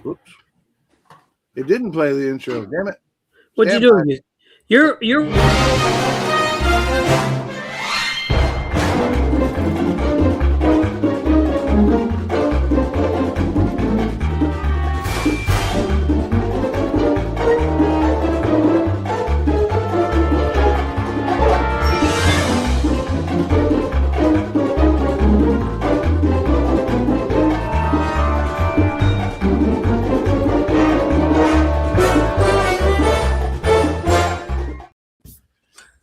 Whoops. It didn't play the intro. Damn it. What'd you do? You're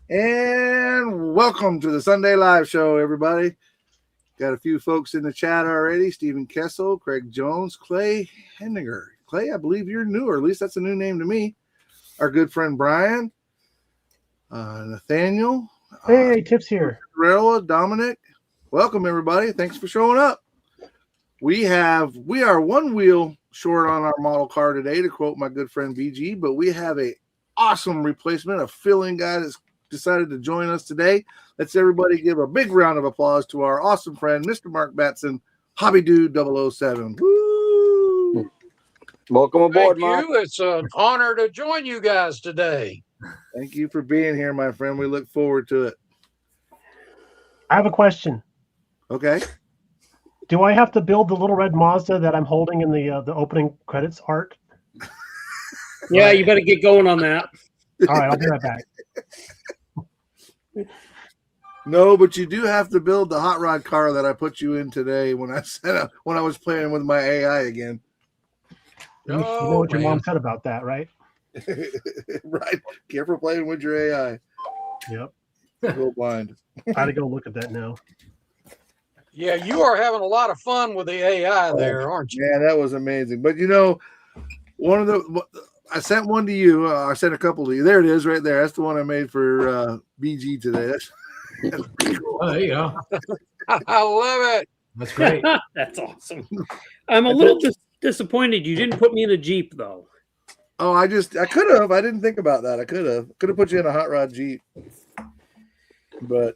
And welcome to the Sunday Live Show, everybody. Got a few folks in the chat already. Stephen Kessel, Craig Jones, Clay Henninger. Clay, I believe you're new, or at least that's a new name to me. Our good friend Brian, Nathaniel. Hey, Tips here. Dominic. Welcome, everybody. Thanks for showing up. We are one wheel short on our model car today, to quote my good friend BG, but we have a awesome replacement, a fill-in guy that's decided to join us today. Let's everybody give a big round of applause to our awesome friend, Mr. Mark Batson, Hobby Dude 007. Woo! Welcome aboard, Mark. It's an honor to join you guys today. Thank you for being here, my friend. We look forward to it. I have a question. Okay. Do I have to build the little red Mazda that I'm holding in the opening credits art? Yeah, you better get going on that. All right, I'll be right back. No, but you do have to build the hot rod car that I put you in today when I was playing with my AI again. You know what your mom said about that, right? Right. Careful playing with your AI. Yep. Go blind. I had to go look at that now. Yeah, you are having a lot of fun with the AI there, aren't you? Yeah, that was amazing. But I sent one to you. I sent a couple to you. There it is, right there. That's the one I made for BG today. That's pretty cool. Oh, there you go. I love it. That's great. That's awesome. I'm a little disappointed you didn't put me in a Jeep, though. Oh, I could have. I didn't think about that. I could have put you in a hot rod Jeep. But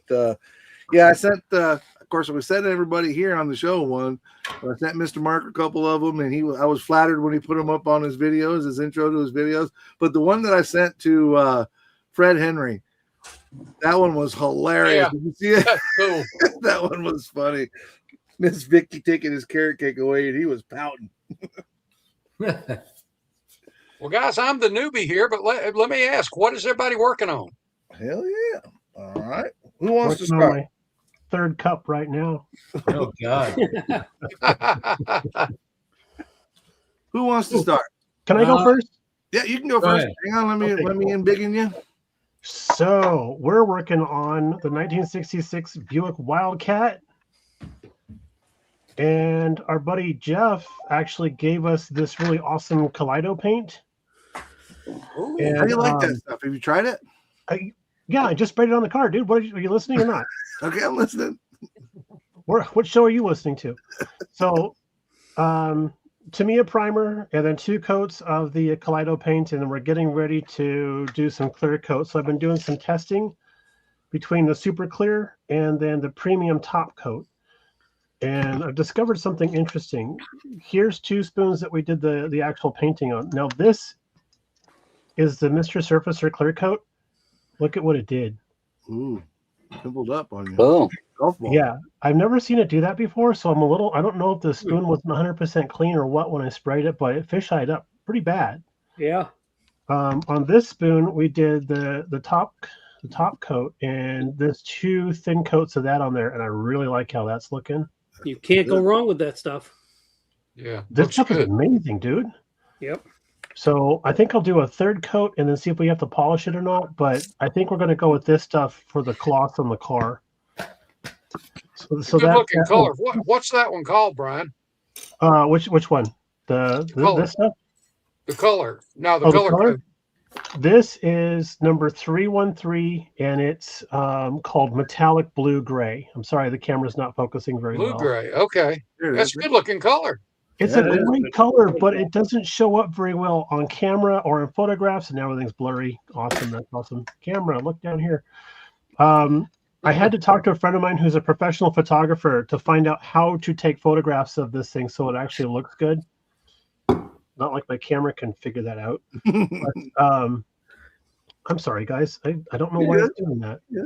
yeah, I sent. Of course, we sent everybody here on the show one. I sent Mr. Mark a couple of them, and I was flattered when he put them up on his videos, his intro to his videos. But the one that I sent to Fred Henry, that one was hilarious. Yeah, did you see it? that's cool. That one was funny. Miss Vicky taking his carrot cake away, and he was pouting. Well, guys, I'm the newbie here, but let me ask, what is everybody working on? Hell yeah! All right, who wants to Working on start? my third cup right now. Oh, God. Who wants to start? Can I go first? Yeah, you can go Go first. ahead. Hang on, let me embiggen you. So we're working on the 1966 Buick Wildcat. And our buddy Jeff actually gave us this really awesome Kaleido paint. Ooh, And, How do you like that stuff? Have you tried it? Yeah, I just sprayed it on the car, dude. Are you listening or not? Okay, I'm listening. What show are you listening to? So, Tamiya primer, and then 2 coats of the Kaleido paint, and then we're getting ready to do some clear coat. So I've been doing some testing between the super clear and then the premium top coat. And I've discovered something interesting. Here's 2 spoons that we did the actual painting on. Now this is the Mr. Surfacer clear coat. Look at what it did. Ooh, pimpled up on you. Oh, Golf ball. Yeah, I've never seen it do that before, so I don't know if the spoon was 100% clean or what when I sprayed it, but it fish-eyed up pretty bad. Yeah. On this spoon, we did the top coat, and there's 2 thin coats of that on there, and I really like how that's looking. You can't go wrong with that stuff. yeah, This looks stuff is good. amazing, dude. Yep. So I think I'll do a 3rd coat and then see if we have to polish it or not, but I think we're going to go with this stuff for the cloth on the car. So Good looking that color. What's that one called, Brian? Which one? color. This stuff? The color. No, the Oh, the color. color? Code. This is number 313, and it's called metallic blue gray. I'm sorry, the camera's not focusing very Blue well. gray. Okay. There it That's is. a good looking color. It's Yeah, a it is. great color, but it doesn't show up very well on camera or in photographs, and now everything's blurry. Awesome, that's awesome. Camera, look down here. I had to talk to a friend of mine who's a professional photographer to find out how to take photographs of this thing so it actually looks good. Not like my camera can figure that out. But, I'm sorry, guys. I don't know why it's doing that. Yeah.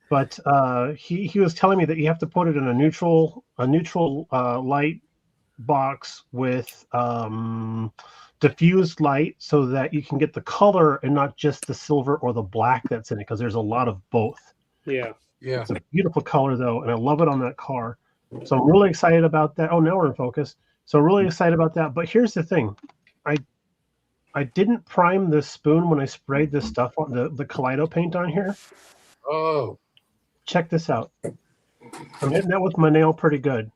But he was telling me that you have to put it in a neutral light box with diffused light so that you can get the color and not just the silver or the black that's in it, because there's a lot of both. Yeah. Yeah. It's a beautiful color though, and I love it on that car. So I'm really excited about that. Oh, now we're in focus. So really excited about that. But here's the thing. I didn't prime this spoon when I sprayed this stuff on the Kaleido paint on here. Oh. Check this out. I'm hitting that with my nail pretty good.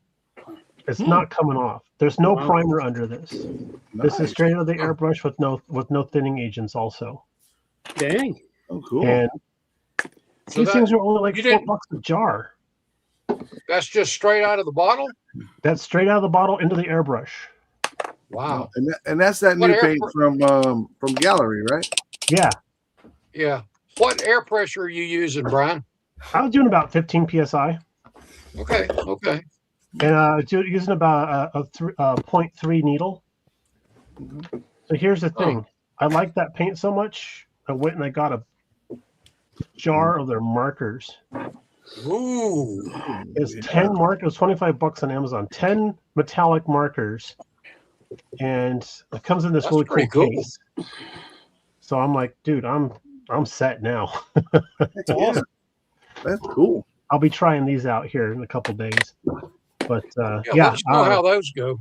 It's not coming off. There's no primer under this. This is straight out of the airbrush with no thinning agents also. Dang. Oh, cool. And So these that- things are only like you $4 didn't- a jar. That's just straight out of the bottle? That's straight out of the bottle into the airbrush. Wow. And that's that What new air paint from Gallery, right? Yeah. Yeah. What air pressure are you using, Brian? I was doing about 15 psi. Okay. Okay. And using about a 0.3 needle. So here's the thing. I like that paint so much, I went and I got a jar of their markers. Ooh. It's 10 markers, $25 on Amazon. 10 metallic markers, and it comes in this That's really pretty cool cool. case. So I'm like, dude, I'm set now. That's awesome. That's cool. I'll be trying these out here in a couple days. But Yeah. yeah, Let us know how those go.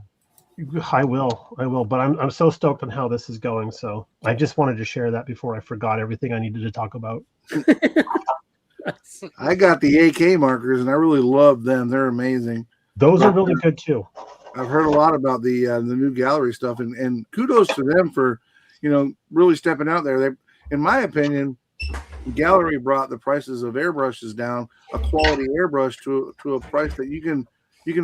I will. But I'm so stoked on how this is going. So I just wanted to share that before I forgot everything I needed to talk about. I got the AK markers, and I really love them. They're amazing. Those are really good too. I've heard a lot about the new Gallery stuff, and kudos to them for, really stepping out there. They, in my opinion, Gallery brought the prices of airbrushes down, a quality airbrush to a price that you can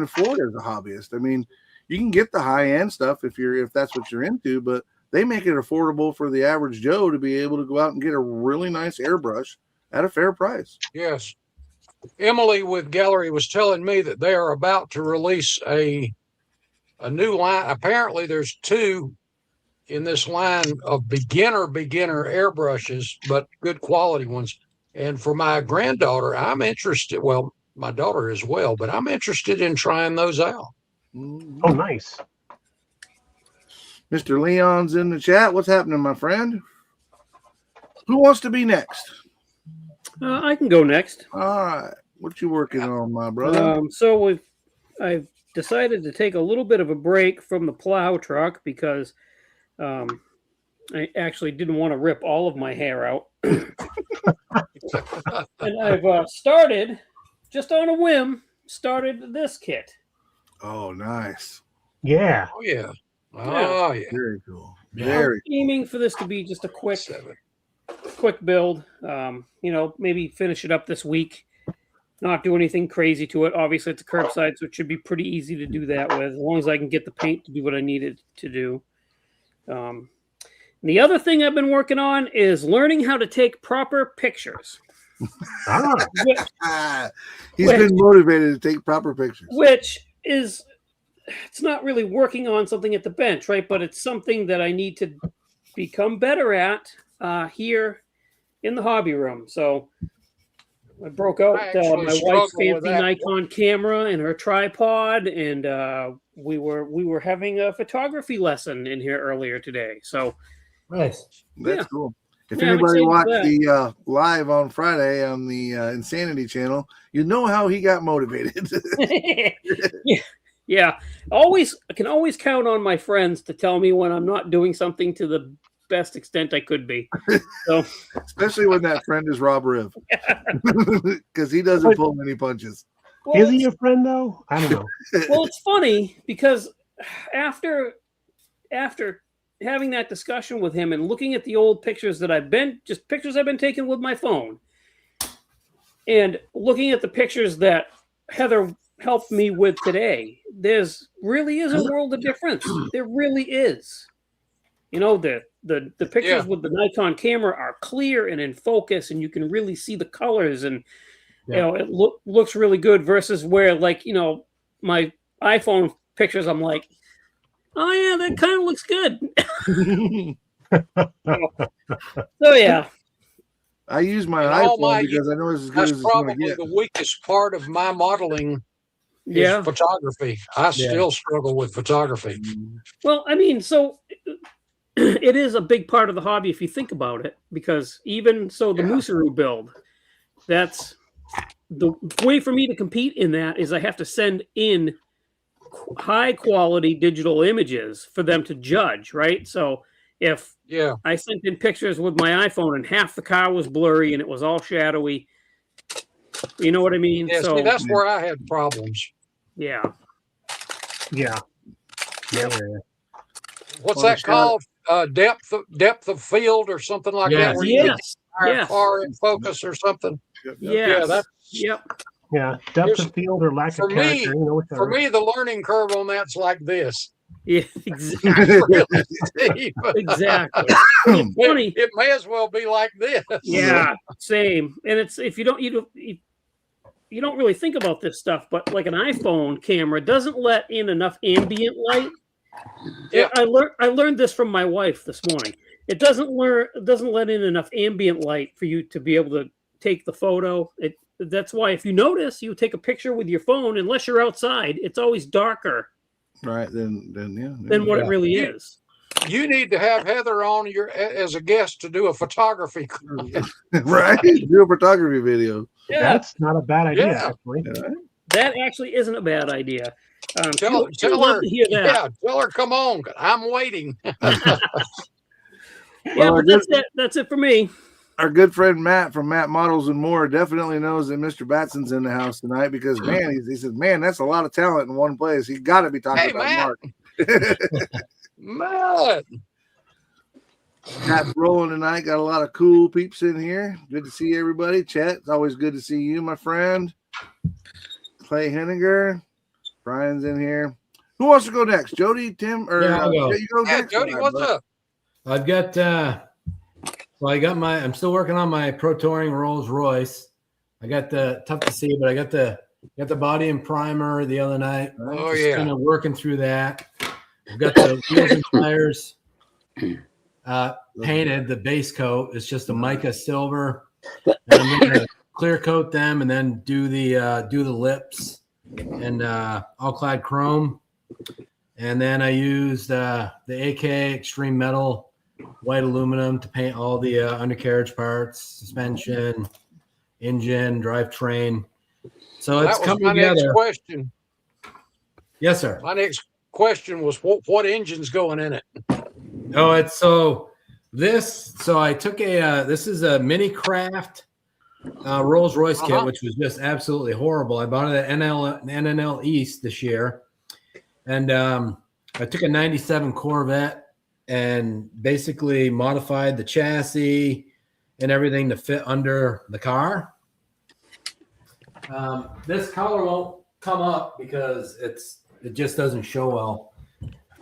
afford as a hobbyist. I mean, you can get the high end stuff if that's what you're into, but they make it affordable for the average Joe to be able to go out and get a really nice airbrush at a fair price. Yes. Emily with Gallery was telling me that they are about to release a new line. Apparently there's two in this line of beginner airbrushes, but good quality ones. And for my granddaughter, I'm interested. Well, my daughter as well, but I'm interested in trying those out. Oh, nice. Mr. Leon's in the chat. What's happening, my friend? Who wants to be next? I can go next. All right. What you working on, my brother? So I've decided to take a little bit of a break from the plow truck because I actually didn't want to rip all of my hair out. And I've started, just on a whim, this kit. Oh, nice. Yeah. Oh yeah. Oh yeah. Very cool. Yeah. Very I'm aiming for this to be just a quick 7. build. Maybe finish it up this week. Not do anything crazy to it. Obviously, it's a curbside, so it should be pretty easy to do that with, as long as I can get the paint to do what I need it to do. The other thing I've been working on is learning how to take proper pictures. He's been motivated to take proper pictures. Which is, it's not really working on something at the bench, right? But it's something that I need to become better at here in the hobby room. So I broke out I actually my struggle wife's with fancy that. Nikon camera and her tripod, and we were having a photography lesson in here earlier today. So Nice. That's Yeah. cool. If Yeah, I'm anybody excited for watched that. the live on Friday on the Insanity channel, you know how he got motivated. yeah. I can always count on my friends to tell me when I'm not doing something to the best extent I could be. So Especially when that friend is Rob Riv. Because he doesn't pull many punches. well, Is he your friend though? I don't know. well, it's funny because after having that discussion with him and looking at the old pictures that I've been taking with my phone, and looking at the pictures that Heather helped me with today, there's really is a world of difference. There really is. The pictures Yeah. with the Nikon camera are clear and in focus, and you can really see the colors, and it looks really good versus where, my iPhone pictures, I'm like, Oh yeah, that kind of looks good. So yeah, I use my In all iPhone my because I know it's as good That's as it's going to probably get. the weakest part of my modeling is yeah. photography. I still struggle with photography. Well, I mean, so it is a big part of the hobby if you think about it, because even so, the Moosaroo build, that's the way for me to compete in that is I have to send in high quality digital images for them to judge, right? So if I sent in pictures with my iPhone and half the car was blurry and it was all shadowy, you know what I mean? Yeah, So see, that's where I had problems. yeah. Yeah. What's that called? Depth of field or something like that? Where you get the car in focus or something? Yeah, that's Yeah, depth of field or lack of character. For me, the learning curve on that's like this. Yeah, exactly. Exactly. It's funny. It may as well be like this. Yeah, same. And it's if you don't really think about this stuff, but like an iPhone camera doesn't let in enough ambient light. Yeah, I learned this from my wife this morning. It doesn't let in enough ambient light for you to be able to take the photo. That's why if you notice, you take a picture with your phone, unless you're outside, it's always darker. Right, than what it really is. You need to have Heather on as a guest to do a photography class. Right, do a photography video. Yeah, that's not a bad idea. Actually, that actually isn't a bad idea. Tell her to hear that. Yeah, tell her come on. I'm waiting. Yeah, but that's it for me. Our good friend Matt from Matt Models and More definitely knows that Mr. Batson's in the house tonight because, man, he says, man, that's a lot of talent in one place. He's got to be talking about Mark. Matt. Matt's rolling tonight. Got a lot of cool peeps in here. Good to see everybody. Chet, it's always good to see you, my friend. Clay Henniger. Brian's in here. Who wants to go next? Jody, Tim, or I'll go. you go next? Jody, what's up? I've got I'm still working on my Pro Touring Rolls Royce. I got tough to see, but I got the body and primer the other night. Kind of working through that. I've got the wheels and tires painted. The base coat is just a mica silver. And I'm gonna clear coat them and then do the lips and all clad chrome. And then I used the AK Extreme Metal white aluminum to paint all the undercarriage parts, suspension, engine, drivetrain. So it's coming together. Next question. Yes, sir. My next question was what engine's going in it? Oh, it's so I took this is a Mini Craft Rolls Royce kit, which was just absolutely horrible. I bought it at NNL East this year, and I took a 97 Corvette and basically modified the chassis and everything to fit under the car. This color won't come up because it just doesn't show well.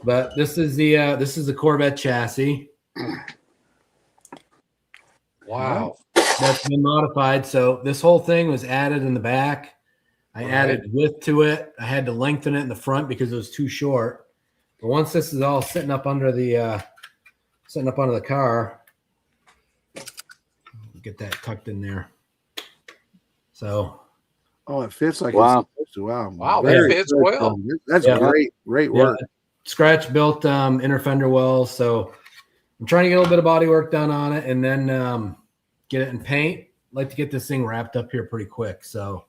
But this is the Corvette chassis. Wow. That's been modified. So this whole thing was added in the back. I added width to it. I had to lengthen it in the front because it was too short. But once this is all sitting up under the car, get that tucked in there. So, it fits like wow. It's supposed to. Wow, that fits well. That's great work. Scratch built inner fender wells. So I'm trying to get a little bit of body work done on it and then get it in paint. I'd like to get this thing wrapped up here pretty quick. So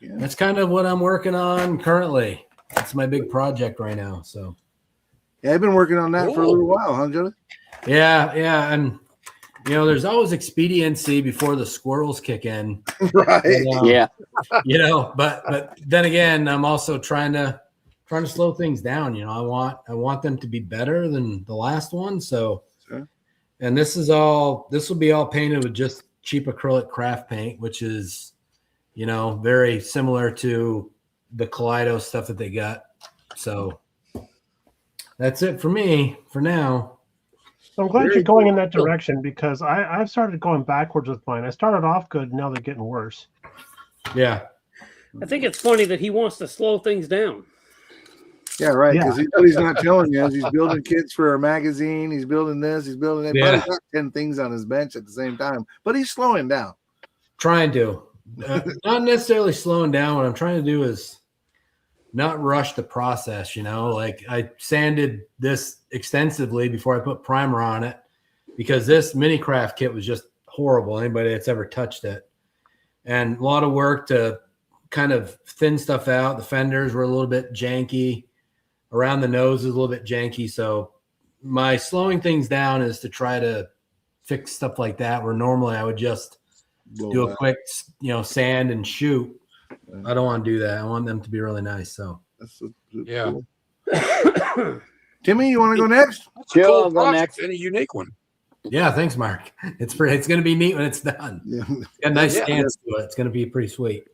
that's kind of what I'm working on currently. That's my big project right now. So I've been working on that for a little while, huh, Jody? Yeah. And there's always expediency before the squirrels kick in. Right. And, but then again, I'm also trying to slow things down. I want them to be better than the last one. So, and this will be all painted with just cheap acrylic craft paint, which is, very similar to the Kaleido stuff that they got. So that's it for me for now. So I'm glad you're going in that direction because I've started going backwards with mine. I started off good. Now they're getting worse. Yeah. I think it's funny that he wants to slow things down. Yeah, right. Yeah. Because what he's not telling you is he's building kits for a magazine. He's building this. He's building that. Yeah. Probably got 10 things on his bench at the same time. But he's slowing down. Trying to. Not necessarily slowing down. What I'm trying to do is not rush the process, you know. Like I sanded this extensively before I put primer on it because this mini craft kit was just horrible. Anybody that's ever touched it. And a lot of work to kind of thin stuff out. The fenders were a little bit janky. Around the nose is a little bit janky. So my slowing things down is to try to fix stuff like that where normally I would just do a quick, sand and shoot. I don't want to do that. I want them to be really nice. So Yeah. Cool. Timmy, you want to go next? That's Sure, a cool I'll go project next. and a unique one. yeah, thanks, Mark. It's going to be neat when it's done. Yeah. It's got a nice Yeah. stance to it. It's going to be pretty sweet.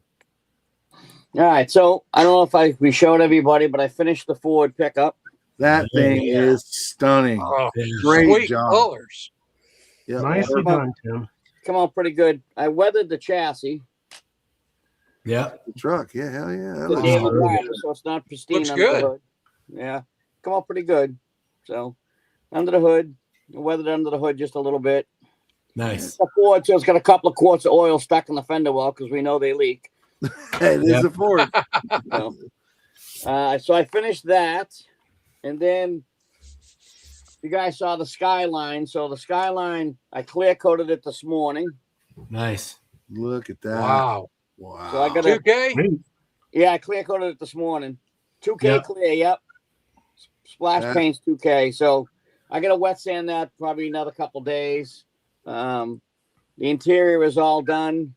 All right, so I don't know if we showed everybody, but I finished the Ford pickup. That thing Yeah. is stunning. Oh, Yeah. Great sweet job. colors. Yeah. Nicely done, Tim. Come out pretty good. I weathered the chassis. Yeah. The truck. Yeah, hell yeah. That It's looks Yeah. all good. wired, so it's not pristine Looks under good. the hood. Yeah, come out pretty good. So under the hood, weathered under the hood just a little bit. Nice. The Ford, so it's got a couple of quarts of oil stuck in the fender well because we know they leak. Hey, there's Yeah. a Ford. So I finished that, and then you guys saw the Skyline. So the Skyline, I clear coated it this morning. Nice. Look at that. Wow. Wow. So I got a 2K? Great. yeah, I clear coated it this morning. 2K Yeah. clear, yep. Splash Yeah. paint's 2K. So I got to wet sand that probably another couple days. The interior is all done.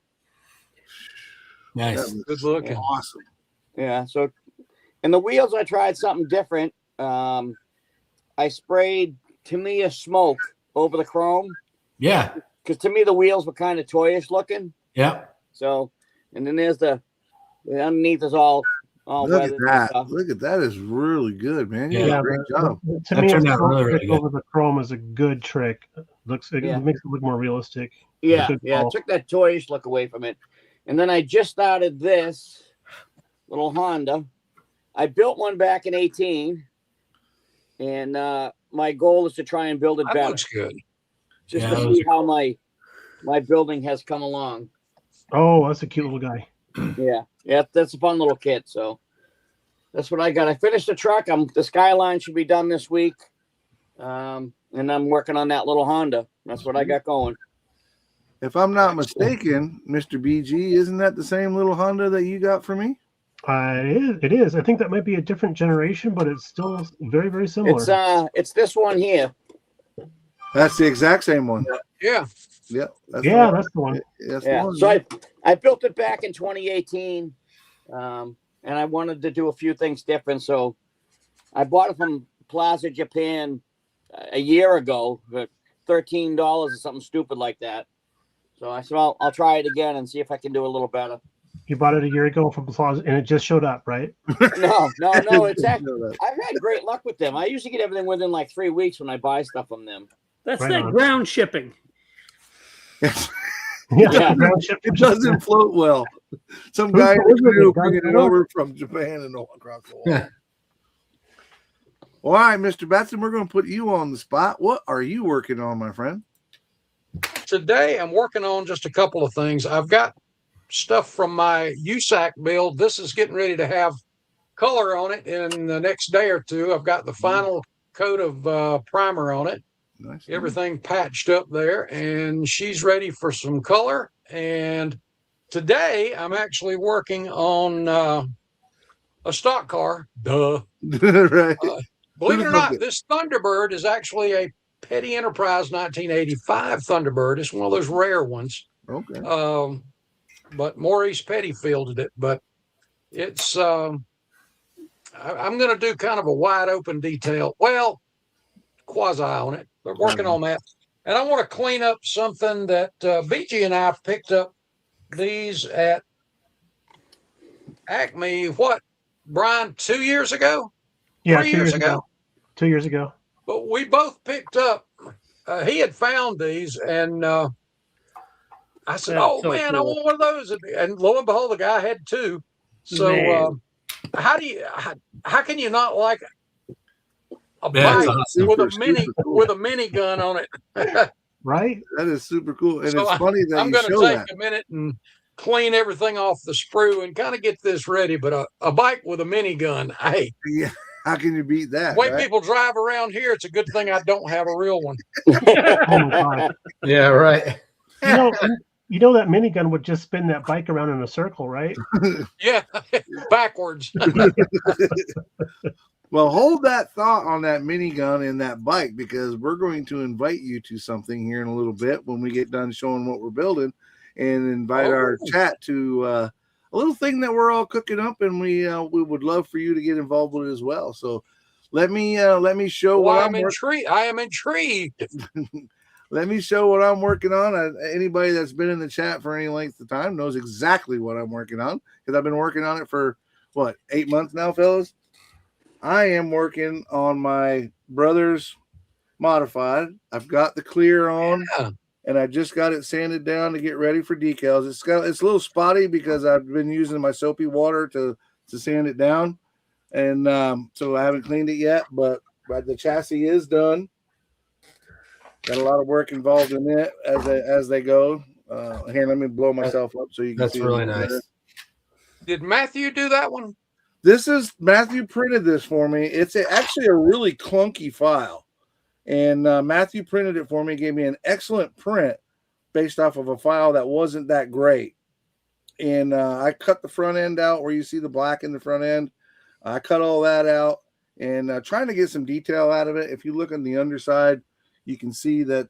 That Nice. looks Good looking. awesome. Yeah. So, and the wheels, I tried something different. I sprayed Tamiya smoke over the chrome Yeah. because to me the wheels were kind of toyish looking. Yeah. So, and then there's the underneath is all Look at weathered and that. stuff. Look at that. Is really good, man. You Yeah. did a great job. To That me, a turned out smoke really, really trick good. over the chrome is a good trick. It makes it look more realistic. Yeah, Good yeah. call. Took that toyish look away from it. And then I just started this little Honda. I built one back in 18, and my goal is to try and build it That better, looks good. just Yeah, to that see how my building has come along. Oh, that's a cute little guy. Yeah, that's a fun little kit. So that's what I got. I finished the truck. The Skyline should be done this week, and I'm working on that little Honda. That's what I got going. If I'm not mistaken, Mr. BG, isn't that the same little Honda that you got for me? It is. I think that might be a different generation, but it's still very, very similar. It's this one here. That's the exact same one. Yeah. Yep. That's Yeah, the one. that's the one. That's the Yeah. one. So I built it back in 2018, and I wanted to do a few things different. So I bought it from Plaza Japan a year ago for $13 or something stupid like that. So I said, I'll try it again and see if I can do a little better. You bought it a year ago from Plaza, and it just showed up, right? No. It's actually, I've had great luck with them. I usually get everything within like 3 weeks when I buy stuff from them. That's Right that on. ground shipping. Yeah. Ground ship- It doesn't float well. Some Who's guy in a delivering canoe it? Guys, bringing it what? over from Japan and all across the water. All right, Mr. Batson, we're going to put you on the spot. What are you working on, my friend? Today I'm working on just a couple of things. I've got stuff from my USAC build. This is getting ready to have color on it in the next day or two. I've got the final coat of primer on it. Nice. Everything patched up there, and she's ready for some color. And today I'm actually working on a stock car. Duh. Right. Believe it or Who'd have not, thunk it? this Thunderbird is actually a Petty Enterprise 1985 Thunderbird. It's one of those rare ones. Okay. But Maurice Petty fielded it. But it's I'm going to do kind of a wide open detail. Well, quasi on it, but working on that. And I want to clean up something that BG and I picked up these at Acme. What, Brian? 2 years ago? Yeah, 3 years ago. 2 years ago. But we both picked up. He had found these, and I said, That's "Oh so man, I cool. want one of those." And lo and behold, the guy had two. So Man. how can you not like a Yeah, it's bike awesome. with a Super cool. with a minigun on it? Right? That is super cool, and So it's funny that I'm you going to show take that. a minute and clean everything off the sprue and kind of get this ready. But a bike with a minigun, hey, Yeah, how can you beat that? the way Right? people drive around here, it's a good thing I don't have a real one. Oh my God. Yeah, right. You know that minigun would just spin that bike around in a circle, right? Yeah, backwards. Well, hold that thought on that minigun and that bike, because we're going to invite you to something here in a little bit when we get done showing what we're building, and invite our chat to a little thing that we're all cooking up, and we would love for you to get involved with it as well. So let me show what I'm intrigued. I am intrigued. Let me show what I'm working on. Anybody that's been in the chat for any length of time knows exactly what I'm working on, because I've been working on it for 8 months now, fellas. I am working on my brother's modified. I've got the clear on, and I just got it sanded down to get ready for decals. It's a little spotty because I've been using my soapy water to sand it down, and so I haven't cleaned it yet. But the chassis is done. Got a lot of work involved in it as they go. Here, let me blow myself up so you can see. That's really nice. Better. Did Matthew do that one? This is Matthew printed this for me. It's actually a really clunky file, and Matthew printed it for me. Gave me an excellent print based off of a file that wasn't that great. And I cut the front end out where you see the black in the front end. I cut all that out and trying to get some detail out of it. If you look on the underside, you can see that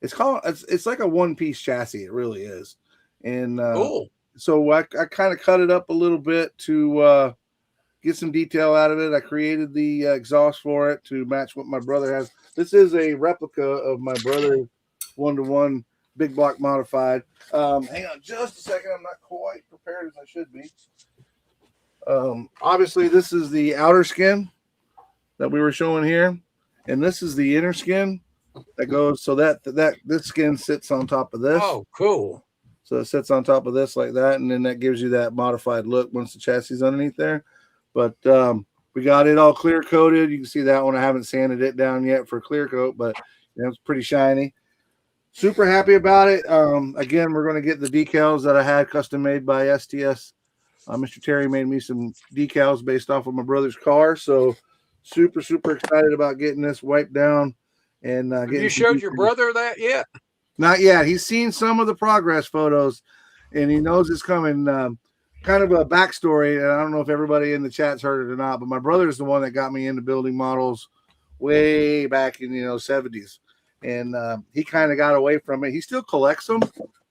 it's like a one-piece chassis. It really is. And Cool. so I kind of cut it up a little bit to get some detail out of it. I created the exhaust for it to match what my brother has. This is a replica of my brother's 1-to-1 big block modified. Hang on just a second. I'm not quite prepared as I should be. Obviously, this is the outer skin that we were showing here, and this is the inner skin that goes so that this skin sits on top of this. Oh, cool. So it sits on top of this like that, and then that gives you that modified look once the chassis is underneath there. But we got it all clear coated. You can see that one. I haven't sanded it down yet for clear coat, but it's pretty shiny. Super happy about it. Again, we're going to get the decals that I had custom made by STS. Mr. Terry made me some decals based off of my brother's car. So super excited about getting this wiped down. And Have you showed your brother that yet? Not yet. He's seen some of the progress photos, and he knows it's coming. Kind of a backstory, and I don't know if everybody in the chat's heard it or not, but my brother is the one that got me into building models way back in 70s, and he kind of got away from it. He still collects them,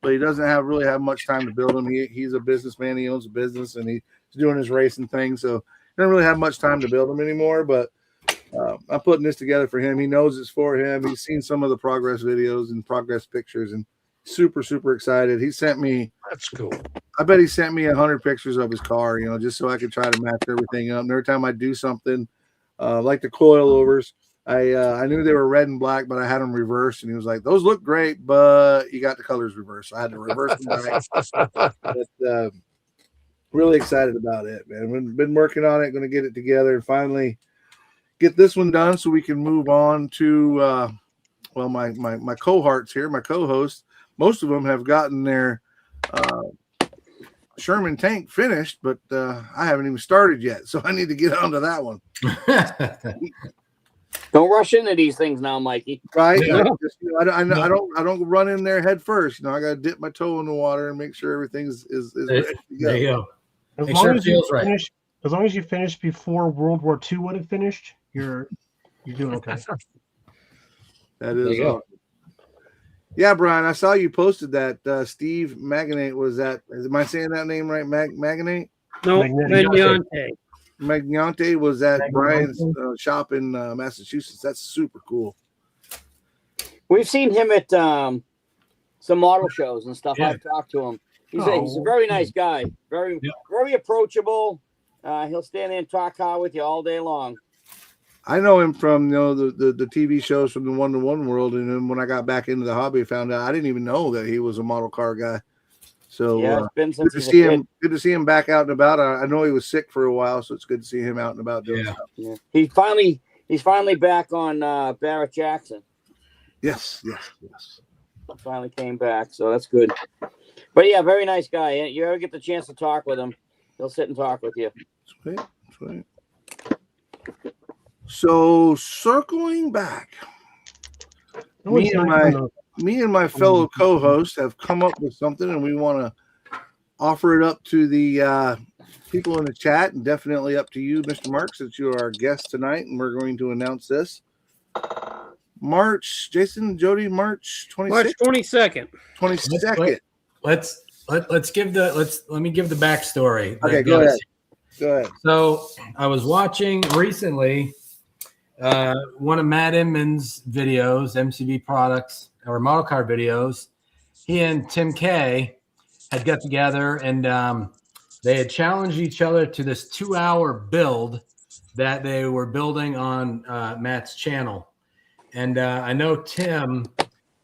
but he doesn't really have much time to build them. He's a businessman. He owns a business, and he's doing his racing thing, so he doesn't really have much time to build them anymore. But I'm putting this together for him. He knows it's for him. He's seen some of the progress videos and progress pictures, and super excited. He sent me. That's cool. I bet he sent me 100 pictures of his car, just so I could try to match everything up. And every time I do something, like the coilovers, I knew they were red and black, but I had them reversed, and he was like, "Those look great, but you got the colors reversed." So I had to reverse them back. But really excited about it, man. We've been working on it, going to get it together, and finally get this one done so we can move on to my cohorts here, my co-hosts. Most of them have gotten their Sherman tank finished, but I haven't even started yet, so I need to get onto that one. Don't rush into these things now, Mikey. Right? Yeah. I don't run in there head first. I got to dip my toe in the water and make sure everything's ready to go. There you go. As Make long sure it as you feels right. finish, as long as you finish before World War II would have finished, you're doing okay. That There is you go. awesome. Yeah, Brian, I saw you posted that Steve Magnate was at. Am I saying that name right? Magnate? No, Magnante. Magnante. Was at Magnante. Brian's shop in Massachusetts. That's super cool. We've seen him at some model shows and stuff. Yeah. I've talked to him. He's a very nice guy. Very approachable. He'll stand there and talk car with you all day long. I know him from the TV shows from the 1-to-1 world, and then when I got back into the hobby, I found out I didn't even know that he was a model car guy. So Yeah, it's been good since to he's a see kid. him. Good to see him back out and about. I know he was sick for a while, so it's good to see him out and about doing Yeah. stuff. Yeah. He's finally back on Barrett Jackson. Yes. Finally came back, so that's good. But yeah, very nice guy. You ever get the chance to talk with him, he'll sit and talk with you. Sweet. So circling back, Always me and nice my- when me and my fellow co-host have come up with something, and we want to offer it up to the people in the chat, and definitely up to you, Mr. Mark, since you are our guest tonight, and we're going to announce this. Jason, Jody, March 26th, March 22nd. 22nd. Let me give the backstory. Okay, go ahead. So I was watching recently one of Matt Inman's videos, MCB products or model car videos. He and Tim Kay had got together and they had challenged each other to this 2-hour build that they were building on Matt's channel. And I know Tim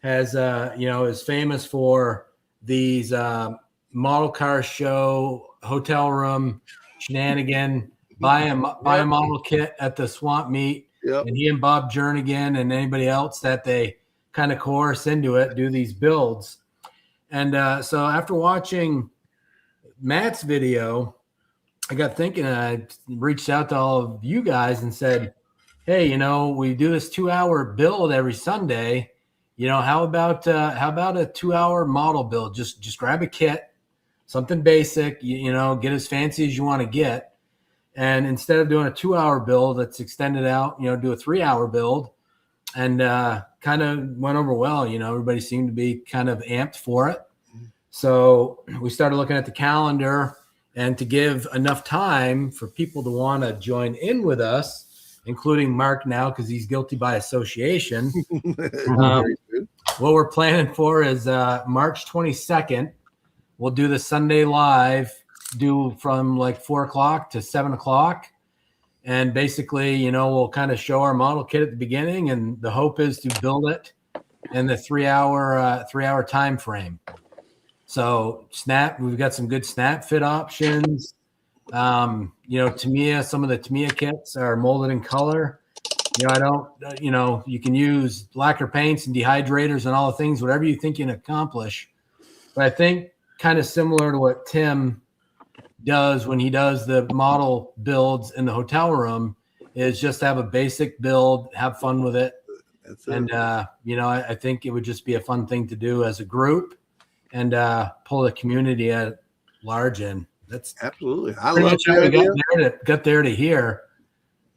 has, is famous for these model car show, hotel room shenanigan, buy a model kit at the swamp meet. Yep. And he and Bob Jernigan and anybody else that they kind of coerce into it, do these builds. And so after watching Matt's video, I got thinking, I reached out to all of you guys and said, hey, we do this 2-hour build every Sunday. How about a 2-hour model build? Just grab a kit, something basic, get as fancy as you want to get. And instead of doing a 2-hour build that's extended out, do a 3-hour build. And kind of went over well. Everybody seemed to be kind of amped for it. So we started looking at the calendar, and to give enough time for people to want to join in with us, including Mark now, because he's guilty by association. What we're planning for is March 22nd. We'll do the Sunday live, do from like 4 o'clock to 7 o'clock. And basically, we'll kind of show our model kit at the beginning, and the hope is to build it in the 3-hour time frame. So we've got some good snap fit options. Tamiya, some of the Tamiya kits are molded in color. You can use lacquer paints and dehydrators and all the things, whatever you think you can accomplish. But I think kind of similar to what Tim does when he does the model builds in the hotel room is just have a basic build, have fun with it. And, I think it would just be a fun thing to do as a group and pull the community at large in. That's absolutely. I love that got there to here.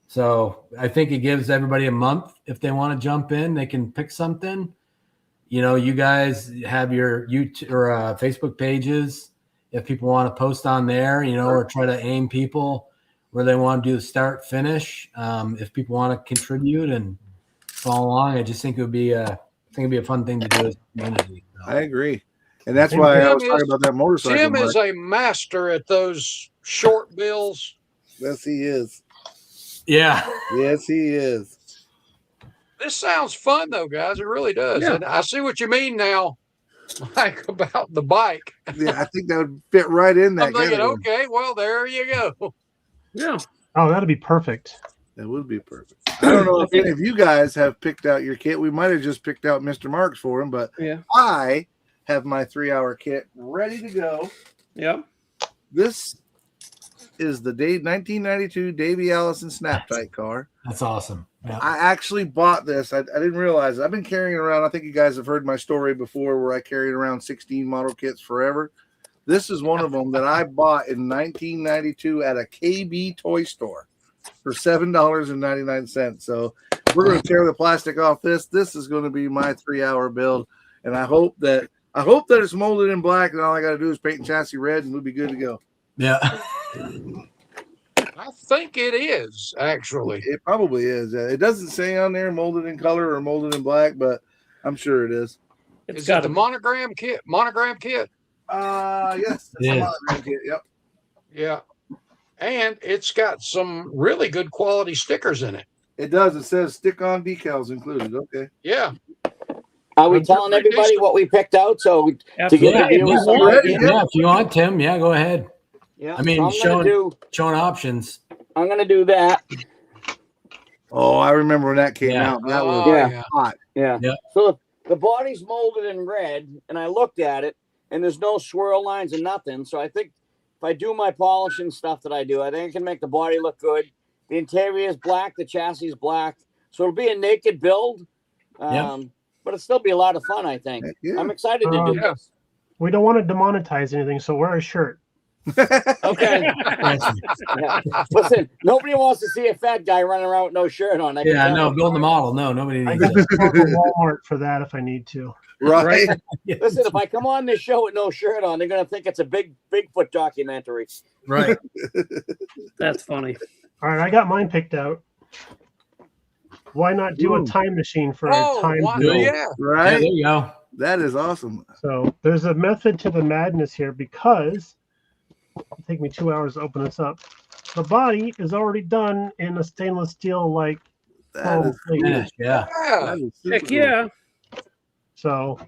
So I think it gives everybody a month. If they want to jump in, they can pick something. You guys have your YouTube or Facebook pages. If people want to post on there, or try to aim people where they want to do the start finish. If people want to contribute and follow along, I just think it'd be a fun thing to do as a community. So. I agree. And that's why I was talking about that motorcycle. Tim is a master at those short bills. Yes, he is. Yeah. Yes, he is. This sounds fun, though, guys. It really does. Yeah. And I see what you mean now, like about the bike. Yeah, I think that would fit right in that. I'm thinking, okay, well, there you go. Yeah. Oh, that'd be perfect. That would be perfect. I don't know if any of you guys have picked out your kit. We might have just picked out Mr. Marks for him, but Yeah. I have my 3-hour kit ready to go. Yep. This is the 1992 Davey Allison Snap Tight car. That's awesome. Yeah. I actually bought this. I didn't realize it. I've been carrying around. I think you guys have heard my story before where I carried around 16 model kits forever. This is one of them that I bought in 1992 at a KB toy store for $7.99. So we're going to tear the plastic off this. This is going to be my 3-hour build. And I hope that it's molded in black and all I got to do is paint the chassis red and we'll be good to go. Yeah. I think it is, actually. It probably is. It doesn't say on there molded in color or molded in black, but I'm sure it is. It's Is got it the monogram kit? Yes. That's Yeah. a monogram kit. Yep. Yeah. And it's got some really good quality stickers in it. It does. It says stick-on decals included. Okay. Yeah. Are we I'm telling pretty everybody decent. what we picked out? So to Absolutely. get the Yeah, viewers some ready. idea? Yeah, if you want, Tim, yeah, go ahead. Yeah. I mean, so showing options. I'm gonna do that. Oh, I remember when that came Yeah. out. That was Oh, Yeah. yeah. hot. Yeah. Yeah. So the body's molded in red, and I looked at it, and there's no swirl lines and nothing. So I think if I do my polishing stuff that I do, I think I can make the body look good. The interior is black, the chassis is black, so it'll be a naked build. Yeah. But it'll still be a lot of fun, I think. Heck yeah. I'm excited to do Yeah. this. We don't want to demonetize anything, so wear a shirt. Okay. Yeah. Listen, nobody wants to see a fat guy running around with no shirt on. I can Yeah, tell no, you. build the model. No, nobody I needs can it. go to Walmart for that if I need to. Right. Listen, if I come on this show with no shirt on, they're gonna think it's a Bigfoot documentary. Right. That's funny. All right, I got mine picked out. Why not do a Ooh. time machine for Oh, a time wow. build? Yeah. Yeah, Right. there you go. That is awesome. So there's a method to the madness here because it'll take me 2 hours to open this up. The body is already done in a stainless steel like That chrome is plate. Finish, yeah. Yeah. that is super Heck cool. yeah. So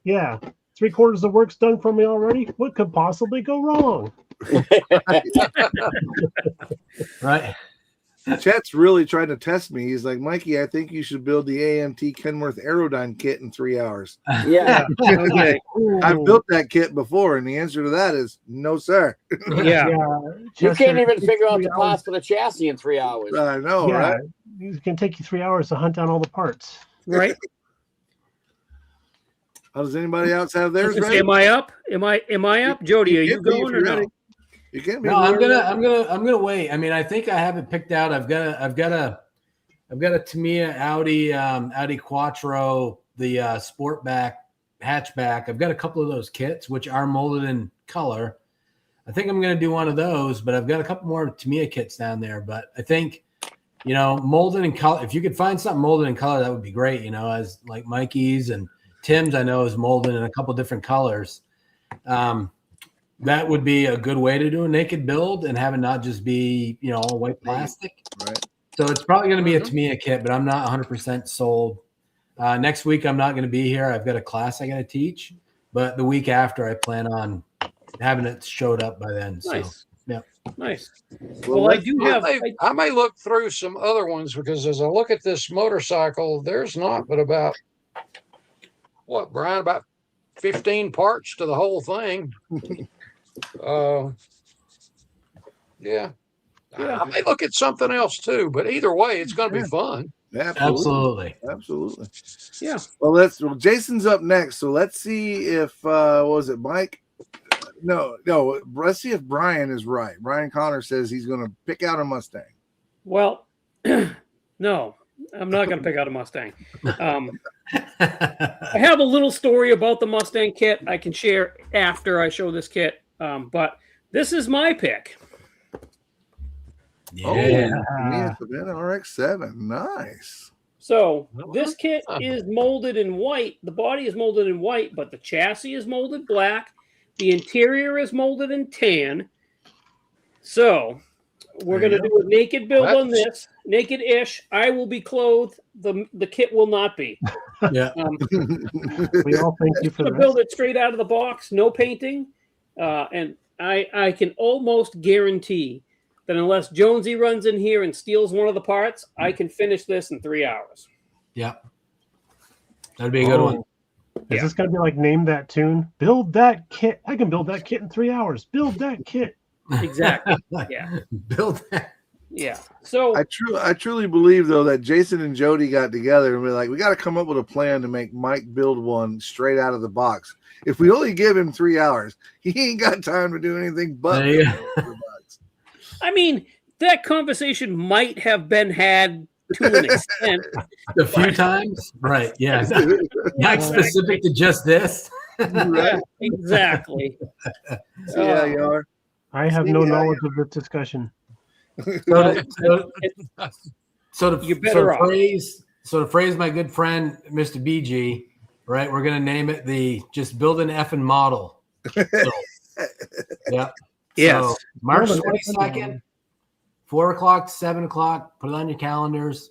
yeah, 3/4 of the work's done for me already. What could possibly go wrong? Right. Chet's really trying to test me. He's like, Mikey, I think you should build the AMT Kenworth Aerodyne kit in 3 hours. Yeah. Okay. I've built that kit before, and the answer to that is no, sir. Yeah. You Chester, can't even it takes figure out 3 the hours. parts for the chassis in 3 hours. I know, Yeah, right? it can take you 3 hours to hunt down all the parts. Right. How does anybody else have theirs ready? Am I up? Am I up? Jody, are you can be if going or you're no? ready. You can't be. No, I'm ready. gonna wait. I mean, I think I have it picked out. I've got a Tamiya Audi Quattro, the Sportback hatchback. I've got a couple of those kits which are molded in color. I think I'm gonna do one of those, but I've got a couple more Tamiya kits down there. But I think, molded in color. If you could find something molded in color, that would be great. As like Mikey's and Tim's, I know is molded in a couple different colors. That would be a good way to do a naked build and have it not just be, all white plastic. Right. So it's probably going to be a Tamiya kit, but I'm not 100% sold. Next week, I'm not going to be here. I've got a class I got to teach, but the week after, I plan on having it showed up by then. So, Nice. yeah. Nice. Well, Well, I let's- do have. I may look through some other ones because as I look at this motorcycle, there's not but about what, Brian, about 15 parts to the whole thing. Yeah. Yeah. I may look at something else too, but either way, it's going to be fun. Absolutely. Absolutely. Absolutely. Yeah. Well, Jason's up next, so let's see if what was it, Mike? No. Let's see if Brian is right. Brian Connor says he's going to pick out a Mustang. Well, no, I'm not going to pick out a Mustang. I have a little story about the Mustang kit I can share after I show this kit, but this is my pick. Oh, Yeah. yeah, Savannah RX-7. Nice. So this kit is molded in white. The body is molded in white, but the chassis is molded black. The interior is molded in tan. So we're going to do a naked build on this, naked-ish. I will be clothed. The kit will not be. Yeah. We all thank you for To that. build it straight out of the box, no painting, and I can almost guarantee that unless Jonesy runs in here and steals one of the parts, I can finish this in 3 hours. Yeah. That'd be a good one. Is this going to be like name that tune? Build that kit. I can build that kit in 3 hours. Build that kit. Exactly. Yeah. Build that. Yeah. So I truly believe though that Jason and Jody got together and we're like, we got to come up with a plan to make Mike build one straight out of the box. If we only give him 3 hours, he ain't got time to do anything but. There you build out of the box. I mean, that conversation might have been had to an extent. A few times. Right. Yeah. Not specific to just this. Yeah, exactly. Yeah, you are. I have no knowledge of this discussion. So You're better off. to phrase my good friend Mr. BG, right? We're gonna name it the just build an effing model. So, yeah. Yes. So, March Build an effing 22nd, 4 o'clock to 7 o'clock. Put it on your calendars.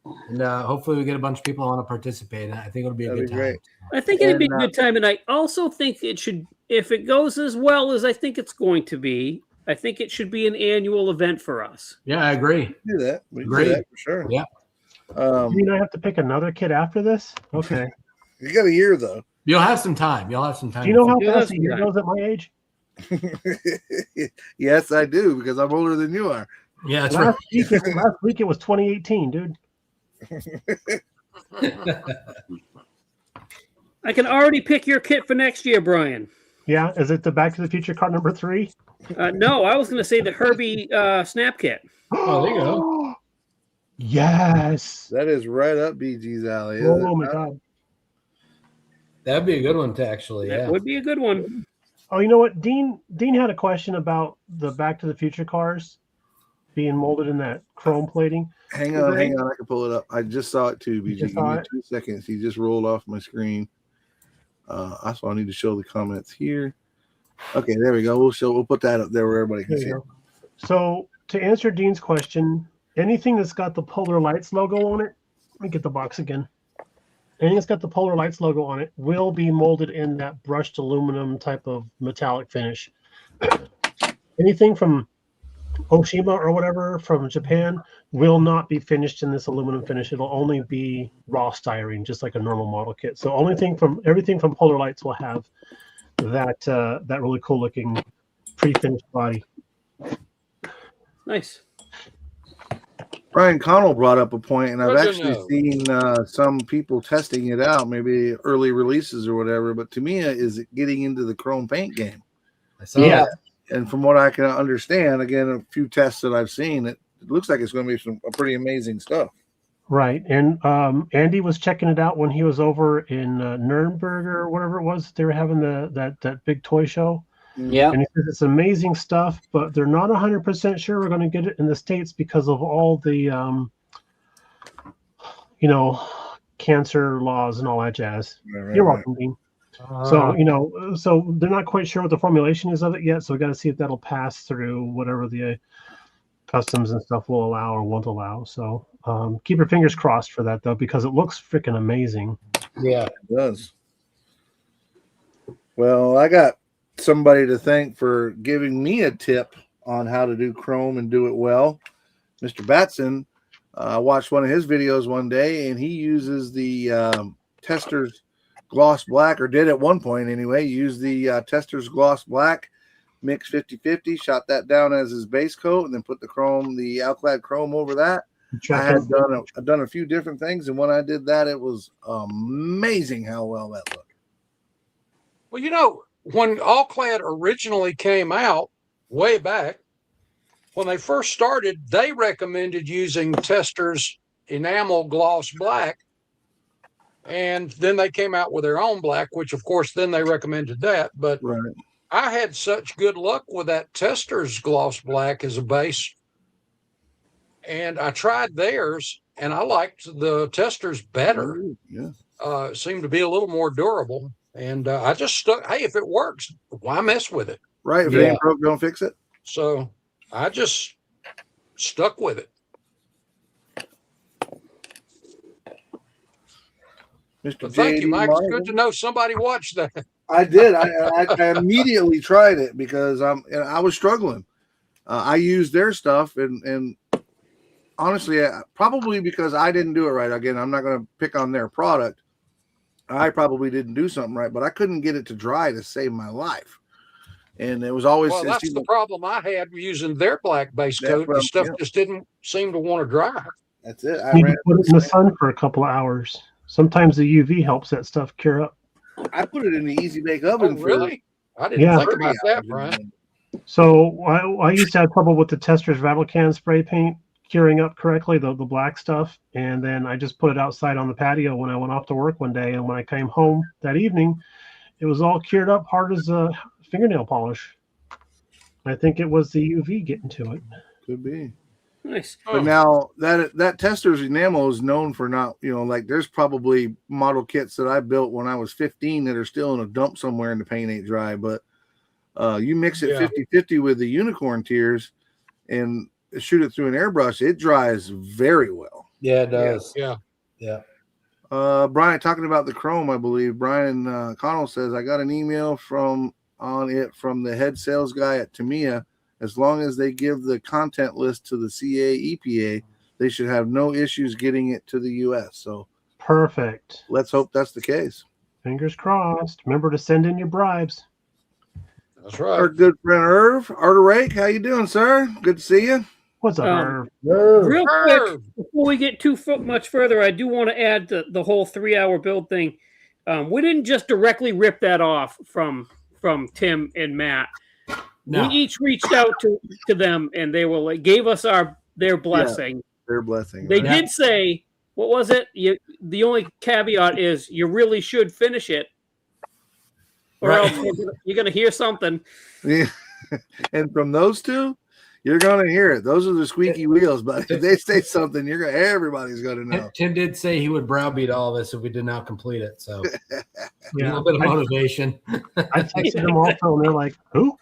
And hopefully we get a bunch of people want to participate. I think it'll be a That'd good be time. great. I think it'd be a And, good time, and I also think it should, if it goes as well as I think it's going to be, I think it should be an annual event for us. Yeah, I agree. Do that. We can do Great. that for sure. Yeah. You mean I have to pick another kid after this? Okay. You got a year though. You'll have some time. You'll have some time. Do you know how Yeah, fast that's a year right. goes at my age? Yes, I do because I'm older than you are. Yeah, that's right. Last week it was 2018, dude. I can already pick your kit for next year, Brian. Yeah, is it the Back to the Future car number 3? No, I was going to say the Herbie Snap kit. Oh, there you go. Yes. That is right up BG's alley. Isn't Oh it? my god. That'd be a good one to actually. That Yeah. would be a good one. Oh, you know what? Dean had a question about the Back to the Future cars being molded in that chrome plating. Hang on. I can pull it up. I just saw it too, BG. just Give saw me it? 2 seconds. He just rolled off my screen. Also, I need to show the comments here. Okay, there we go. We'll put that up there where everybody can There see you it. go. So to answer Dean's question, anything that's got the Polar Lights logo on it, let me get the box again. Anything that's got the Polar Lights logo on it will be molded in that brushed aluminum type of metallic finish. Anything from Oshima or whatever from Japan will not be finished in this aluminum finish. It'll only be raw styrene, just like a normal model kit. So everything from Polar Lights will have that really cool looking pre-finished body. Nice. Brian Connell brought up a point, and I've Good to actually know. seen some people testing it out, maybe early releases or whatever. But Tamiya is getting into the chrome paint game. I saw Yeah. that. And from what I can understand, again, a few tests that I've seen, it looks like it's going to be a pretty amazing stuff. Right. And Andy was checking it out when he was over in Nuremberg or whatever it was. They were having that big toy show. Yeah. And he says it's amazing stuff, but they're not 100% sure we're going to get it in the States because of all the, cancer laws and all that jazz. Right, You're right. welcome, Dean. So they're not quite sure what the formulation is of it yet. So we got to see if that'll pass through whatever the customs and stuff will allow or won't allow. So keep your fingers crossed for that though, because it looks freaking amazing. Yeah. It does. Well, I got somebody to thank for giving me a tip on how to do chrome and do it well. Mr. Batson, I watched one of his videos one day, and he uses the Testors Gloss Black, or did at one point anyway, use the Testors Gloss Black, mix 50-50, shot that down as his base coat, and then put the Alclad Chrome over that. I've done a few different things, and when I did that, it was amazing how well that looked. Well, when Alclad originally came out way back, when they first started, they recommended using Testors Enamel Gloss Black. And then they came out with their own black, which of course then they recommended that. But Right. I had such good luck with that Testors Gloss Black as a base. And I tried theirs and I liked the Testors better. Yeah. It seemed to be a little more durable. And I just stuck, hey, if it works, why mess with it? Right. If it ain't broke, don't fix it. So I just stuck with it. Mr. But thank you, J.D. Mike. It's Martin. good to know somebody watched that. I did. I immediately tried it because I was struggling. I used their stuff and honestly, probably because I didn't do it right. Again, I'm not going to pick on their product. I probably didn't do something right, but I couldn't get it to dry to save my life. And it was always Well, that's the problem I had using their black base coat. The stuff just didn't seem to want to dry. That's it. You need to put it in the sun for a couple of hours. Sometimes the UV helps that stuff cure up. I put it in the easy bake oven. Oh, really? I didn't think about that, Brian. So I used to have trouble with the Testors rattle can spray paint curing up correctly, the black stuff. And then I just put it outside on the patio when I went off to work one day. And when I came home that evening, it was all cured up hard as a fingernail polish. I think it was the UV getting to it. Could be. Nice. But now that Testors enamel is known for not, like there's probably model kits that I built when I was 15 that are still in a dump somewhere and the paint ain't dry. But you mix it 50-50 with the unicorn tears and shoot it through an airbrush, it dries very well. Yeah, it does. Yeah. Yeah. Brian, talking about the Chrome, I believe Brian Connell says I got an email from the head sales guy at Tamiya. As long as they give the content list to the CA EPA, they should have no issues getting it to the U.S. So Perfect. let's hope that's the case. Fingers crossed. Remember to send in your bribes. That's Our right. good friend Irv Arterake, how you doing, sir? Good to see you. What's up, Um, Irv? Real quick, Irv. before we get much further, I do want to add the whole 3-hour build thing. We didn't just directly rip that off from Tim and Matt. No. We each reached out to them, and they were gave us their blessing. Their blessing. They right? did say, what was it? The only caveat is you really should finish it, or Right. else you're gonna hear something. Yeah. And from those two, you're gonna hear it. Those are the squeaky wheels, but if they say something, everybody's gonna know. Tim did say he would browbeat all of us if we did not complete it. So a Yeah. little bit of motivation. I texted them also, and they're like, "Who?"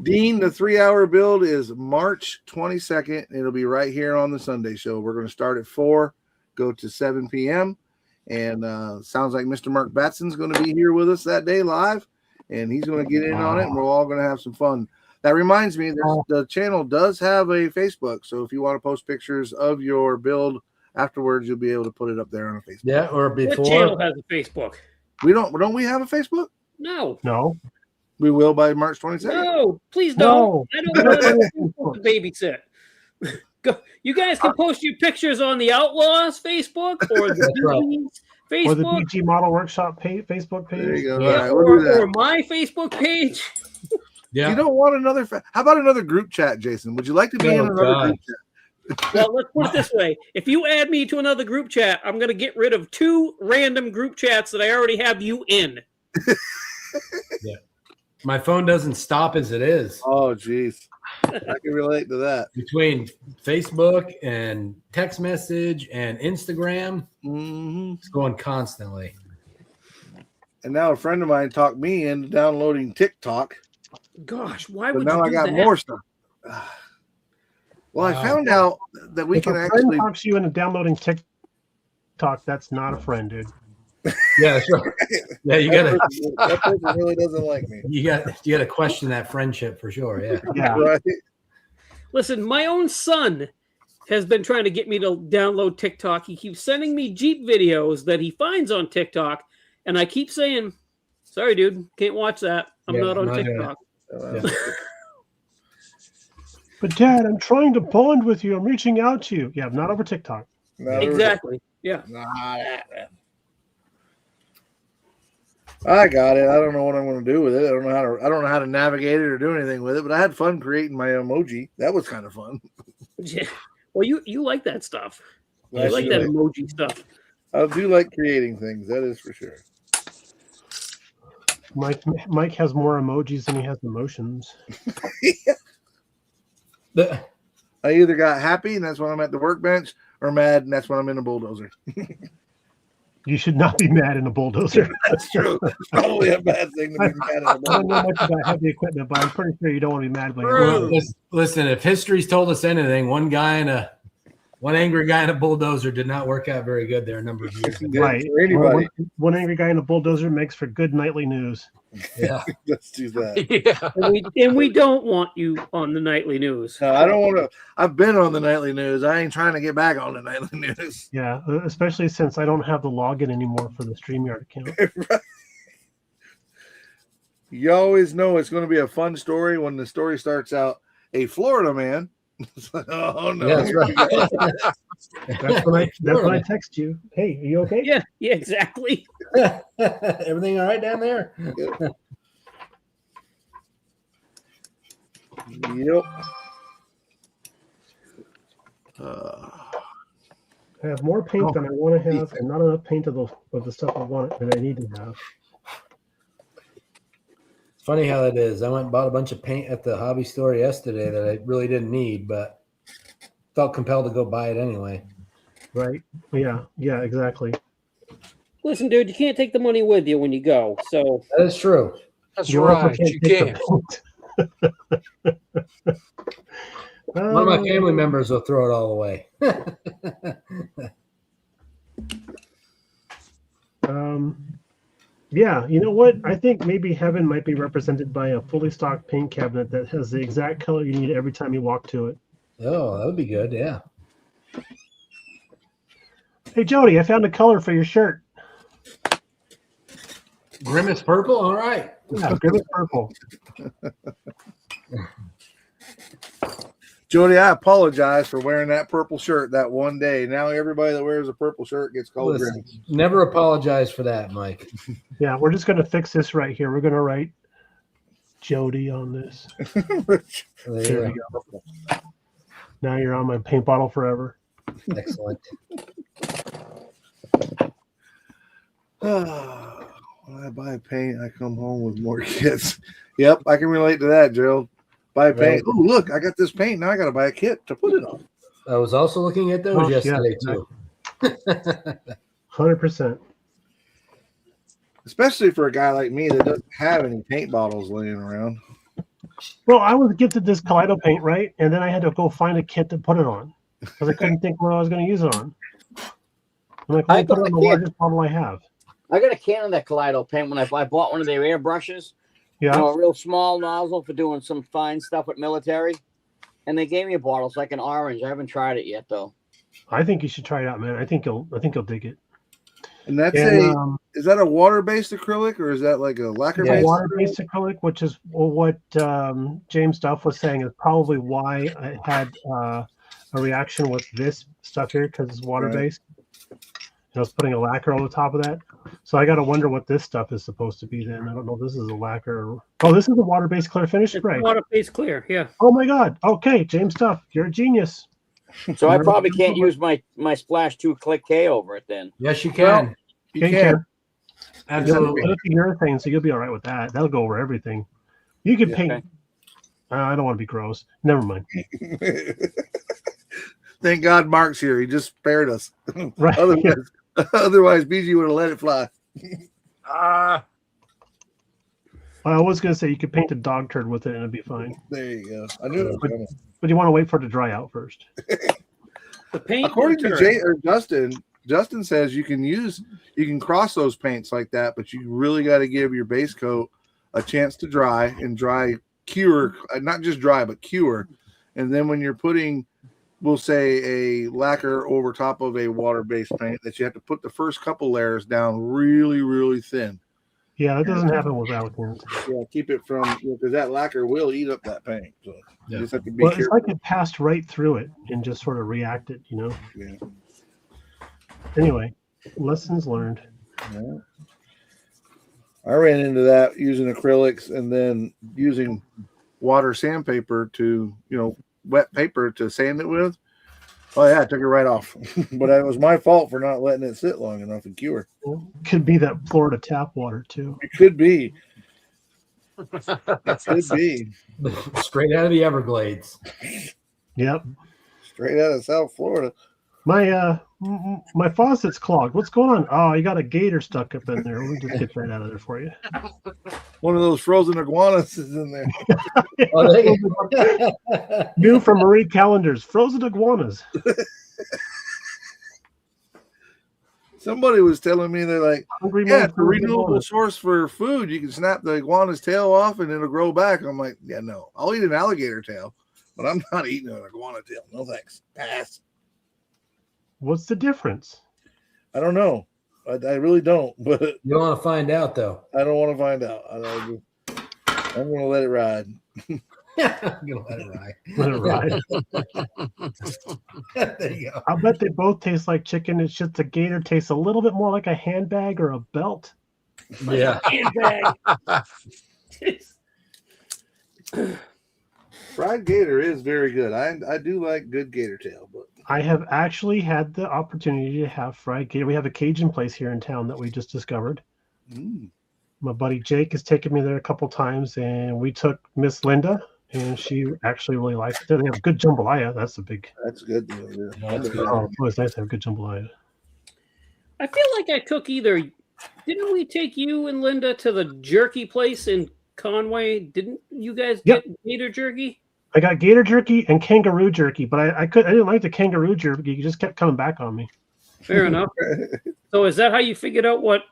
Dean, the 3-hour build is March 22nd. It'll be right here on the Sunday show. We're going to start at 4, go to 7 p.m. And sounds like Mr. Mark Batson's going to be here with us that day live, and he's going to get in on it, and we're all going to have some fun. That reminds me, the channel does have a Facebook, so if you want to post pictures of your build afterwards, you'll be able to put it up there on a Facebook. Yeah, or What channel before. has a Facebook? Don't we have a Facebook? No, No. We will by March 22nd. no, please No. don't. I don't want to babysit. Go, you guys can post your pictures on the Outlaws Facebook or the That's right. BG's Or the Facebook, BG Model Workshop Facebook There page. you go. yeah, All right, we'll do that. or my Facebook page. Yeah. You don't want another. How about another group chat, Jason? Would you like to be in Oh, another God. group chat? Well, let's put it this way: if you add me to another group chat, I'm going to get rid of 2 random group chats that I already have you in. My phone doesn't stop as it is. Oh, geez. I can relate to that. Between Facebook and text message and Instagram, hmm it's going constantly. And now a friend of mine talked me into downloading TikTok, Gosh, why but would now you I do got that? more stuff. Well, I Wow. found out that we If can a friend actually. talks you into downloading TikTok, that's not a friend, dude. Yeah, that's right. Yeah, you gotta That person really doesn't like me. you gotta question that friendship for sure. Yeah. Yeah. Right? Listen, my own son has been trying to get me to download TikTok. He keeps sending me Jeep videos that he finds on TikTok, and I keep saying, "Sorry, dude, can't watch that. I'm Yeah, not on not gonna- TikTok." Yeah. But Dad, I'm trying to bond with you. I'm reaching out to you. Yeah, not over TikTok. Not Exactly. Yeah. I got it. I don't know what I'm going to do with it. I don't know how to navigate it or do anything with it. But I had fun creating my emoji. That was kind of fun. Yeah. Well, you like that stuff. I You like do that emoji stuff. I do like creating things. That is for sure. Mike has more emojis than he has emotions. The- I either got happy and that's when I'm at the workbench, or mad and that's when I'm in a bulldozer. You should not be mad in a bulldozer. That's true. It's probably a bad thing to be mad at a I don't know bulldozer. much about heavy equipment, but I'm pretty sure you don't want to be mad when True. you're listen, if history's told us anything, one angry guy in a bulldozer did not work out very good there a number of years ago. right. For anybody, One angry guy in a bulldozer makes for good nightly news. Yeah. let's do that. Yeah. And we don't want you on the nightly news. No, I don't want to. I've been on the nightly news. I ain't trying to get back on the nightly news. Yeah, especially since I don't have the login anymore for the StreamYard account. You always know it's going to be a fun story when the story starts out. A Florida man. It's like, oh no! Yeah, that's right. That's when I text you. Hey, are you okay? Yeah, exactly. Everything all right down there? Yep. I have more paint than I want to have, and not enough paint of the stuff I want that I need to have. It's funny how that is. I went and bought a bunch of paint at the hobby store yesterday that I really didn't need, but felt compelled to go buy it anyway. Right? Yeah, exactly. Listen, dude, you can't take the money with you when you go. So That is true. That's You also right. can't You take can't. the paint. One of my family members will throw it all away. Yeah, you know what? I think maybe heaven might be represented by a fully stocked paint cabinet that has the exact color you need every time you walk to it. Oh, that would be good. Yeah. Hey, Jody, I found a color for your shirt. Grimace purple. All right. Yeah, Grimace purple. Jody, I apologize for wearing that purple shirt that one day. Now everybody that wears a purple shirt gets called Listen, Grimace. never apologize for that, Mike. Yeah, we're just going to fix this right here. We're going to write Jody on this. There we go. Now you're on my paint bottle forever. Excellent. When I buy paint, I come home with more kits. Yep, I can relate to that, Gerald. Buy paint. Oh, look, I got this paint. Now I got to buy a kit to put it on. I was also looking at those yesterday too. 100%. Especially for a guy like me that doesn't have any paint bottles laying around. Well, I was gifted this Kaleido paint, right? And then I had to go find a kit to put it on because I couldn't think what I was going to use it on. I'm like, I put it got on the a kit. largest bottle I have. I got a can of that Kaleido paint when I bought one of their airbrushes. Yeah. You know, a real small nozzle for doing some fine stuff with military. And they gave me a bottle. It's like an orange. I haven't tried it yet, though. I think you should try it out, man. I think you'll dig it. And that's And, is that a water-based acrylic or is that like a lacquer-based? water-based acrylic, which is what James Duff was saying is probably why I had a reaction with this stuff here because it's water-based. I was putting a lacquer on the top of that. So I got to wonder what this stuff is supposed to be then. I don't know if this is a lacquer. Oh, this is a water-based clear finish It's spray. water-based clear. Yeah. Oh, my God. Okay, James Duff, you're a genius. So I probably can't use my Splash 2 Click K over it then. Yes, you can. You You can. can. Absolutely. It'll be urethane, so you'll be all right with that. That'll go over everything. You can paint. Okay. I don't want to be gross. Never mind. Thank God Mark's here. He just spared us. Right. Otherwise, BG would have let it fly. I was going to say you could paint a dog turd with it and it'd be fine. There you go. I knew it was coming. But you want to wait for it to dry out first. The paint. According to material. Justin says you can cross those paints like that, but you really got to give your base coat a chance to dry and cure, not just dry, but cure. And then when you're putting, we'll say, a lacquer over top of a water-based paint, that you have to put the first couple layers down really, really thin. Yeah, that doesn't happen with Alakans. Yeah, keep it from, because that lacquer will eat up that paint. So you just have to be Well, it's careful. like it passed right through it and just sort of reacted, you know? Yeah. Anyway, lessons learned. Yeah. I ran into that using acrylics and then using water sandpaper to, wet paper to sand it with. Oh yeah, I took it right off. But it was my fault for not letting it sit long enough and cure. Could be that Florida tap water, too. It could be. It could be. Straight out of the Everglades. Yep. Straight out of South Florida. My faucet's clogged. What's going on? Oh, you got a gator stuck up in there. We'll just get that out of there for you. One of those frozen iguanas is in there. Oh, New from Marie Callender's frozen iguanas. Somebody was telling me they're like, Hungry yeah, man it's a frozen renewable iguanas. source for food. You can snap the iguana's tail off and it'll grow back. I'm like, yeah, no. I'll eat an alligator tail, but I'm not eating an iguana tail. No thanks. Pass. What's the difference? I don't know. I really don't, but you don't want to find out, though. I don't want to find out. I'm going to let it ride. I'm gonna let it ride. Let it ride. There you go. I bet they both taste like chicken. It's just the gator tastes a little bit more like a handbag or a belt. Yeah. Handbag. Fried gator is very good. I do like good gator tail, but I have actually had the opportunity to have fried gator. We have a Cajun place here in town that we just discovered. My buddy Jake has taken me there a couple times, and we took Miss Linda, and she actually really liked it. They have good jambalaya. That's a big. that's good. That's good. Oh, it's nice to have good jambalaya. I feel like I took either. Didn't we take you and Linda to the jerky place in Conway? Didn't you guys Yep. get gator jerky? I got gator jerky and kangaroo jerky, but I didn't like the kangaroo jerky. It just kept coming back on me. Fair enough. So is that how you figured out what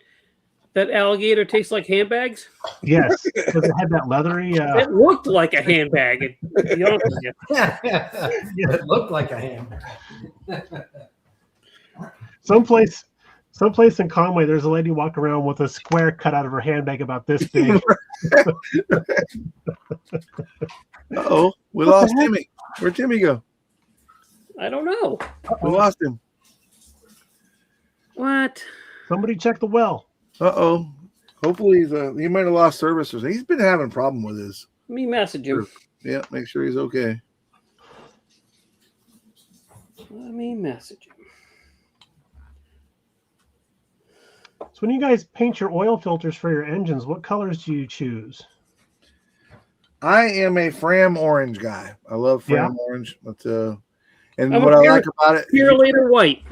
that alligator tastes like handbags? Yes, because it had that leathery. It looked like a handbag. To be honest with you. It looked like a hammer. Someplace in Conway, there's a lady walking around with a square cut out of her handbag about this big. Uh-oh, we lost Timmy. Where'd Timmy go? I don't know. We lost him. What? Somebody check the well. Uh-oh. Hopefully he might have lost service. He's been having a problem with his. Let me message him. Yeah, make sure he's okay. Let me message him. So when you guys paint your oil filters for your engines, what colors do you choose? I am a Fram orange guy. I love Fram orange. But and I'm what a I pure- like about it, Purelator white.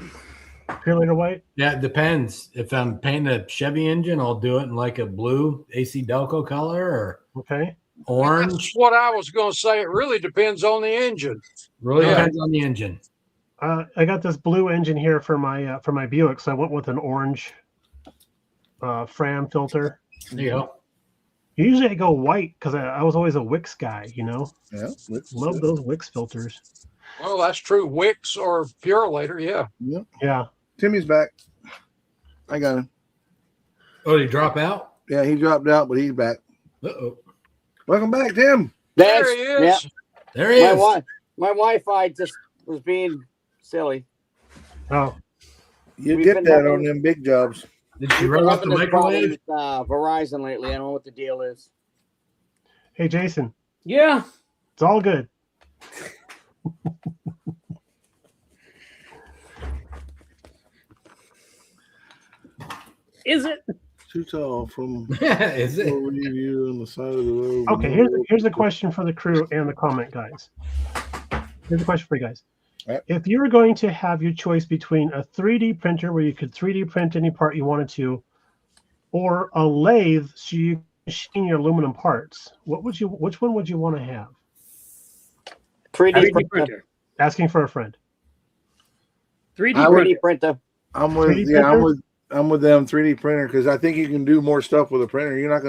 Purelator white? Yeah, it depends. If I'm painting a Chevy engine, I'll do it in like a blue AC Delco color or Okay. orange. That's what I was going to say. It really depends on the engine. Really Yeah. depends on the engine. I got this blue engine here for my Buick, so I went with an orange Fram filter. There you go. Usually I go white because I was always a Wix guy, you know. yeah, Love those Wix filters. Well, that's true. Wix or Purelator, yeah. Yeah. Timmy's back. I got him. Oh, did he drop out? Yeah, he dropped out, but he's back. Uh-oh. Welcome back, Tim. There he is. Yeah, There he is. my Wi-Fi just was being silly. Oh, You We've get been that having- on them big jobs. Did she We've run been off the having this problem microwave? with Verizon lately. I don't know what the deal is. hey Jason, Yeah. it's all good. Is it? Too tall from Is it? review on the side of the road. Okay, here's a question for the crew and the comment guys. Here's a question for you guys. Right. If you were going to have your choice between a 3D printer where you could 3D print any part you wanted to, or a lathe so you machine your aluminum parts, which one would you want to have? 3D 3D printer. printer. Asking for a friend. 3D I would- printer. 3D printer. I'm with 3D yeah, printer? I'm with them 3D printer because I think you can do more stuff with a printer. You're not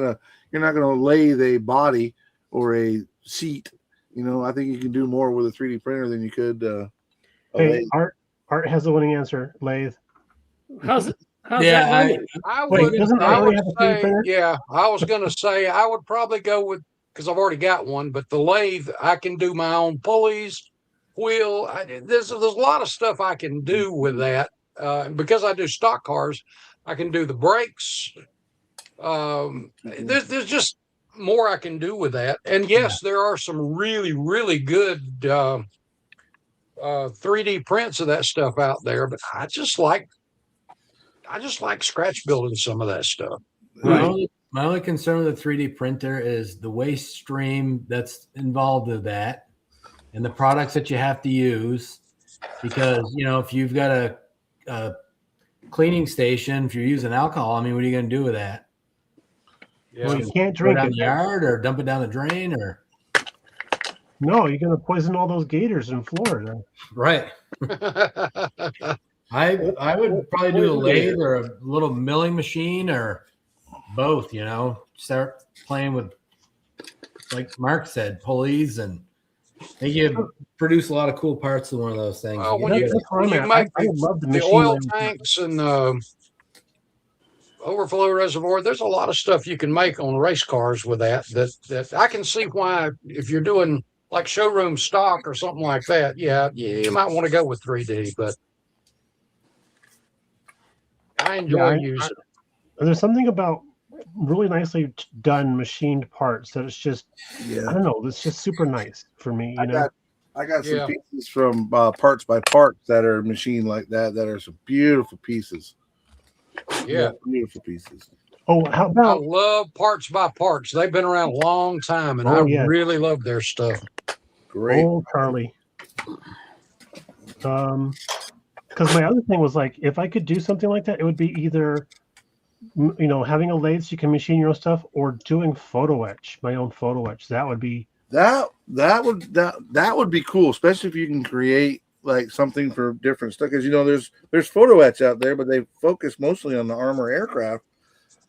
gonna lathe a body or a seat. You know, I think you can do more with a 3D printer than you could a Hey, lathe. Art has the winning answer. Lathe. How's Yeah, that? I- going? I Wait, would, doesn't it I already would have a 3D say, printer? yeah, I was going to say I would probably go with, because I've already got one, but the lathe, I can do my own pulleys, wheel. There's a lot of stuff I can do with that. Because I do stock cars, I can do the brakes. There's just more I can do with that. And yes, there are some really, really good 3D prints of that stuff out there, but I just like scratch building some of that stuff. My only concern with the 3D printer is the waste stream that's involved with that and the products that you have to use. Because, you know, if you've got a cleaning station, if you're using alcohol, I mean, what are you going to do with that? Yeah. Well, you can't Throw it drink down it. the yard or dump it down the drain or No, you're gonna poison all those gators in Florida. right. I would probably do a lathe or a little milling machine or both, you know, start playing with, like Mark said, pulleys, and I think you produce a lot of cool parts in one of those things. Well, when get you- it. That's where I'm you at. make I would love the the machine. oil learning. tanks and overflow reservoir, there's a lot of stuff you can make on race cars with that I can see why, if you're doing like showroom stock or something like that, yeah, you might want to go with 3D, but I enjoy using it. There's something about really nicely done machined parts that it's just, I Yeah, don't know, it's just super nice for me. You I know, got some Yeah. pieces from Parts by Parts that are machined like that. That are some beautiful pieces. Yeah. Beautiful pieces. oh, how I about love Parts by Parts. They've been around a long time, and Oh, I yeah. really love their stuff. Great. old Charlie? Because my other thing was like, if I could do something like that, it would be either, you know, having a lathe so you can machine your own stuff, or doing photo etch, my own photo etch. That would be That would be cool, especially if you can create like something for different stuff. Because there's photo etch out there, but they focus mostly on the armor aircraft.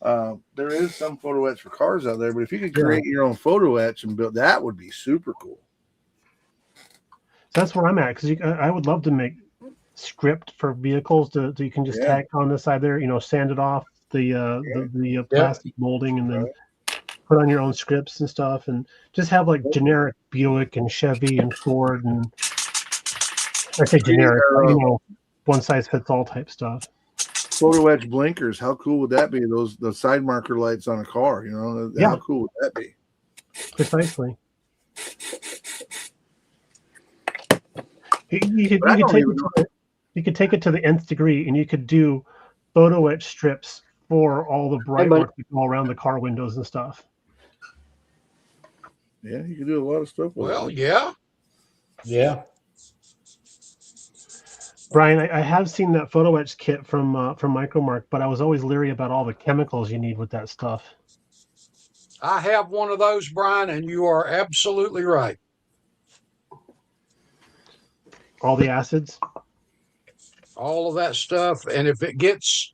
There is some photo etch for cars out there, but if you could create your own photo etch and build, that would be super cool. That's where I'm at, because I would love to make script for vehicles that you can just tack on the side there, sand it off the plastic molding and then put on your own scripts and stuff, and just have like generic Buick and Chevy and Ford, and I say generic, one size fits all type stuff. Photo etch blinkers, how cool would that be? The side marker lights on a car, how cool would that be? Precisely. You could take it to the nth degree, and you could do photo etch strips for all the bright marks that go around the car windows and stuff. Yeah, you can do a lot of stuff with Well, it. Yeah. Brian, I have seen that photo etch kit from Micromark, but I was always leery about all the chemicals you need with that stuff. I have one of those, Brian, and you are absolutely right. All the acids? All of that stuff. And if it gets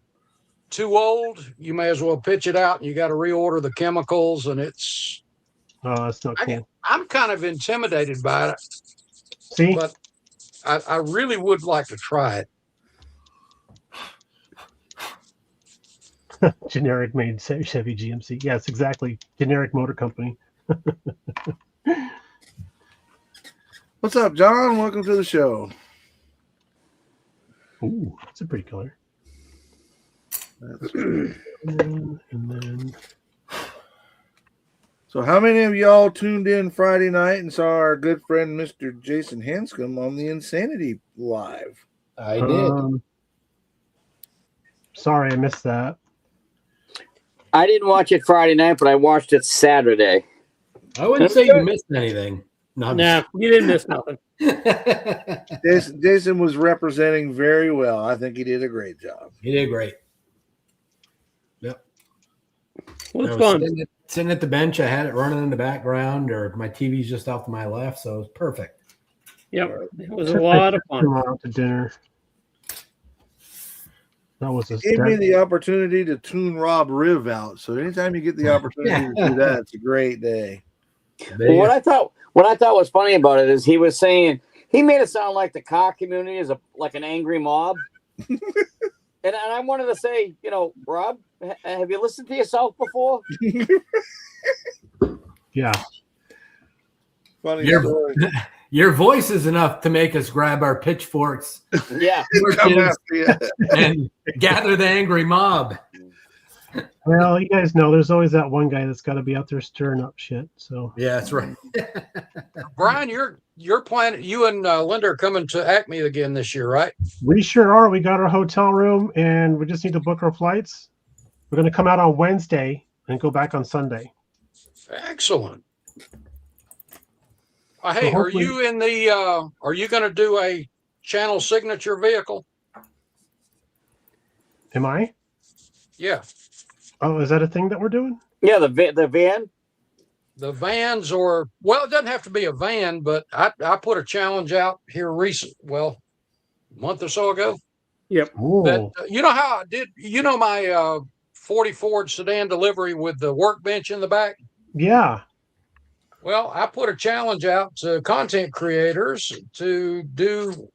too old, you may as well pitch it out and you got to reorder the chemicals, and it's... Oh, that's not cool. I'm kind of intimidated by it. See? But I really would like to try it. Generic made Chevy GMC. Yes, exactly. Generic motor company. What's up, John? Welcome to the show. Ooh, that's a pretty color. And then... So how many of y'all tuned in Friday night and saw our good friend Mr. Jason Hanscom on the Insanity Live? I did. Sorry, I missed that. I didn't watch it Friday night, but I watched it Saturday. I wouldn't say you missed anything. No, you didn't miss nothing. Jason was representing very well. I think he did a great job. He did great. Yep. Well, it's fun. Sitting at the bench, I had it running in the background, or my TV's just off to my left, so it was perfect. Yep, it was a lot of fun. Out to dinner. That was a Gave me the opportunity to tune Rob Riv out. So anytime you get the opportunity to do that, it's a great day. Well, what I thought was funny about it is he was saying he made it sound like the car community is like an angry mob. And I wanted to say, Rob, have you listened to yourself before? Yeah. Funny story. Your voice is enough to make us grab our pitchforks. Yeah. And gather the angry mob. Well, you guys know there's always that one guy that's got to be out there stirring up shit. So yeah, that's right. Brian, you're planning. You and Linda are coming to Acme again this year, right? We sure are. We got our hotel room, and we just need to book our flights. We're going to come out on Wednesday and go back on Sunday. Excellent. Hey, so are you in the? Are you going to do a channel signature vehicle? Am I? Yeah. Oh, is that a thing that we're doing? Yeah, the van. The vans, it doesn't have to be a van, but I put a challenge out here a month or so ago. Yep. That, you know how I did. My 40 Ford sedan delivery with the workbench in the back. Yeah. Well, I put a challenge out to content creators to do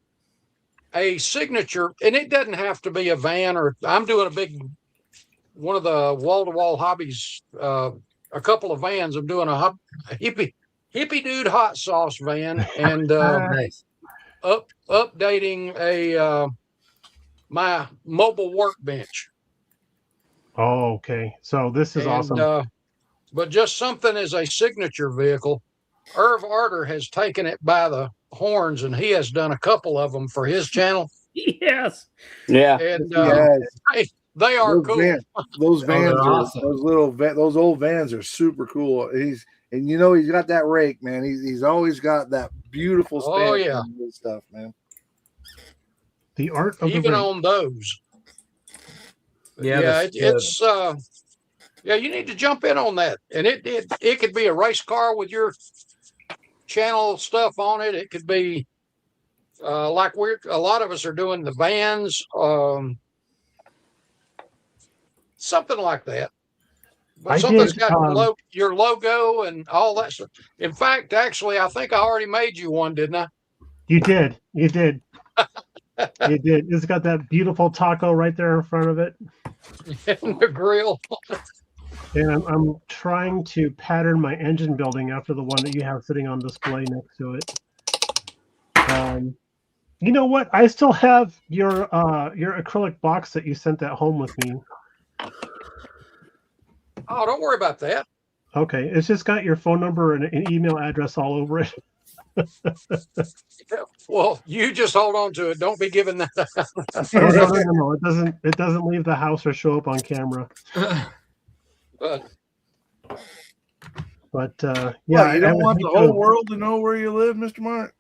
a signature, and it doesn't have to be a van, or I'm doing one of the wall-to-wall hobbies, a couple of vans. I'm doing a hippie dude hot sauce van, and nice. updating my mobile workbench. Oh, okay. So this is awesome. But just something as a signature vehicle. Irv Arter has taken it by the horns, and he has done a couple of them for his channel. Yes. Yeah. And they are cool. Those vans are awesome. Those old vans are super cool. He's got that rake, man. He's always got that beautiful span. Oh yeah, stuff, man. The art of even on those. Yeah, it's you need to jump in on that, and it could be a race car with your channel stuff on it. It could be like a lot of us are doing the vans, something like that. But I something's did, got your logo and all that stuff. In fact, actually, I think I already made you one, didn't I? You did. You did. You did. It's got that beautiful taco right there in front of it. And the grill. And I'm trying to pattern my engine building after the one that you have sitting on display next to it. You know what? I still have your acrylic box that you sent that home with me. Oh, don't worry about that. Okay, it's just got your phone number and an email address all over it. Well, you just hold on to it. Don't be giving that out. No. It doesn't leave the house or show up on camera. But Yeah, Well, you don't would want hate the whole to- world to know where you live, Mr. Mark.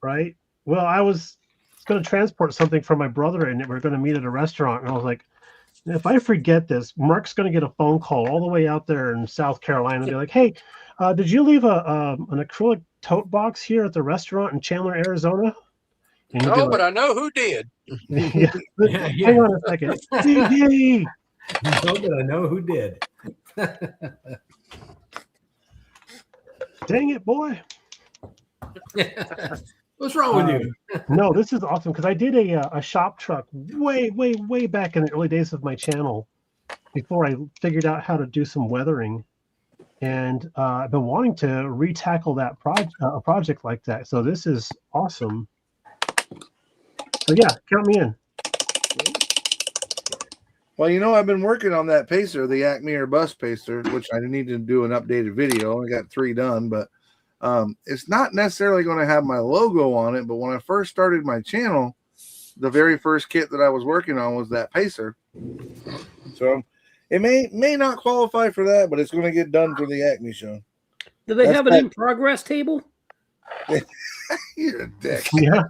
right? Well, I was going to transport something for my brother, and we're going to meet at a restaurant, and I was like, if I forget this, Mark's going to get a phone call all the way out there in South Carolina and be like, "Hey, did you leave an acrylic tote box here at the restaurant in Chandler, Arizona?" And he'd be no, but like, I know who did. yeah, Yeah, hang on a second, DJ. No, but I know who did. Dang it, boy! What's wrong with you? No, this is awesome because I did a shop truck way back in the early days of my channel before I figured out how to do some weathering, and I've been wanting to retackle that a project like that. So this is awesome. So yeah, count me in. Well, you know, I've been working on that pacer, the Acme or Bust pacer, which I need to do an updated video. I got 3 done, but it's not necessarily going to have my logo on it. But when I first started my channel, the very first kit that I was working on was that pacer. So it may not qualify for that, but it's going to get done for the Acme show. Do they That's have an that- in progress table? You're a dick. Yeah,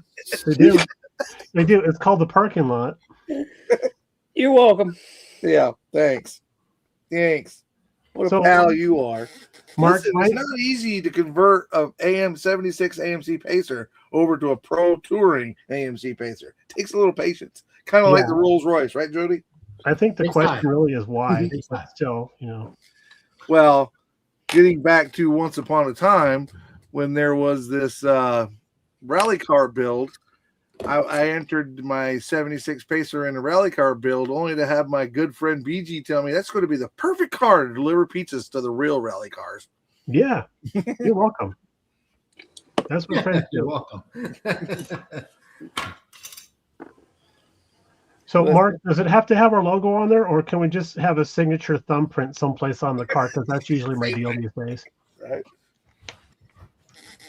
they do. They do. It's called the parking lot. You're welcome. Yeah, thanks. What So, a pal you are. Mark, Listen, it's not easy to convert a AM76 AMC Pacer over to a pro touring AMC Pacer. It takes a little patience, kind of like Yeah. the Rolls Royce, right, Jody? I think the Takes question time. really is why, Takes but time. still, you know. Well, getting back to once upon a time when there was this rally car build, I entered my 76 Pacer in a rally car build only to have my good friend BG tell me that's going to be the perfect car to deliver pizzas to the real rally cars. Yeah, you're welcome. That's what friends You're do. welcome. So, Mark, does it have to have our logo on there, or can we just have a signature thumbprint someplace on the car? Because that's usually my deal these days. Right?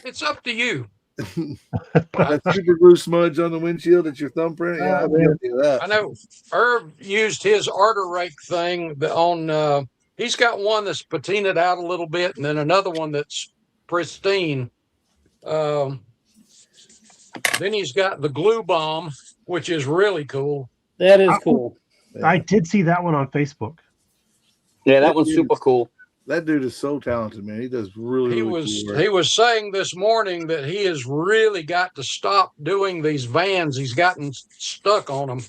It's up to you. That super glue smudge on the windshield, it's your thumbprint. Yeah, I'll be able to do that. I know Herb used his Arter Rake thing on. He's got one that's patinaed out a little bit, and then another one that's pristine. Then he's got the Glue Bomb, which is really cool. That is cool. I did see that one on Facebook. Yeah, that one's super cool. That dude is so talented, man. He does really, He really was cool work. he was saying this morning that he has really got to stop doing these vans. He's gotten stuck on them.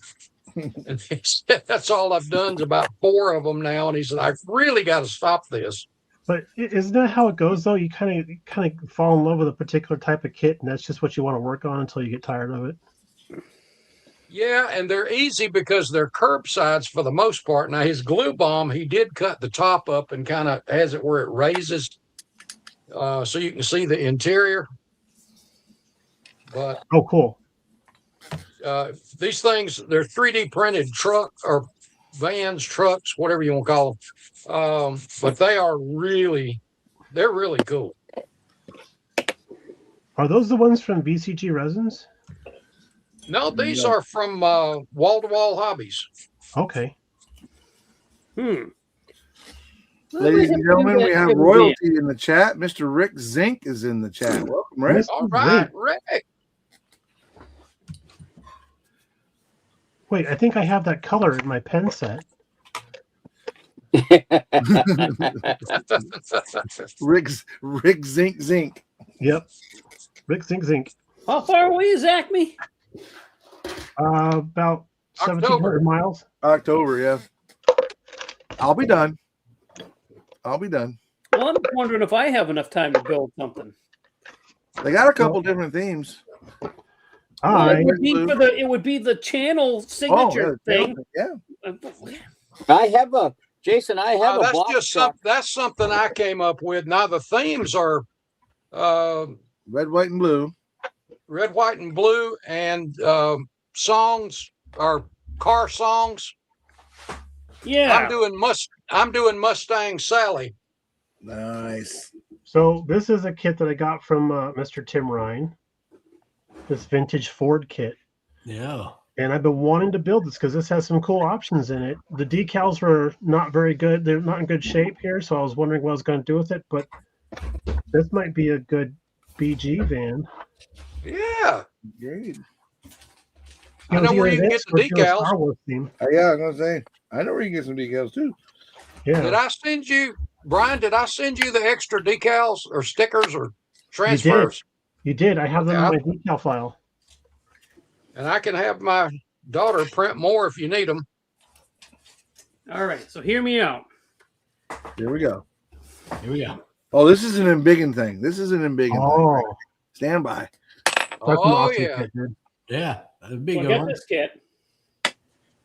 And he said, that's all I've done is about 4 of them now. And he said, I've really got to stop this. But isn't that how it goes, though? You kind of fall in love with a particular type of kit, and that's just what you want to work on until you get tired of it. Yeah, and they're easy because they're curbsides for the most part. Now, his Glue Bomb, he did cut the top up and kind of has it where it raises so you can see the interior. But Oh, cool. these things, they're 3D printed truck or vans, trucks, whatever you want to call them. But they're really cool. Are those the ones from BCG Resins? No, these are from Wall to Wall Hobbies. Okay. Hmm. Ladies and gentlemen, we have royalty in the chat. Mr. Rick Zink is in the chat. Welcome, Rick. All right, Rick. Wait, I think I have that color in my pen set. Rick Zink. Yep. Rick Zink Zink. How far away is Acme? About 1,700 miles. October, yeah. I'll be done. Well, I'm wondering if I have enough time to build something. They got a couple different themes. Well, it would be the channel signature thing. Yeah. I have a Jason. I have a that's box just truck. that's something I came up with. Now the themes are Red, white, and blue. red, white, and blue, and songs are car songs. Yeah. I'm doing Mustang Sally. Nice. So this is a kit that I got from Mr. Tim Ryan. This vintage Ford kit. Yeah. And I've been wanting to build this because this has some cool options in it. The decals were not very good. They're not in good shape here, so I was wondering what I was going to do with it. But this might be a good BG van. Yeah. Great. I know where you can get the decals. Star Wars theme. Yeah, I'm gonna say. I know where you can get some decals too. Yeah. Did I send you, Brian? Did I send you the extra decals or stickers or transfers? You did. I have them in my decal file. And I can have my daughter print more if you need them. All right. So hear me out. Here we go. Oh, this is an embiggen thing. Oh, Stand by. that's an Oh awesome yeah. kit, dude. yeah. That'd be So I good. got this kit,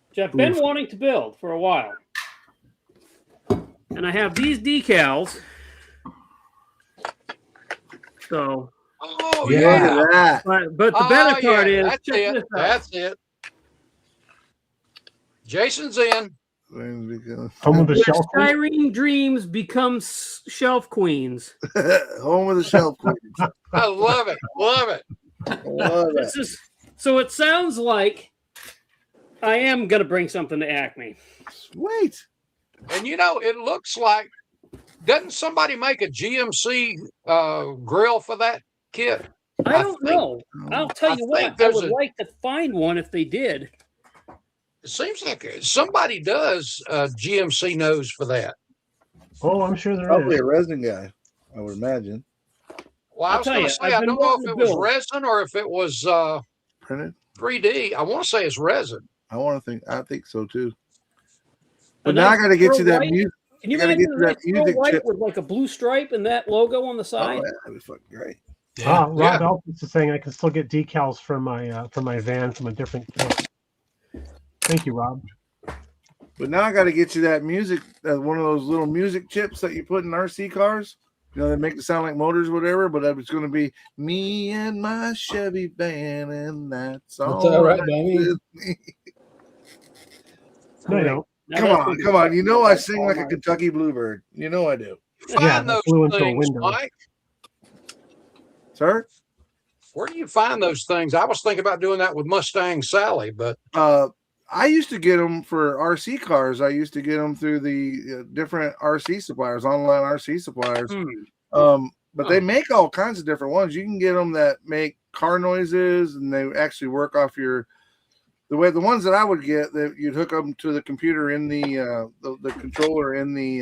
which I've been wanting to build for a while. And I have these decals. So, Oh Yeah. Look yeah. at that. but the better part is, that's check it. this out. That's it. Jason's in. Home of the Where shelf. Styrene Dreams becomes shelf queens. Home of the shelf queens. I love it. Love it. Love it. This is so. It sounds like I am gonna bring something to Acme. Sweet. And you know, it looks like, doesn't somebody make a GMC grill for that kit? I don't know. I'll tell I you what. think I there's would a- like to find one if they did. It seems like somebody does GMC nose for that. Oh, I'm sure there Probably is. a resin guy, I would imagine. Well, I I'll was tell going you, to say, I've I been don't know wanting if to it was build. resin or if it was Printed. 3D. I want to say it's resin. I think so too. But A now I nice got to get pearl you that white. music. Can you I gotta imagine get a to that nice pearl music white chip. with like a blue stripe and that logo on the Oh, side? that'd be fucking great. Yeah. Rob Yeah. Elkins is saying I can still get decals for my van from a different kit. Thank you, Rob. But now I got to get you that music, one of those little music chips that you put in RC cars. You know, they make it sound like motors, whatever. But it's going to be me and my Chevy van, and that's all. That's all right, Bobby. with me. No, you don't. Now Come that's on, gonna be come on. fun. You know I That's sing all like a mine. Kentucky Bluebird. You know I do. Yeah, Find that those flew into a things, window. Mike. Sir? Where do you find those things? I was thinking about doing that with Mustang Sally, but I used to get them for RC cars. I used to get them through the different RC suppliers, online RC suppliers. But they make all kinds of different ones. You can get them that make car noises, and they actually work off the ones that I would get, that you'd hook them to the computer in the controller in the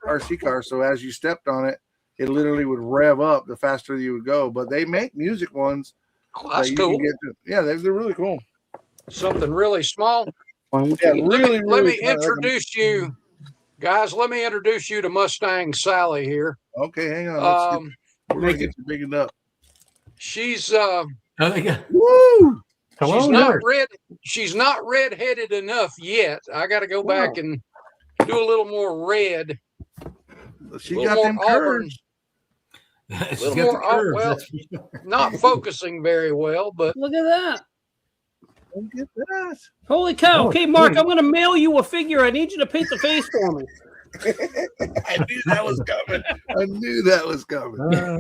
RC car. So as you stepped on it, it literally would rev up the faster you would go. But they make music ones. that's that you cool. can get to. Yeah, they're really cool. Something really small. Yeah, Let me small. introduce you, guys. Let me introduce you to Mustang Sally here. Okay, hang on. We're gonna Thank get you bigged up. She's Oh, they got- Woo! Hello, she's not nerd. red. She's not red-headed enough yet. I got to go back and do a little more red. She Little got more them auburn. curves. She's Little got more the curves. well, that's for sure. Not focusing very well, but Look at that. Look at that. Holy cow. Oh, Okay, Mark, sweet. I'm going to mail you a figure. I need you to paint the face for me. I knew that was coming. I knew that was coming.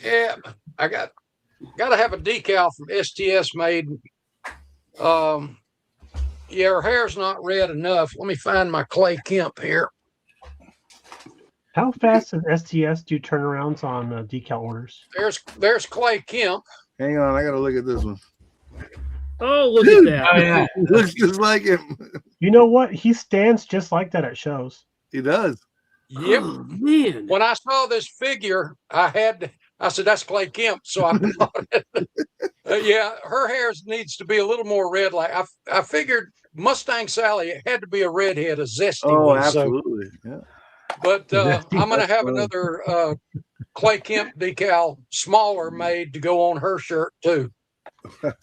yeah, I got to have a decal from STS made. Yeah, her hair's not red enough. Let me find my Clay Kemp here. How fast does STS do turnarounds on decal orders? There's Clay Kemp. Hang on, I gotta look at this one. Oh, look Dude. at Oh, that. yeah. Looks just like him. You know what? He stands just like that at shows. He does. Yep. Oh, man. When I saw this figure, I said, that's Clay Kemp. So I bought it. Yeah, her hair needs to be a little more red. Like I figured Mustang Sally had to be a redhead, a zesty Oh, one. So, absolutely. Yeah. but Zesty, I'm going to that's have fun. another Clay Kemp decal, smaller, made to go on her shirt too.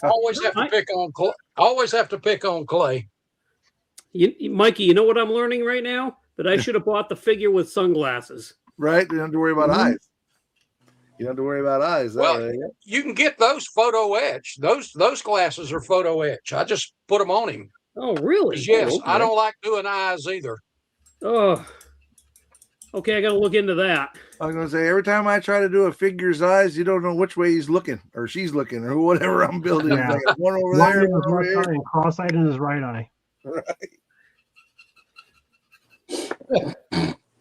Always have to pick on Clay. Always have to pick on Clay. Mikey, you know what I'm learning right now? That I should have bought the figure with sunglasses. Right? You don't have to worry about Mhm. eyes. You don't have to worry about eyes. Well, That way, yeah. you can get those photo etch. Those glasses are photo etch. I just put them on him. Oh, really? Yes, okay. I don't like doing eyes either. Oh, okay. I got to look into that. I was gonna say every time I try to do a figure's eyes, you don't know which way he's looking or she's looking or whatever I'm building. Yeah. Like one over Blind there, in one his over left here. eye and cross-eyed in his right eye.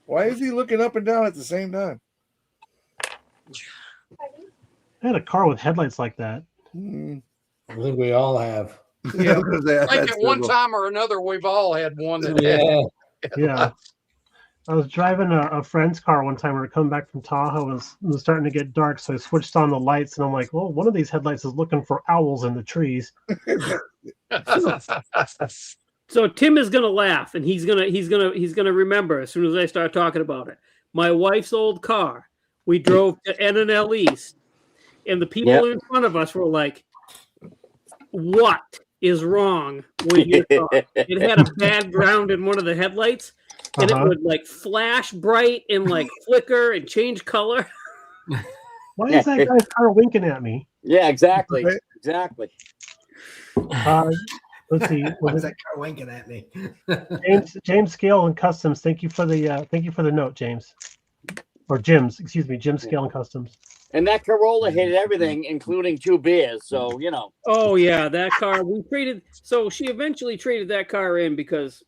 Why is he looking up and down at the same time? I had a car with headlights like that. I think we all have. Yeah, I think at one time or another, we've all had one that had Yeah. Yeah. I was driving a friend's car one time. We were coming back from Tahoe. It was starting to get dark, so I switched on the lights, and I'm like, well, one of these headlights is looking for owls in the trees. So Tim is gonna laugh, and he's gonna remember as soon as I start talking about it. My wife's old car. We drove to N&L East, and the people in front of us were like, "What is wrong with your car?" It had a bad ground in one of the headlights, and it would like flash bright and like flicker and change color. Why is that guy's car winking at me? Yeah, exactly. Right. Exactly. Let's see. Why Was is it that car winking at me? James Scale and Customs? Thank you for the note, James. Or Jim's, excuse me, Jim Scale and Customs. And that Corolla hit everything, including 2 beers. So, you know. Oh yeah, that car we traded. So she eventually traded that car in because,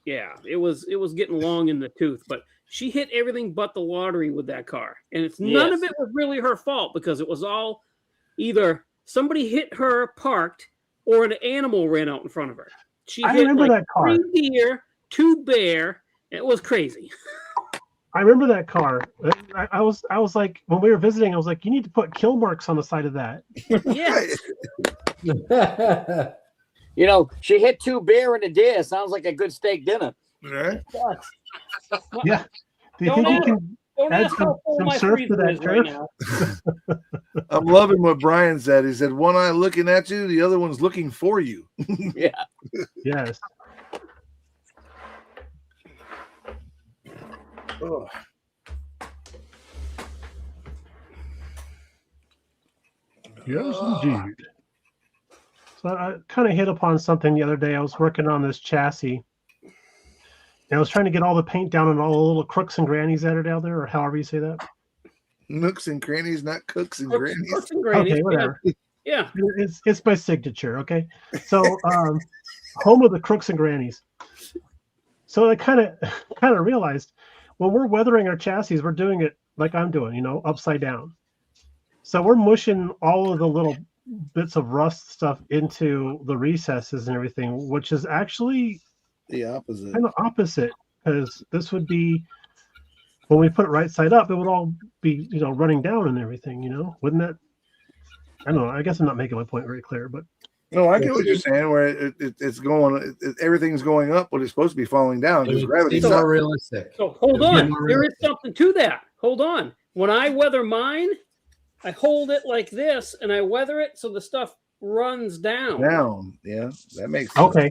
yeah, it was getting long in the tooth. But she hit everything but the lottery with that car, and it's none of Yes. it was really her fault because it was all either somebody hit her parked or an animal ran out in front of her. She I hit remember like that car. 3 deer, 2 bear. It was crazy. I remember that car. I was like, when we were visiting, I was like, you need to put kill marks on the side of that. Yes. You know, she hit 2 beer and a deer. Sounds like a good steak dinner. Right? Yeah. Do you Don't think you can Don't add ask how full some my surf to freezer that is right turf? now. I'm loving what Brian said. He said, one eye looking at you, the other one's looking for you. Yeah. Yes. Oh. Yes, indeed. So I kind of hit upon something the other day. I was working on this chassis. And I was trying to get all the paint down on all the little crooks and grannies that are down there, or however you say that. Nooks and crannies, not cooks and Crooks- grannies. crooks and grannies, Okay, whatever. Yeah. It's my signature, okay? So home of the crooks and grannies. So I kind of realized when we're weathering our chassis, we're doing it like I'm doing, you know, upside down. So we're mushing all of the little bits of rust stuff into the recesses and everything, which is actually The opposite. kind of opposite, because this would be, when we put it right side up, it would all be, you know, running down and everything, you know? Wouldn't that? I don't know. I guess I'm not making my point very clear, but No, I get what you're saying. Where it's going, everything's going up, but it's supposed to be falling down because gravity's It's up. more realistic. So hold It'll be on. more There is realistic. something to that. Hold on. When I weather mine, I hold it like this and I weather it so the stuff runs down. Down, yeah, that makes sense. okay.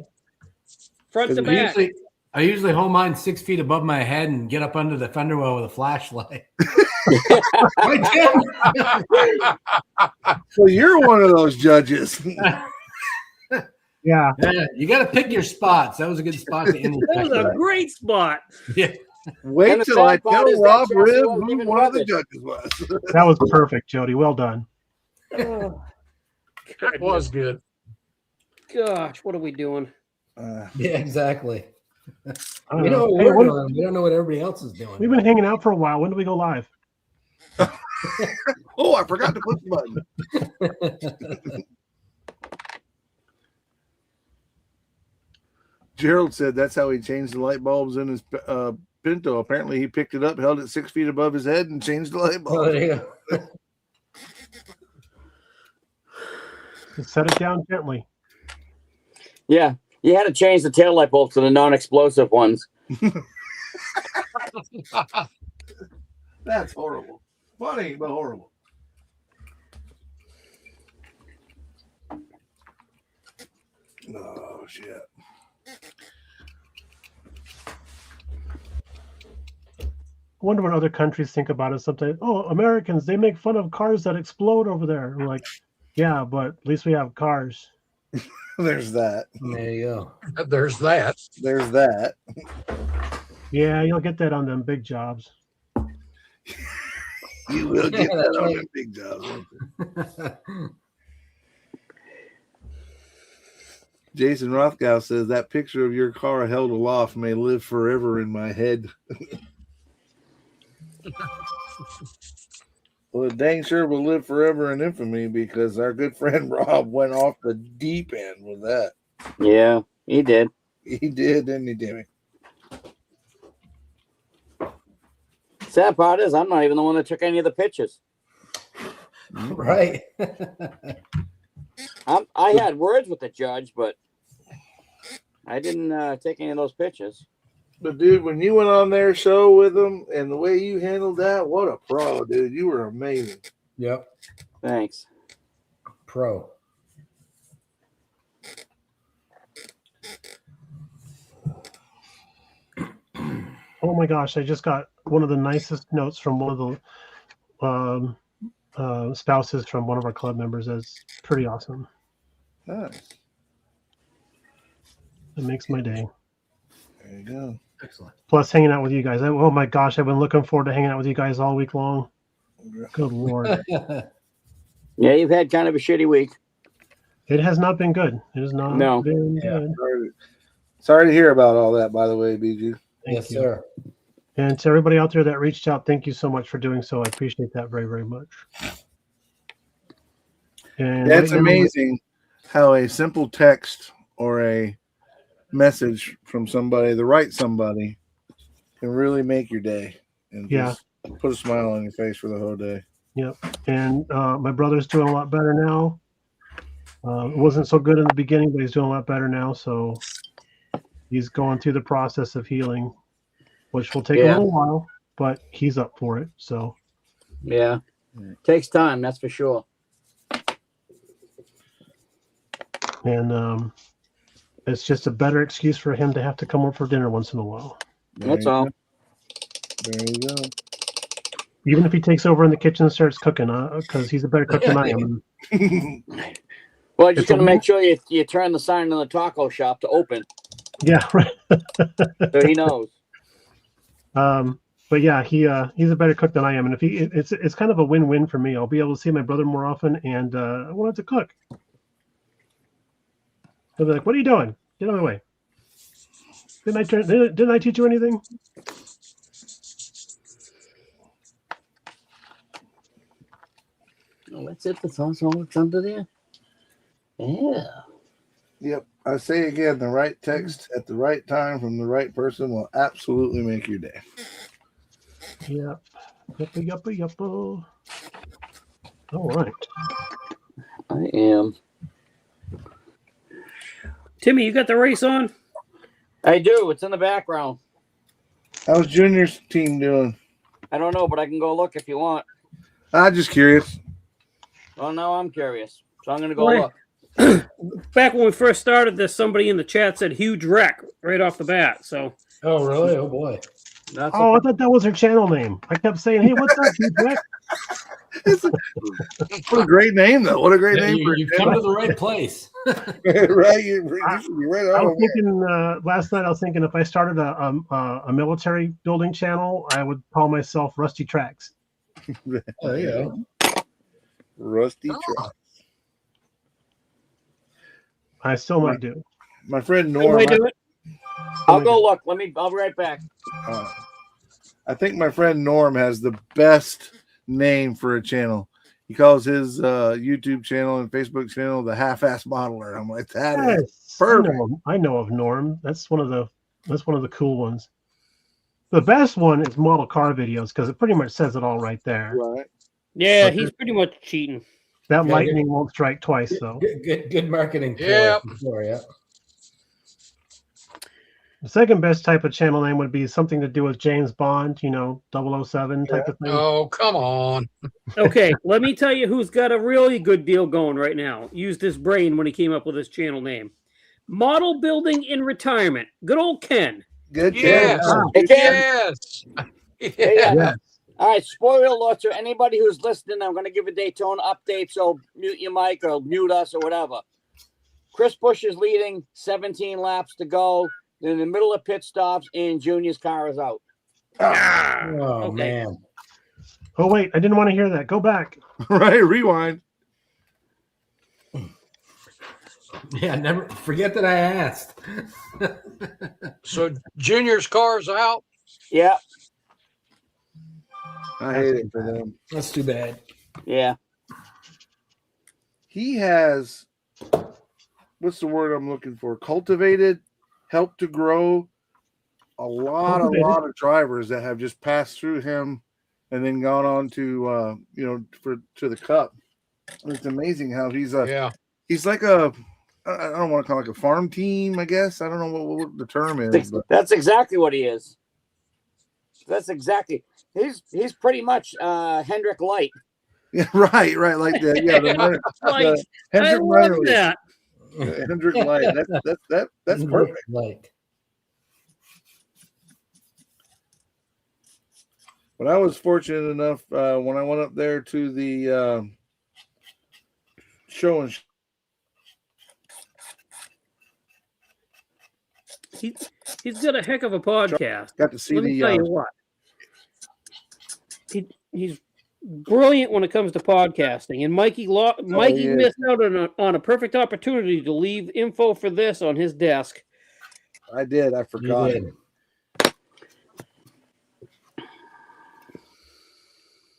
Front to I back. I usually hold mine 6 feet above my head and get up under the fender well with a flashlight. So you're one of those judges. Yeah. Yeah, you got to pick your spots. That was a good spot to end. That was a great spot. Yeah. Wait And the till I sad part tell is that Rob chassis Ribb wasn't who even one of the weathered. judges was. That was perfect, Jody. Well done. Oh, That was good. gosh, what are we doing? Yeah, exactly. I don't We know what Hey, we're doing. We don't know what everybody else is doing. we've been hanging out for a while. When do we go live? Oh, I forgot to push the button. Gerald said that's how he changed the light bulbs in his Pinto. Apparently, he picked it up, held it 6 feet above his head, and changed the light bulb. Oh, there you go. Just set it down gently. Yeah, you had to change the tail light bulbs to the non-explosive ones. That's horrible. Funny, but horrible. Oh, shit. I wonder what other countries think about it sometimes. Oh, Americans, they make fun of cars that explode over there. I'm like, yeah, but at least we have cars. There's that. There you go. There's that. There's that. Yeah, you'll get that on them big jobs. You will get That's that on right. them big jobs. Jason Rothgau says that picture of your car held aloft may live forever in my head. Well, it dang sure will live forever in infamy because our good friend Rob went off the deep end with that. Yeah, he did. He did, didn't he, Timmy? Sad part is I'm not even the one that took any of the pictures. Right. I had words with the judge, but I didn't take any of those pictures. But dude, when you went on their show with them and the way you handled that, what a pro, dude. You were amazing. Yep. Thanks. Pro. Oh my gosh, I just got one of the nicest notes from one of the spouses from one of our club members. That's pretty awesome. Nice. It makes my day. There you go. Excellent. Plus hanging out with you guys. Oh my gosh, I've been looking forward to hanging out with you guys all week long. Good Lord. Yeah, you've had kind of a shitty week. It has not been good. It has not No. been Yeah. good. Sorry to hear about all that, by the way, BG. Thank Yes, you. sir. And to everybody out there that reached out, thank you so much for doing so. I appreciate that very, very much. And That's right now- amazing how a simple text or a message from somebody, the right somebody, can really make your day and Yeah. just put a smile on your face for the whole day. And my brother's doing a lot better now. It wasn't so good in the beginning, but he's doing a lot better now. So he's going through the process of healing, which will take a Yeah. little while, but he's up for it. So Yeah. Takes time, that's for sure. and it's just a better excuse for him to have to come over for dinner once in a while. There That's you all. go. There you go. Even if he takes over in the kitchen and starts cooking, because he's a better cook than I am. Well, just It's a gonna make sure you turn the sign on the taco shop to open Yeah, right. so he knows. But yeah, he's a better cook than I am, and if it's kind of a win-win for me. I'll be able to see my brother more often, and I won't have to cook. He'll be like, "What are you doing? Get out of the way! Didn't I teach you anything?" Oh, that's it. That's all that's under there. Yeah. Yep. I say again, the right text at the right time from the right person will absolutely make your day. Yep. Yuppa. All right. I am. Timmy, you got the race on? I do. It's in the background. How's Junior's team doing? I don't know, but I can go look if you want. I'm just curious. Well, now I'm curious, so I'm gonna go Right. look. Back when we first started this, somebody in the chat said huge wreck right off the bat. So Oh, really? Oh, boy. That's Oh, I thought that was her channel name. I kept saying, "Hey, what's up, Huge Wreck?" What a great name, though. What a great Yeah, name for a you've come to the right place. right? You should be right I on. was thinking last night. I was thinking if I started a military building channel, I would call myself Rusty Tracks. Oh, yeah. Rusty Oh. Truck. I still might do. My friend good Norm. way to do it. I'll go look. I'll be right back. I think my friend Norm has the best name for a channel. He calls his YouTube channel and Facebook channel the Half-Ass Modeler. I'm like, that is Yes, perfect. I know of Norm. That's one of the cool ones. The best one is model car videos because it pretty much says it all right there. Right. Yeah, Okay. he's pretty much cheating. That Yeah, lightning won't strike twice, though. Good marketing. Yeah. For yeah. The second best type of channel name would be something to do with James Bond, 007 type of thing. Oh, come on. Okay, let me tell you who's got a really good deal going right now. Used his brain when he came up with his channel name. Model Building in Retirement. Good old Ken. Good. Yes. Wow. Hey, Ken. Yes. Hey, Yeah. Yes. All right, spoiler alert to anybody who's listening. I'm going to give a Daytona update, so mute your mic or mute us or whatever. Chris Busch is leading, 17 laps to go. They're in the middle of pit stops, and Junior's car is out. Oh Okay. man. Oh, wait. I didn't want to hear that. Go back. Right. Rewind. Yeah, never forget that I asked. So Junior's car's out. Yeah, I hate it for them. That's too bad. yeah. He has, what's the word I'm looking for? Cultivated, helped to grow a lot of drivers that have just passed through him and then gone on to to the Cup. It's amazing how he's like a, I don't want to call it like a farm team, I guess. I don't know what the term is. But. That's exactly what he is. That's exactly. He's pretty much Hendrick Light. Yeah, right. Like that. Yeah, the Like, Hendrick I love Minor League. that. Hendrick Light. That's perfect. Like, But I was fortunate enough when I went up there to the show and He's got a heck of a podcast. got to see Let me the tell you what. He's brilliant when it comes to podcasting. And Mikey he is. missed out on a perfect opportunity to leave info for this on his desk. I did. I you forgot. did.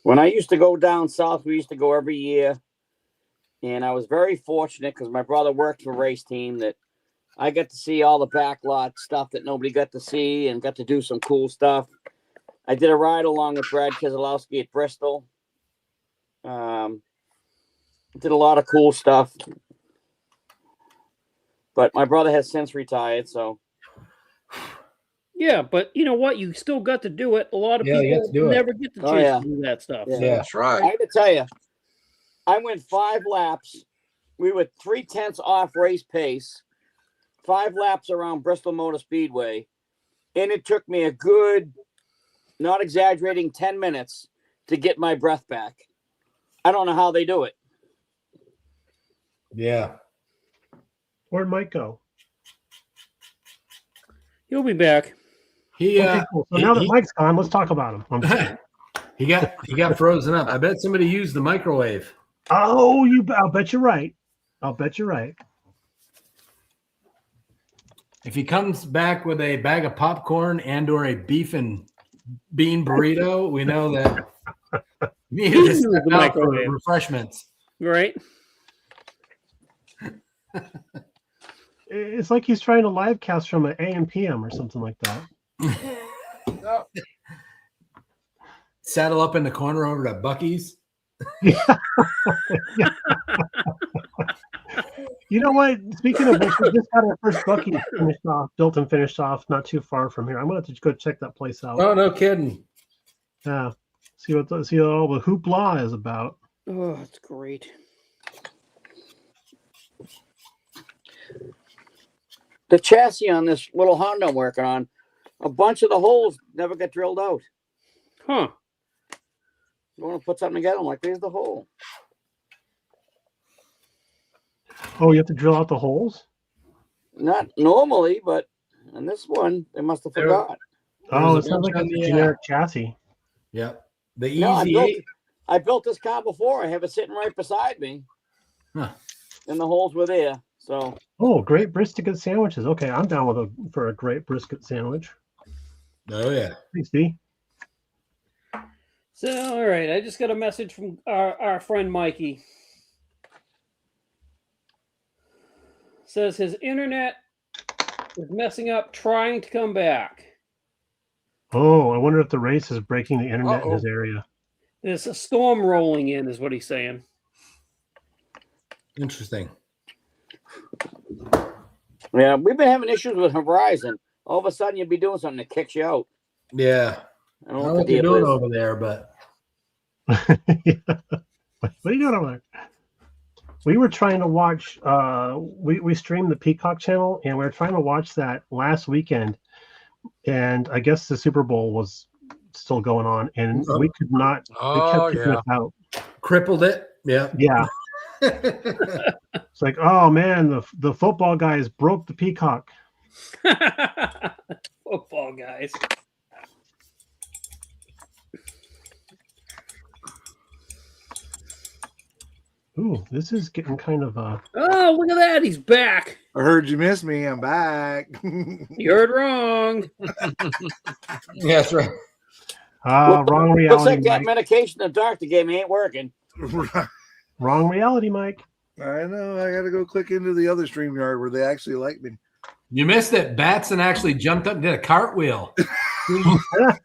When I used to go down south, we used to go every year. And I was very fortunate because my brother worked for a race team that I got to see all the backlot stuff that nobody got to see and got to do some cool stuff. I did a ride along with Brad Keselowski at Bristol. Did a lot of cool stuff. But my brother has since retired, so. Yeah, but you know what? You still got to do it. A lot of Yeah, you got people to do it. never get the Oh, chance yeah. to do that stuff. Yeah. Yeah. That's I right. got to tell you, I went 5 laps. We were 0.3 off race pace, 5 laps around Bristol Motor Speedway, and it took me a good, not exaggerating, 10 minutes to get my breath back. I don't know how they do it. Yeah. Where'd Mike go? He'll be back. He Okay, cool. So now that Mike's gone, let's talk about him. I'm sorry. he got frozen up. I bet somebody used the microwave. Oh, I'll bet you're right. I'll bet you're right. If he comes back with a bag of popcorn and or a beef and bean burrito, we know that we need to Use step the out for microwave. refreshments. Right? It's like he's trying to live cast from an AM PM or something like that. Saddle up in the corner over to Bucky's. You know what? Speaking of which, we just got our first Bucky built and finished off not too far from here. I'm gonna have to go check that place out. Oh, no kidding. Yeah. See what all the hoopla is about. Oh, that's great. The chassis on this little Honda I'm working on, a bunch of the holes never get drilled out. Huh. You want to put something together? I'm like, there's the hole. Oh, you have to drill out the holes? Not normally, but on this one, they must have forgot. Oh, it There's a sounds like bunch it's on a the, generic chassis. Yep. The Easy No, Eight. I built this car before. I have it sitting right beside me. Huh. And the holes were there. So Oh, great brisket sandwiches. Okay, I'm down for a great brisket sandwich. Oh yeah. Thanks, B. So, all right. I just got a message from our friend Mikey. Says his internet is messing up trying to come back. Oh, I wonder if the race is breaking the internet in his Uh-oh. area. There's a storm rolling in, is what he's saying. Interesting. Yeah, we've been having issues with Verizon. All of a sudden, you'll be doing something that kicks you out. Yeah. I I don't know don't know what what the you're deal doing is. over there, but What are you doing over there? We were trying to watch. We streamed the Peacock channel, and we were trying to watch that last weekend. And I guess the Super Bowl was still going on, and we could not. It Oh, kept kicking yeah. us out. crippled it. Yeah. Yeah, it's like, oh man, the football guys broke the Peacock. Football guys. Ooh, this is getting kind of Oh, look at that. He's back. I heard you miss me. I'm back. You heard wrong. Yeah, that's right. wrong Looks reality, like that Mike. medication the doctor gave me ain't working. Wrong reality, Mike. I know. I got to go click into the other StreamYard where they actually like me. You missed it. Batson actually jumped up and did a cartwheel.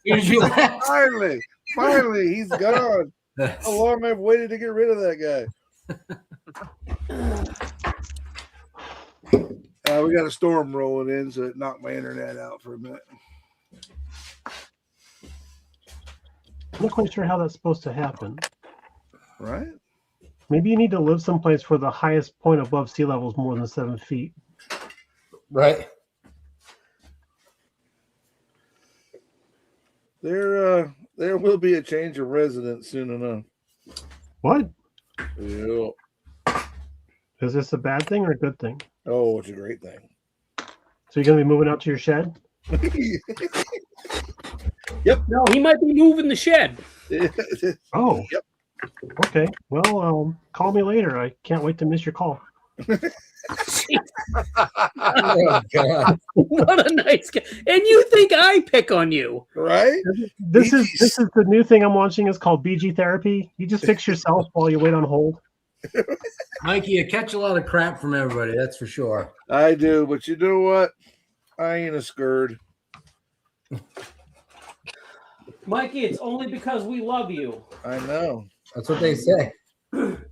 You left. Finally, he's gone. How long I've waited to get rid of that guy. We got a storm rolling in, so it knocked my internet out for a minute. I'm not quite sure how that's supposed to happen. Right? Maybe you need to live someplace where the highest point above sea level is more than 7 feet. Right. There will be a change of residence soon enough. What? Yeah. Is this a bad thing or a good thing? Oh, it's a great thing. So you're going to be moving out to your shed? No, he might be moving the shed. Oh. Yep. Okay. Well, call me later. I can't wait to miss your call. Oh, God. What a nice guy. And you think I pick on you. Right? This is the new thing I'm watching. It's called BG therapy. You just fix yourself while you wait on hold. Mikey, you catch a lot of crap from everybody, that's for sure. I do, but you know what? I ain't a scared. Mikey, it's only because we love you. I know. That's what they say.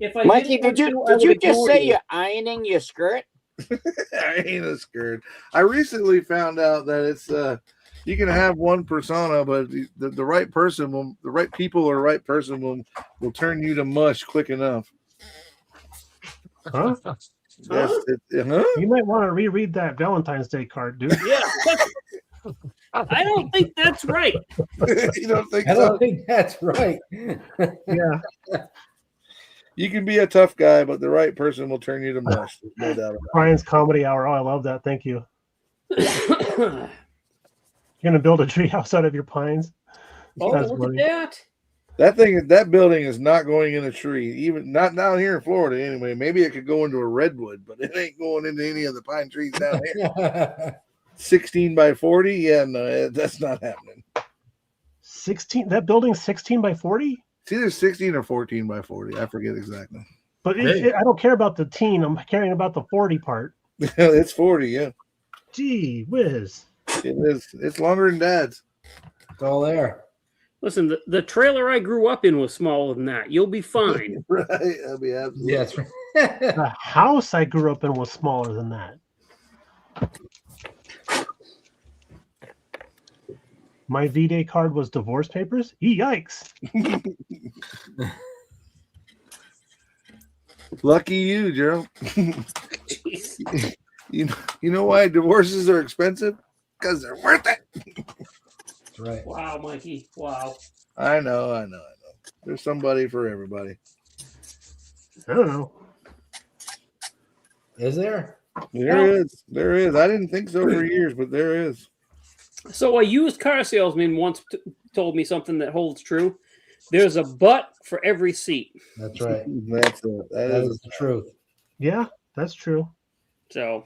If I Mikey, didn't did want to, I you would just ignore say you. you're ironing your skirt? I ain't a scared. I recently found out that it's you can have one persona, but the right person will, the right people or right person will turn you to mush quick enough. Huh? That's it. Huh? You might want to reread that Valentine's Day card, dude. Yeah. I don't think that's right. You don't think I so? don't think that's right. Yeah. You can be a tough guy, but the right person will turn you to mush. No doubt about Brian's Comedy Hour. Oh, I love that. Thank you. You're going to build a treehouse out of your pines? Oh, That's look funny. at that. it. That building is not going in a tree, even not down here in Florida anyway. Maybe it could go into a redwood, but it ain't going into any of the pine trees down here. 16 by 40? Yeah, no, that's not happening. 16. That building's 16 by 40? It's either 16 or 14 by 40. I forget exactly. But Hey. I don't care about the teen. I'm caring about the 40 part. It's 40, yeah. Gee whiz. It is. It's longer than Dad's. It's all there. Listen, the trailer I grew up in was smaller than that. You'll be fine. Right? That'd be absolutely. Yeah, that's right. The house I grew up in was smaller than that. My V-Day card was divorce papers? Yikes. Lucky you, Gerald. Jeez. You know why divorces are expensive? Because they're worth it. That's right. Wow, Mikey. Wow. I know. There's somebody for everybody. I don't know. Is there? There is. I didn't think so for years, but there is. So a used car salesman once told me something that holds true. There's a butt for every seat. That's right. That's it. That is the truth. Yeah, that's true. So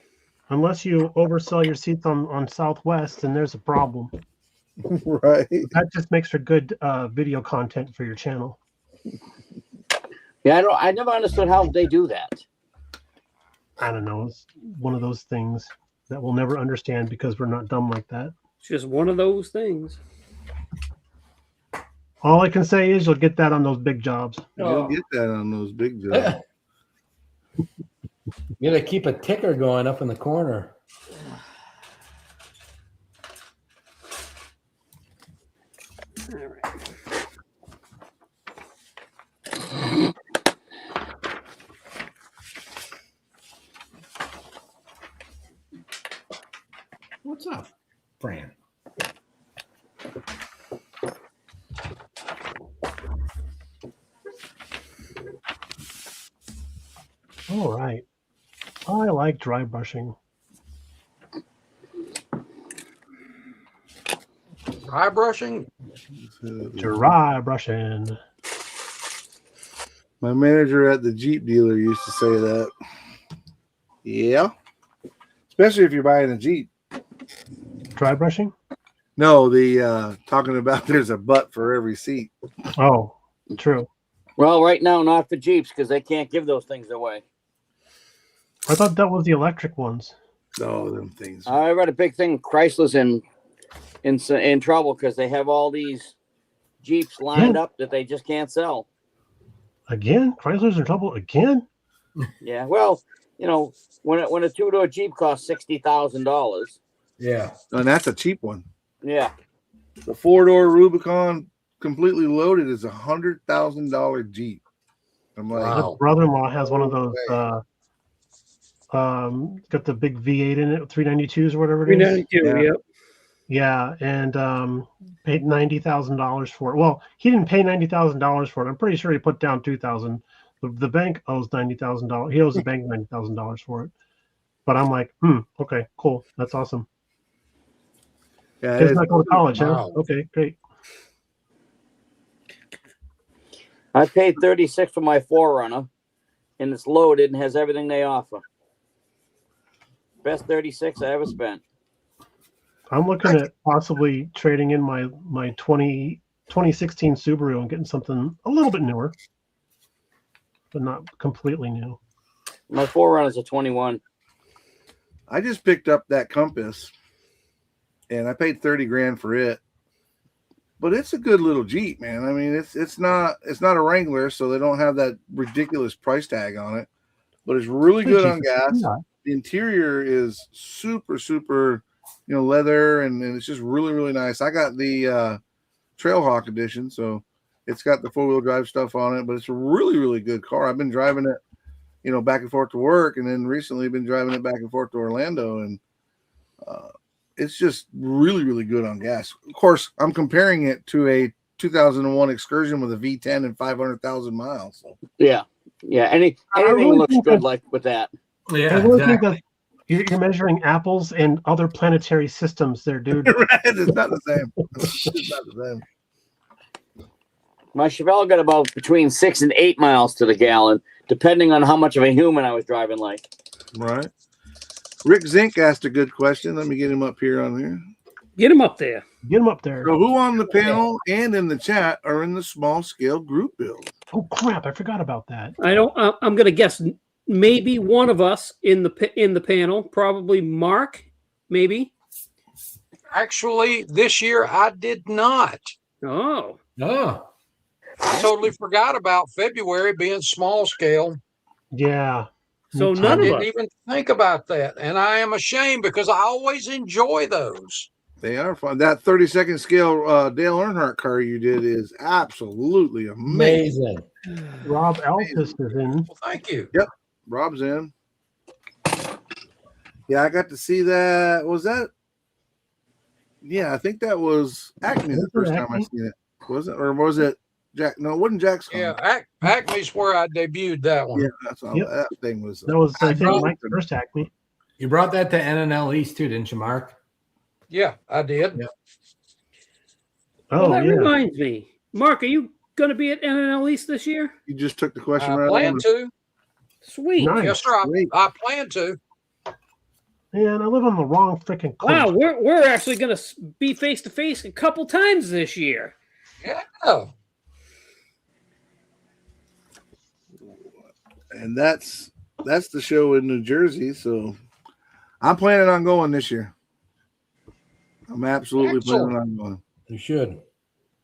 Unless you oversell your seats on Southwest, then there's a problem. right. That just makes for good video content for your channel. Yeah, I never understood how they do that. I don't know. It's one of those things that we'll never understand because we're not dumb like that. it's just one of those things. All I can say is you'll get that on those big jobs. You'll get that on those big jobs. You gotta keep a ticker going up in the corner. All right. What's up, Fran? All right. I like dry brushing. Dry brushing. Dry brushing. My manager at the Jeep dealer used to say that. Yeah. Especially if you're buying a Jeep. Dry brushing? No, the talking about there's a butt for every seat. Oh, true. Well, right now, not for Jeeps because they can't give those things away. I thought that was the electric ones. Oh, them things. I read a big thing. Chrysler's in trouble because they have all these Jeeps lined up that they just can't sell. Again? Chrysler's in trouble again? Yeah, well, when a two-door Jeep costs $60,000. Yeah. And that's a cheap one. Yeah, The 4-door Rubicon completely loaded is $100,000 Jeep. I'm like, Wow. My brother-in-law has one of those. Got the big V8 in it, 392s or whatever it is. 392. Yeah. Yep. Yeah, and paid $90,000 for it. Well, he didn't pay $90,000 for it. I'm pretty sure he put down $2,000. The bank owes $90,000. He owes the bank $90,000 for it. But I'm like, okay, cool, that's awesome. yeah, He's not going to college, huh? Wow. Okay, great. I paid $36 for my 4Runner, and it's loaded and has everything they offer. Best $36 I ever spent. I'm looking at possibly trading in my 2016 Subaru and getting something a little bit newer, but not completely new. My 4Runner's a 21. I just picked up that Compass and I paid 30 grand for it. But it's a good little Jeep, man. I mean, it's not a Wrangler, so they don't have that ridiculous price tag on it. But it's really good on gas. Yeah. The interior is super, super, leather, and it's just really, really nice. I got the Trailhawk edition, so it's got the 4-wheel drive stuff on it, but it's a really, really good car. I've been driving it, back and forth to work, and then recently been driving it back and forth to Orlando, and it's just really, really good on gas. Of course, I'm comparing it to a 2001 Excursion with a V10 and 500,000 miles. So. Yeah. Anything really looks think good that- like with that. Yeah. I really think Exactly. that you're measuring apples and other planetary systems there, dude. Right? It's not the same. It's not the same. My Chevelle got about between 6 and 8 miles to the gallon, depending on how much of a human I was driving like. Right. Rick Zink asked a good question. Let me get him up here on here. Get him up there. Get them up there. So who on the panel and in the chat are in the small scale group build? Oh crap! I forgot about that. I'm going to guess maybe one of us in the panel, probably Mark, maybe. Actually, this year I did not. Oh, Oh. I totally forgot about February being small scale. Yeah. so Me I none of too. didn't us. even think about that. And I am ashamed because I always enjoy those. They are fun. That 30-second scale Dale Earnhardt car you did is absolutely amazing. Amazing. Rob Altus is in. Well, thank you. Rob's in. Yeah, I got to see that. Was that? Yeah, I think that was Acme the first time I seen it. Was it? Or was it Jack? No, it wasn't Jack's car. Yeah, Acme's where I debuted that one. Yeah, that's all. Yep. That thing was. That was I think brought- Mike's first Acme. You brought that to NNL East too, didn't you, Mark? Yeah, I did. Yeah. Oh Well, that yeah. reminds me. Mark, are you going to be at NNL East this year? You just took the question I right plan on. to. Sweet. Nice. Yes, sir. Great. I plan to. Man, I live on the wrong freaking coast. Wow, we're actually going to be face to face a couple times this year. Yeah. And that's the show in New Jersey. So I'm planning on going this year. I'm absolutely planning on going. You should.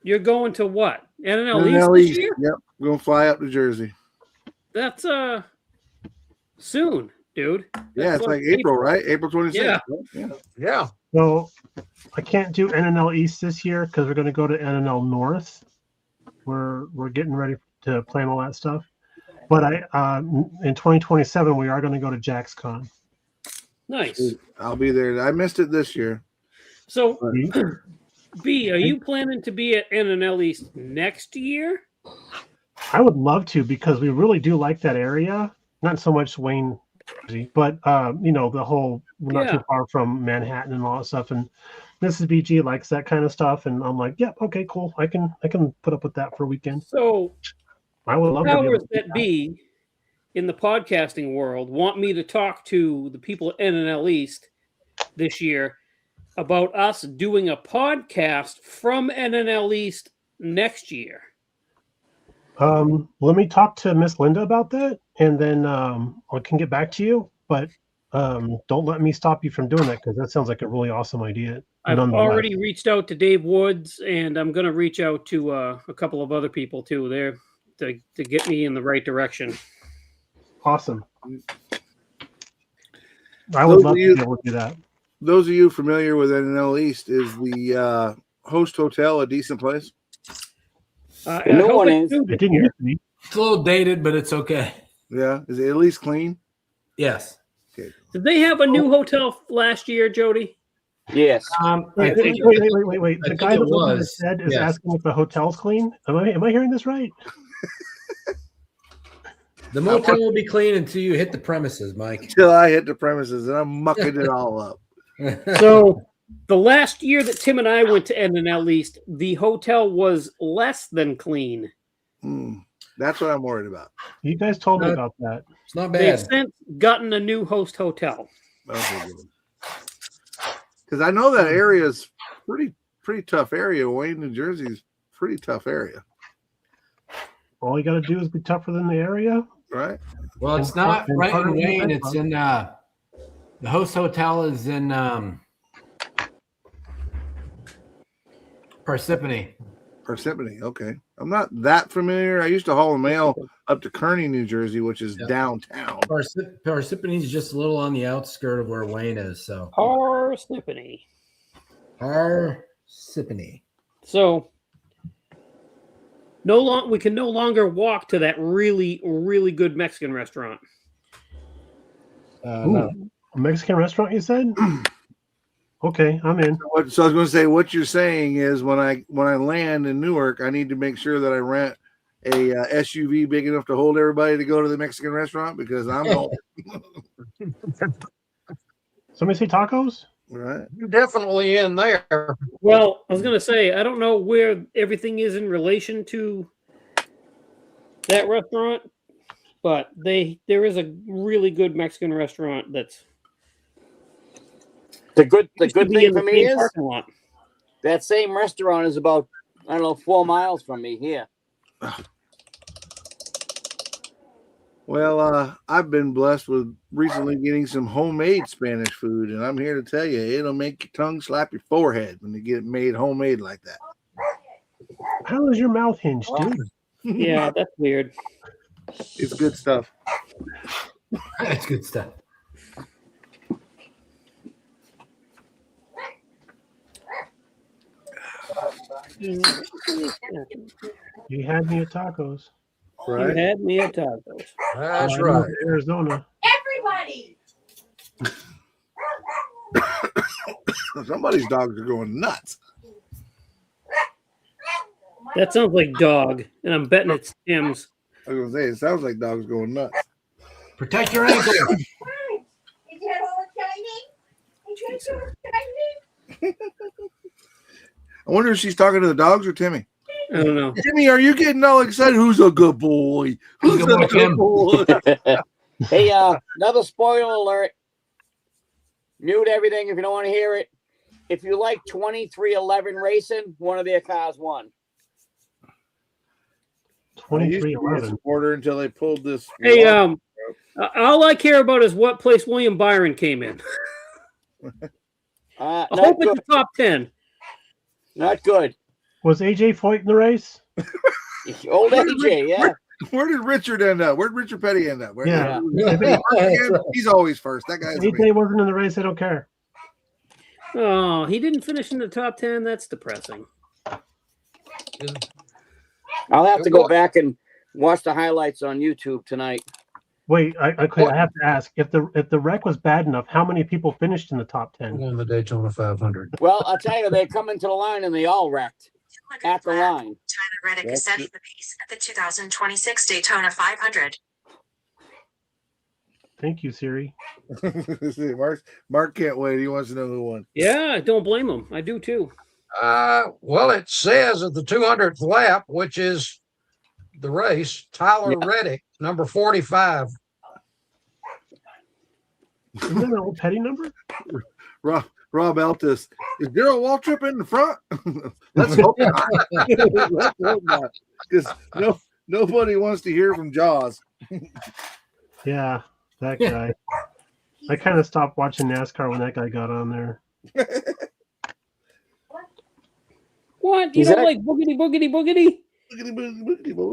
You're going to what? NNL East NL this East. year? Yep, we're gonna fly up to Jersey. That's soon, dude. Yeah, That's it's like April, right? April 26th. Yeah. Yeah. Yeah. So I can't do NNL East this year because we're going to go to NNL North. We're getting ready to plan all that stuff. But in 2027 we are going to go to JaxCon. Nice. I'll be there. I missed it this year. So, B, are you planning to be at NNL East next year? I would love to because we really do like that area. Not so much Wayne, but the whole we're not too far from Manhattan and all that stuff. And Mrs. BG likes that kind of stuff, and I'm like, yep, okay, cool. I can put up with that for a weekend. So, I would love to be powers able to do that be in the podcasting world want me to talk to the people at NNL East this year about us doing a podcast from NNL East next year. Let me talk to Miss Linda about that, and then I can get back to you. But don't let me stop you from doing that because that sounds like a really awesome idea. I've nonetheless. already reached out to Dave Woods, and I'm going to reach out to a couple of other people too there to get me in the right direction. Awesome. I would Those love of to you- be able to do that. Those of you familiar with NL East, is the Host Hotel a decent place? The new one is. It didn't used to be. It's a little dated, but it's okay. Yeah, is it at least clean? Yes. Did they have a new hotel last year, Jody? Yes. I Wait. think The I guy think that it was, was said is yes. asking if the hotel's clean. Am I hearing this right? the motel will be clean until you hit the premises, Mike. Till I hit the premises and I'm mucking it all up. So the last year that Tim and I went to NNL East, the hotel was less than clean. That's what I'm worried about. You guys told me about that. It's not They've bad. since gotten a new host hotel. Because I know that area is pretty tough area. Wayne, New Jersey is pretty tough area, All you got to do is be tougher than the area. right? Well, it's And not and right part in of the Wayne. event It's in the host hotel is in Parsippany. Parsippany. Okay. I'm not that familiar. I used to haul the mail up to Kearney, New Jersey, which is downtown. Parsippany is just a little on the outskirt of where Wayne is. So Parsippany. Parsippany. So we can no longer walk to that really, really good Mexican restaurant. No. A Mexican restaurant, you said? Okay, I'm in. So I was going to say, what you're saying is when I land in Newark, I need to make sure that I rent a SUV big enough to hold everybody to go to the Mexican restaurant because I'm home. Somebody say tacos? Right. You're definitely in there. Well, I was going to say, I don't know where everything is in relation to that restaurant, but there is a really good Mexican restaurant that's The good used to be thing in the for me same is parking lot. that same restaurant is about, 4 miles from me here. Well, I've been blessed with recently getting some homemade Spanish food, and I'm here to tell you, it'll make your tongue slap your forehead when you get it made homemade like that. How is your mouth hinged, dude? Yeah, that's weird. It's good stuff. That's good stuff. You had me at tacos. You Right? had me at tacos. That's I moved right. to Arizona. Everybody. Somebody's dogs are going nuts. That sounds like dog, and I'm betting it's Tim's. I was going to say, it sounds like dogs going nuts. Protect your ankle. Did you have all the Chinese? Did you have some Chinese? I wonder if she's talking to the dogs or Timmy. I don't know. Timmy, are you getting all excited? Who's a good boy? Who's Good boy, a good Tim. boy? Hey, another spoiler alert. Mute everything if you don't want to hear it. If you like 2311 Racing, one of their cars won. I used to be a 2311. supporter until they pulled this. Hey, all I care about is what place William Byron came in. I Not hope good. it's the top 10. Not good. Was AJ Foyt in the race? Old AJ, yeah. Where did Richard end up? Where did Richard Petty end up? Where, Yeah. He's always first. That guy's amazing. AJ wasn't in the race. I don't care. Oh, he didn't finish in the top 10. That's depressing. I'll have to go back and watch the highlights on YouTube tonight. Wait, I have to ask if the wreck was bad enough. How many people finished in the top 10? Won the Daytona 500. Well, I'll tell you, they come into the line and they all wrecked at the line. Tyler Reddick is setting the pace at the 2026 Daytona 500. Thank you, Siri. Mark can't wait. He wants to know who won. Yeah, I don't blame him. I do too. Well, it says at the 200th lap, which is the race, Tyler Reddick, number 45. Isn't that an old Petty number? Rob Eltis. Is Daryl Waltrip in the front? Let's hope not. Let's hope not. Because nobody wants to hear from Jaws. Yeah, that guy. I kind of stopped watching NASCAR when that guy got on there. What? You don't like boogity boogity boogity?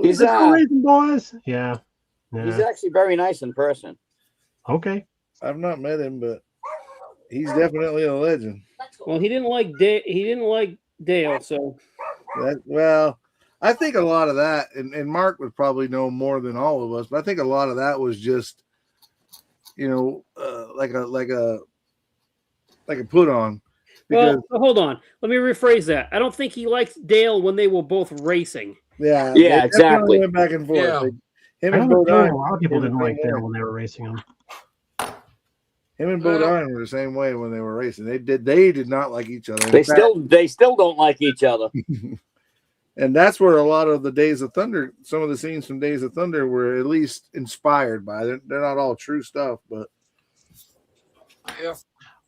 He's Racing boys. Yeah. he's actually very nice in person. Okay. I've not met him, but he's definitely a legend. Well, he didn't like Dale, so Well, I think a lot of that, and Mark would probably know more than all of us, but I think a lot of that was just, like a put on. Well, hold on. Let me rephrase that. I don't think he liked Dale when they were both racing. Yeah, Yeah, they exactly. went back and forth. Yeah. Him I and know Bodine, a lot of people didn't like Dale when they were racing him. him and Bodine were the same way when they were racing. They did not like each other. They still don't like each other. And that's where a lot of the Days of Thunder, some of the scenes from Days of Thunder were at least inspired by. They're not all true stuff, but Yeah.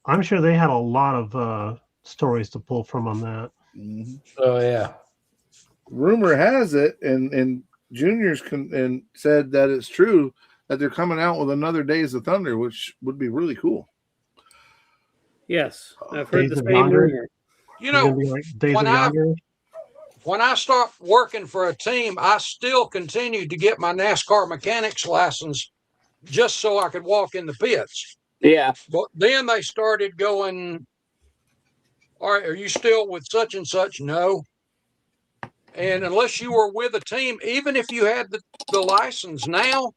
I'm sure they had a lot of stories to pull from on that. Oh yeah. Rumor has it, and Junior's and said that it's true that they're coming out with another Days of Thunder, which would be really cool. Yes, I've heard Days the of same Yonder. rumor. You It's gonna know, be like Days when of I- Yonder. when I stopped working for a team, I still continued to get my NASCAR mechanics license just so I could walk in the pits. Yeah. But then they started going, all right, are you still with such and such? No. And unless you were with a team, even if you had the license now,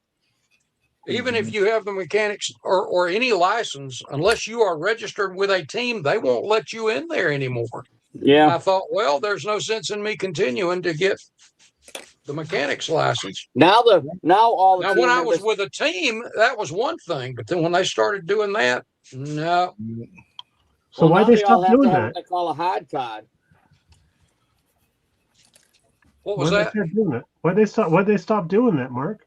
even if you have the mechanics or any license, unless you are registered with a team, they won't let you in there anymore. Yeah. I thought, well, there's no sense in me continuing to get the mechanics license. Now all the Now, team when I was members- with a team, that was one thing. But then when they started doing that, no. So well, why'd now they all stop have to doing have that? what they call a hard card. What was Why'd that? they stop doing that? Why'd they stop doing that, Mark?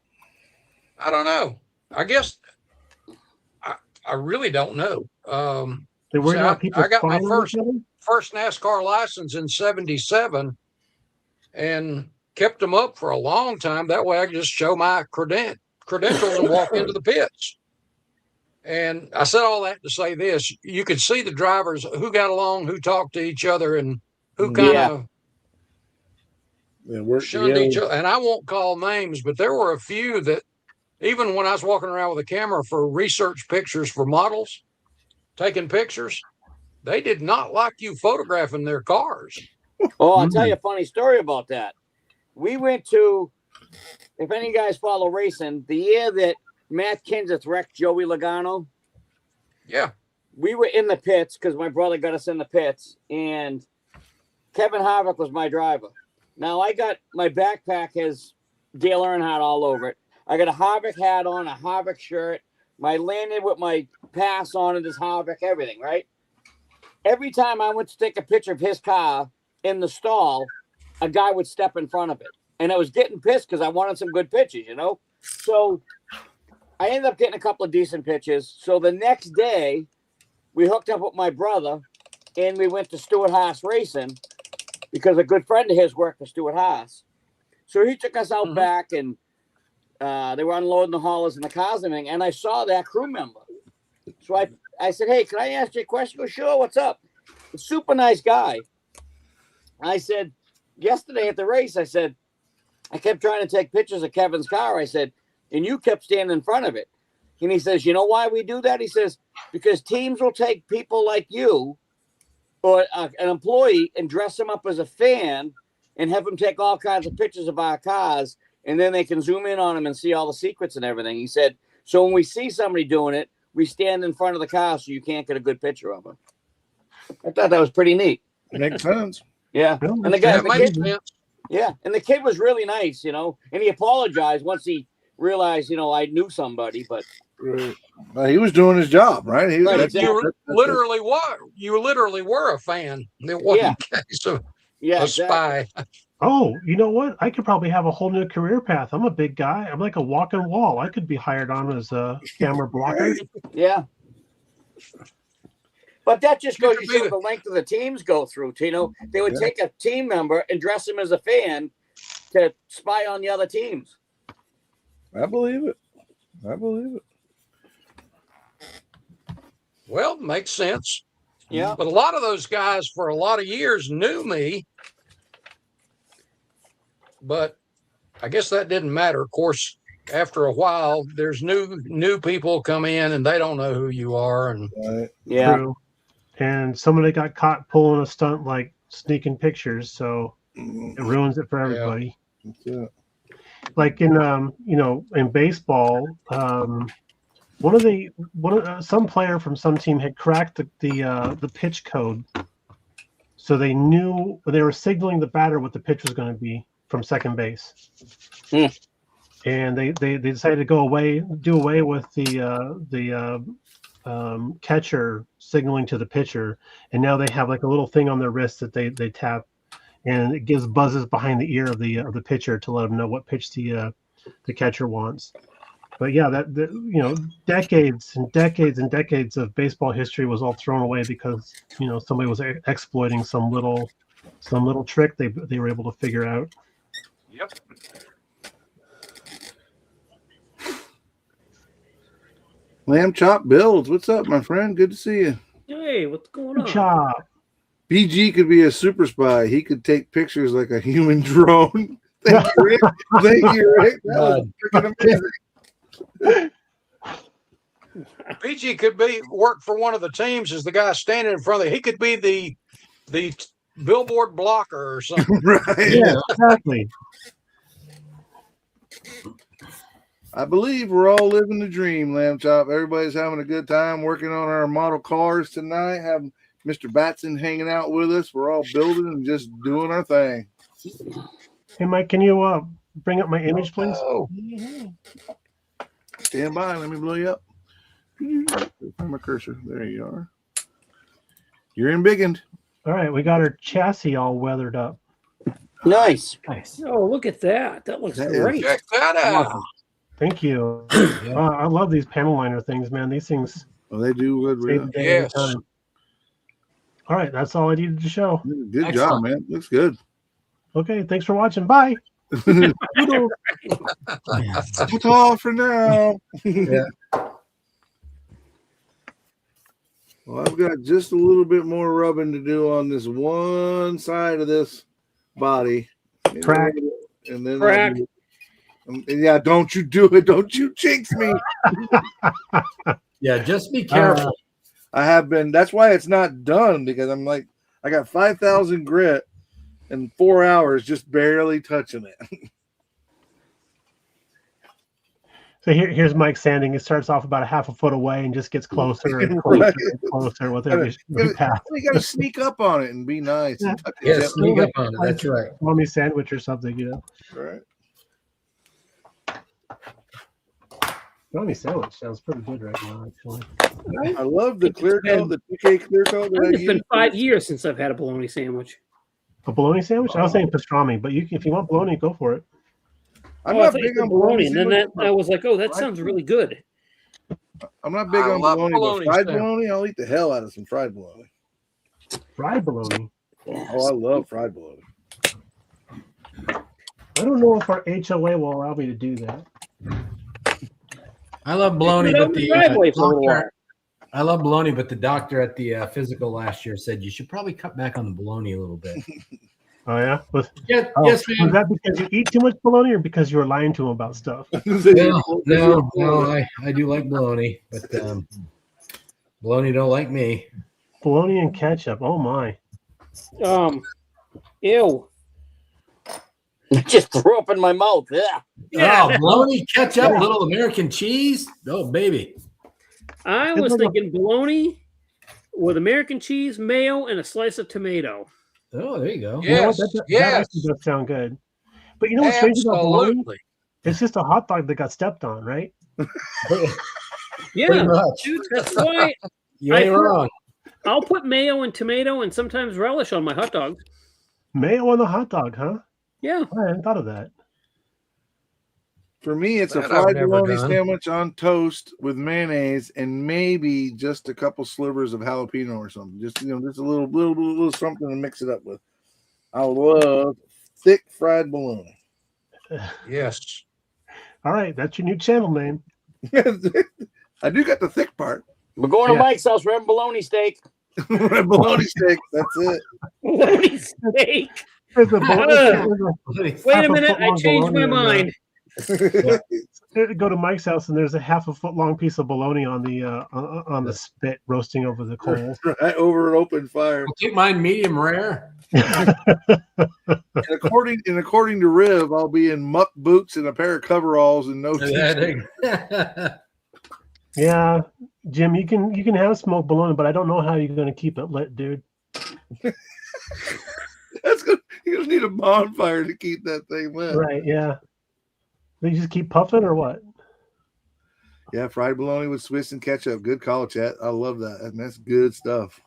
I don't know. I guess I really don't know. They worried See, about people I got my spying on each other? First NASCAR license in '77 and kept them up for a long time. That way I could just show my credentials and walk into the pits. And I said all that to say this: you could see the drivers who got along, who talked to each other, and who kind of shunned each other. And I won't call names, but there were a few that, even when I was walking around with a camera for research pictures for models, taking pictures, they did not like you photographing their cars. Oh, I'll tell you a funny story about that. We went to, if any guys follow racing, the year that Matt Kenseth wrecked Joey Logano, Yeah. we were in the pits because my brother got us in the pits, and Kevin Harvick was my driver. Now, I got my backpack has Dale Earnhardt all over it. I got a Harvick hat on, a Harvick shirt. My landed with my pass on it is Harvick, everything, right? Every time I went to take a picture of his car in the stall, a guy would step in front of it. And I was getting pissed because I wanted some good pictures, So I ended up getting a couple of decent pictures. So the next day, we hooked up with my brother and we went to Stewart Haas Racing because a good friend of his worked for Stewart Haas. So he took us out back and they were unloading the haulers and the cars and everything. And I saw that crew member. So I said, hey, can I ask you a question? He goes, sure, what's up? A super nice guy. I said, yesterday at the race, I said, I kept trying to take pictures of Kevin's car. I said, and you kept standing in front of it. And he says, you know why we do that? He says, because teams will take people like you or an employee and dress them up as a fan and have them take all kinds of pictures of our cars. And then they can zoom in on them and see all the secrets and everything. He said, so when we see somebody doing it, we stand in front of the car so you can't get a good picture of them. I thought that was pretty neat. Makes sense. Yeah. No, And the guy, That the makes kid, sense. yeah. And the kid was really nice, you know, and he apologized once he realized, you know, I knew somebody, but Right. He was doing his job, right? He, Right, that's- exactly. You that's- literally were a fan. It wasn't a case of yeah, a exactly. spy. Oh, you know what? I could probably have a whole new career path. I'm a big guy. I'm like a walking wall. I could be hired on as a camera blocker. Yeah. But that just You goes could to be show the- the length of the teams go through. You know, they would Yeah. take a team member and dress him as a fan to spy on the other teams. I believe it. I believe it. Well, makes sense. Yeah. But a lot of those guys for a lot of years knew me. But I guess that didn't matter. Of course, after a while, there's new people come in and they don't know who you are. And Right. Yeah. True. And somebody got caught pulling a stunt like sneaking pictures, so it ruins it for everybody. That's it. Like in in baseball, some player from some team had cracked the pitch code, so they knew they were signaling the batter what the pitch was going to be from second base. Hmm. And they decided to do away with the catcher signaling to the pitcher, and now they have like a little thing on their wrist that they tap, and it gives buzzes behind the ear of the pitcher to let them know what pitch the catcher wants. But yeah, that decades and decades and decades of baseball history was all thrown away because somebody was exploiting some little trick they were able to figure out. yep. Lamb Chop Builds. What's up, my friend? Good to see you. Hey, what's going Good on? job. BG could be a super spy. He could take pictures like a human drone. Thank you, Rick. Thank you, Rick. That was freaking amazing. PG could work for one of the teams as the guy standing in front of it. He could be the billboard blocker or something. Right. Yeah, exactly. I believe we're all living the dream, Lamb Chop. Everybody's having a good time working on our model cars tonight. Having Mr. Batson hanging out with us. We're all building and just doing our thing. Hey, Mike, can you bring up my image, please? Oh, Stand by. Let me blow you up. Find my cursor. There you are. You're in biggened. All right, we got our chassis all weathered up. Nice. Nice. Oh, look at that. That looks That is- great. check that out. Thank you. Yeah. I love these panel liner things, man. These things Well, they do good. save Really. the day every Yes. time. All right, that's all I needed to show. Good Excellent. job, man. Looks good. Okay, thanks for watching. Bye. That's all for now. Yeah. Well, I've got just a little bit more rubbing to do on this one side of this body. Crack. And then Crack. Yeah, don't you do it. Don't you jinx me. Yeah, just be careful. I have been. That's why it's not done, because I'm like, I got 5,000 grit in 4 hours just barely touching it. So here's Mike sanding. It starts off about a half a foot away and just gets closer and closer Right. and closer with every pass. You got to sneak up on it and be nice. And touch it Yeah, gently, sneak up on it. That's right. Mommy sandwich or something, right? Mommy sandwich sounds pretty good right now, actually. I love the clear coat, the TK clear coat. That I It's been use. 5 years since I've had a bologna sandwich. A bologna sandwich? I was saying pastrami, but if you want bologna, go for it. I'm Oh, I not thought you big said on bologna. and then that sandwich. I was like, oh, that sounds really good. I'm not big I on love bologna, bologna but fried sandwich. bologna, I'll eat the hell out of some fried bologna. Fried bologna. Oh, I love fried bologna. I don't know if our HOA will allow me to do that. I love bologna, Put it out but in the driveway for a little while. doctor, I love bologna, but the doctor at the physical last year said you should probably cut back on the bologna a little bit. Oh yeah. Was Yes, yes, was ma'am. that because you eat too much bologna, or because you were lying to him about stuff? No, I do like bologna, but bologna don't like me. Bologna and ketchup. Oh my. Ew. It just threw up in my mouth. Yeah. Yeah. Oh, bologna, ketchup, little American cheese. Oh, baby. I was thinking bologna with American cheese, mayo, and a slice of tomato. Oh, there you go. You know what? Yes, That yes, actually does sound good. But you know what's strange about bologna? absolutely. It's just a hot dog that got stepped on, right? Pretty Yeah, much. dude, that's why You ain't wrong. I'll put mayo and tomato and sometimes relish on my hot dogs. Mayo on the hot dog, huh? Yeah. I hadn't thought of that. For me, it's a That I've fried never bologna done. sandwich on toast with mayonnaise and maybe just a couple slivers of jalapeno or something. Just just a little something to mix it up with. I love thick fried bologna. Yes. All right, that's your new channel name. I do got the thick part. We're going Yeah. to Mike's house. We're having bologna steak. Bologna steak. That's it. Bologna steak. There's a Wait a minute, I changed my mind. Go to Mike's house and there's a half a foot long piece of bologna on the spit roasting over the coals. Right over an open fire. I'll take mine medium rare. And according to Riv, I'll be in muck boots and a pair of coveralls and no t-shirt. Yeah, Jim, you can have smoked bologna, but I don't know how you're going to keep it lit, dude. That's good. You just need a bonfire to keep that thing lit. Right? Yeah. They just keep puffing or what? Yeah, fried bologna with Swiss and ketchup. Good call, chat. I love that. And that's good stuff.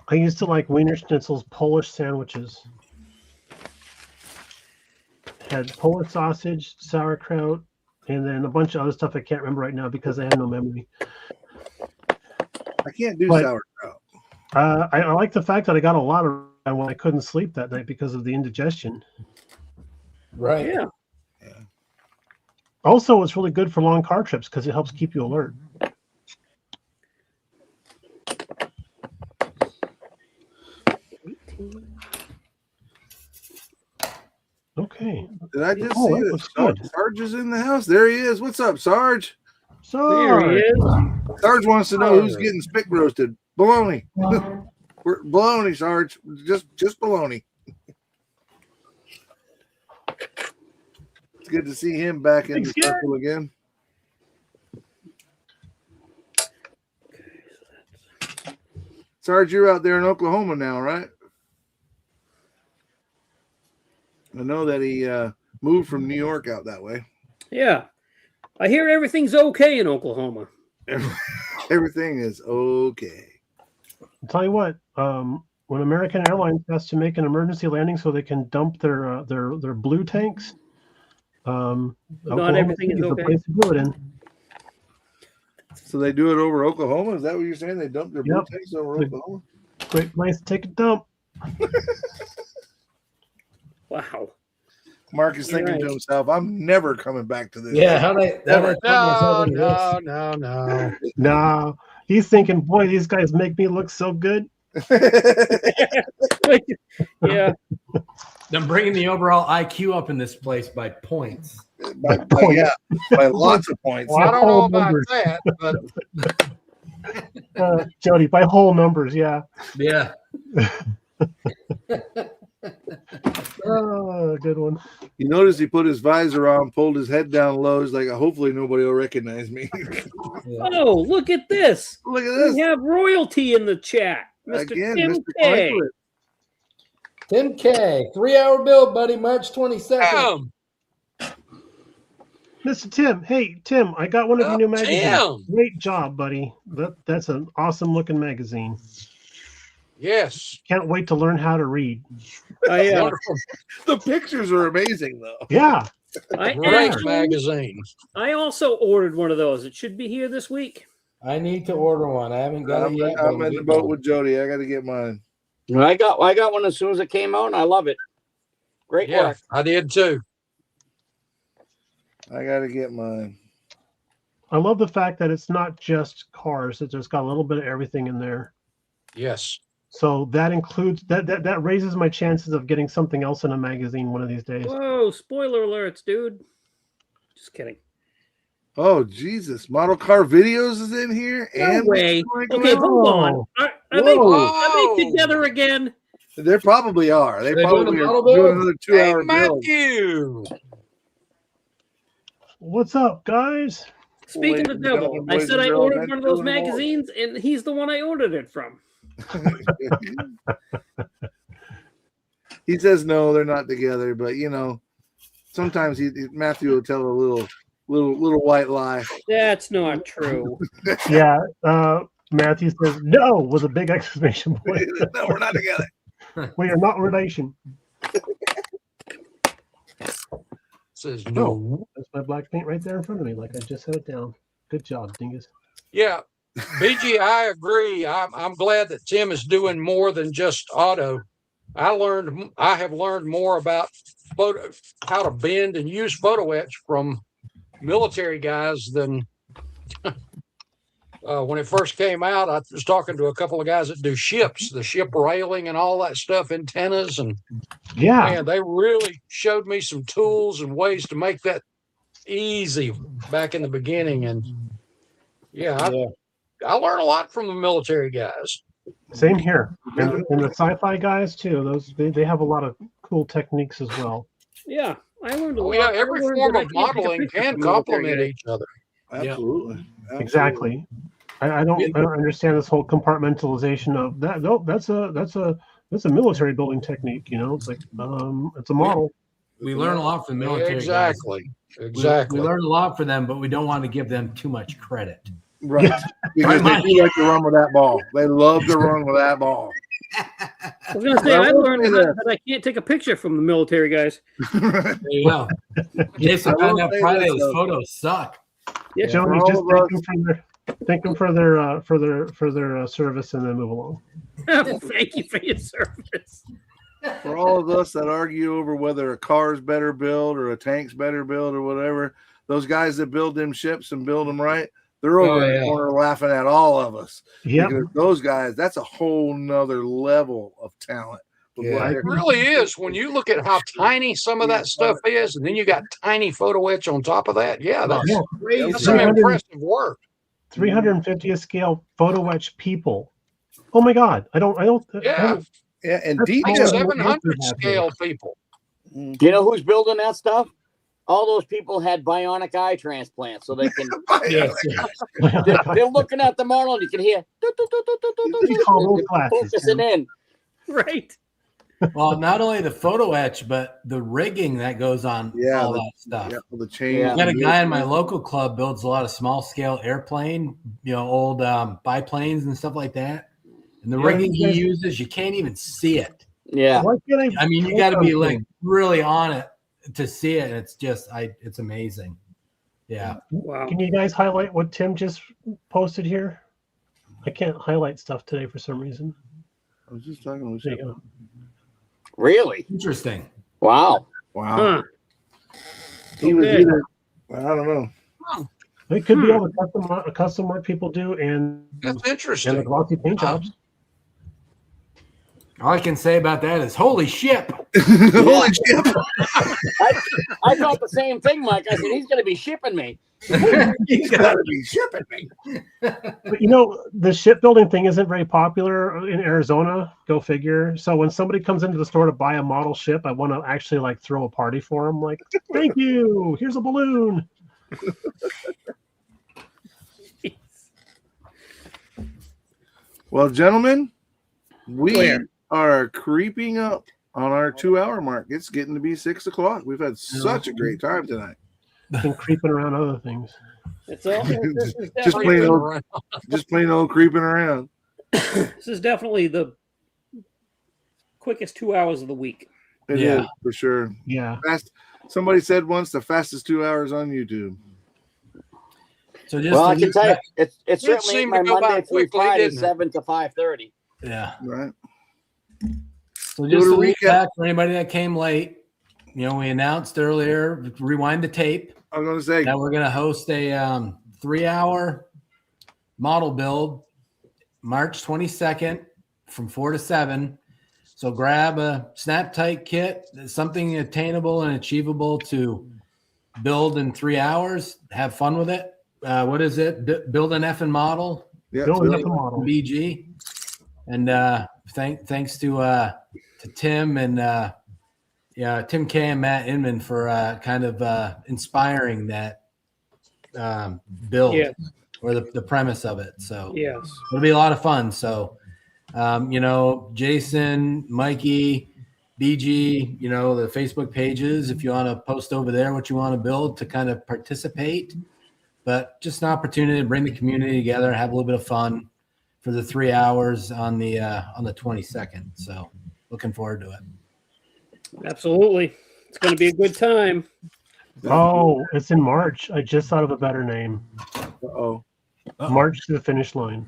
I used to like Wiener Schnitzel's Polish sandwiches. Had Polish sausage, sauerkraut, and then a bunch of other stuff I can't remember right now because I have no memory. I can't do But- sauerkraut. I like the fact that I got a lot of when I couldn't sleep that night because of the indigestion. Right. Yeah. Also, it's really good for long car trips because it helps keep you alert. Okay. Did I just Oh, see that that looks good. Sarge is in the house? There he is. What's up, Sarge? There he So, is. Sarge wants to know who's getting spick roasted. Bologna. We're bologna, Sarge. Just bologna. It's good to see him back in the Thanks, circle again. Sarge, you're out there in Oklahoma now, right? I know that he moved from New York out that way. Yeah. I hear everything's okay in Oklahoma. Everything is okay. I'll tell you what. When American Airlines has to make an emergency landing so they can dump their blue tanks, Oklahoma everything City is the okay. place to do it in. So they do it over Oklahoma? Is that what you're saying? They dump their blue Yep. tanks over The- Oklahoma? Great place to take a dump. Wow. Mark is thinking Right. to himself, I'm never coming back to this. Yeah, how they put myself into this? No. No, he's thinking, boy, these guys make me look so good. Yeah. I'm bringing the overall IQ up in this place by points. by lots of points. Well, I don't know Whole about numbers. that, but Jody, by whole numbers, yeah. Yeah. Oh, good one. You notice he put his visor on, pulled his head down low. He's like, hopefully nobody will recognize me. Yeah. Oh, look at this. Look at this. We have royalty in the chat. Mr. Again, Tim Mr. K. Franklin. Tim K. 3-hour build, buddy. March 22nd. Mr. Tim, hey, Tim, I got one of your new magazines. Tim. Great job, buddy. That's an awesome looking magazine. yes. Can't wait to learn how to read. Wonderful. The pictures are amazing, though. Yeah. Great magazine. I also ordered one of those. It should be here this week. I need to order one. I haven't got it yet. but I'm in the getting boat one. with Jody. I got to get mine. I got one as soon as it came out, and I love it. Great Yeah, work. I did too. I got to get mine. I love the fact that it's not just cars, that there's got a little bit of everything in there. Yes. So that includes that raises my chances of getting something else in a magazine one of these days. Whoa, spoiler alerts, dude. Just kidding. Oh Jesus! Model car videos is in here, No and way. Mr. Okay, Michael hold on. Whoa. Are they Whoa. together again? They probably are. They Are they doing probably a are model doing build? another Hey, 2-hour build. Matthew. What's up, guys? Speaking Ladies of and devil, gentlemen, I boys said and I girls, ordered that's one of those doing more. magazines, and he's the one I ordered it from. He says no, they're not together, but you know, sometimes Matthew will tell a little white lie. That's not true. Yeah, Matthew says no with a big exclamation point. No, we're not together. We are not relation. Says no. That's my black paint right there in front of me, like I just set it down. Good job, Dingus. Yeah, BG, I agree. I'm glad that Tim is doing more than just auto. I have learned more about how to bend and use photo etch from military guys than when it first came out. I was talking to a couple of guys that do ships, the ship railing and all that stuff, antennas, and Yeah, man, they really showed me some tools and ways to make that easy back in the beginning. And yeah, I learned a lot from the military guys. same here. And the sci-fi guys too. Those they have a lot of cool techniques as well. Yeah, I learned a Oh lot. yeah, I every learned form that I of can't take a modeling picture can from the military complement guy. each other. Absolutely. Exactly. I don't understand this whole compartmentalization of that. No, that's a military building technique. You know, it's like it's a model. We learn a lot from military guys. Exactly. We Exactly. learn a lot from them, but we don't want to give them too much credit. Right. Because they do like to run with that ball. They love to run with that ball. I was gonna say Well, I I will learned say that I can't take a picture from the military guys. There you go. Jason I will found out say Friday this, those though. photos suck. Yeah. Joey, For just all of thank them for their service and then move along. Thank you for your service. For all of us that argue over whether a car's better built or a tank's better built or whatever, those guys that build them ships and build them right, they're over in the corner laughing at all of us. Yep. Because those guys, that's a whole nother level of talent. with what Yeah. they're- It really is. When you look at how tiny some of that stuff is, and then you got tiny photo etch on top of that. Yeah, that's, Yeah. that's some 300 impressive work. 350th scale photo etch people. Oh my God! I don't. Yeah, Yeah, and That's detail. all- 700 scale people. Mhm. You know who's building that stuff? All those people had bionic eye transplants, so they can. Yes. They're looking at the model, and you can hear. They call those glasses, Focusing in. Right. Well, not only the photo etch, but the rigging that goes on Yeah, all the- that stuff. Yeah, well, the chain. Yeah. I got a guy in my local club builds a lot of small scale airplane, old biplanes and stuff like that. And the Yeah, rigging he you guys- uses, you can't even see it. Yeah. Why can't I mean, you got to be like really on it to see it. It's just, it's amazing. Yeah. Wow. Can you guys highlight what Tim just posted here? I can't highlight stuff today for some reason. I was just talking with There you you. go. Really? Interesting. Wow. Wow. Huh. He was Okay. either, I don't know. It could be all the custom work people do and That's the interesting. glossy paint jobs. All I can say about that is holy shit. Holy shit. I thought the same thing, Mike. I said he's going to be shipping me. He's got to be shipping me. But the shipbuilding thing isn't very popular in Arizona. Go figure. So when somebody comes into the store to buy a model ship, I want to actually like throw a party for them. Like, thank you. Here's a balloon. Well, gentlemen, we Clear. are creeping up on our 2-hour mark. It's getting to be 6 o'clock. We've had such a great time tonight. Been creeping around other things. It's all. This is Just definitely, plain old, just plain old creeping around. this is definitely the quickest 2 hours of the week. It Yeah. is for sure. Yeah. Fast. Somebody said once the fastest 2 hours on YouTube. So just Well, to I can tell you, recap- it's It certainly seemed my to go by Monday through quickly, Friday, didn't it? 7 to 5:30. Yeah. Right. So just to to recap- recap for anybody that came late, we announced earlier, rewind the tape, I was going to say, that we're going to host a 3-hour model build March 22nd from 4 to 7. So grab a snap tight kit, something attainable and achievable to build in 3 hours. Have fun with it. What is it? Build an effing model. Yeah, Building Bill. up a model. BG. And thanks to Tim and Tim K and Matt Inman for kind of inspiring that build Yeah. or the premise of it. So Yes. it'll be a lot of fun. So Jason, Mikey, BG, the Facebook pages, if you want to post over there what you want to build to kind of participate, but just an opportunity to bring the community together, have a little bit of fun for the 3 hours on the 22nd. So looking forward to it. Absolutely. It's going to be a good time. Oh, it's in March. I just thought of a better name. Uh-oh. March to the finish line.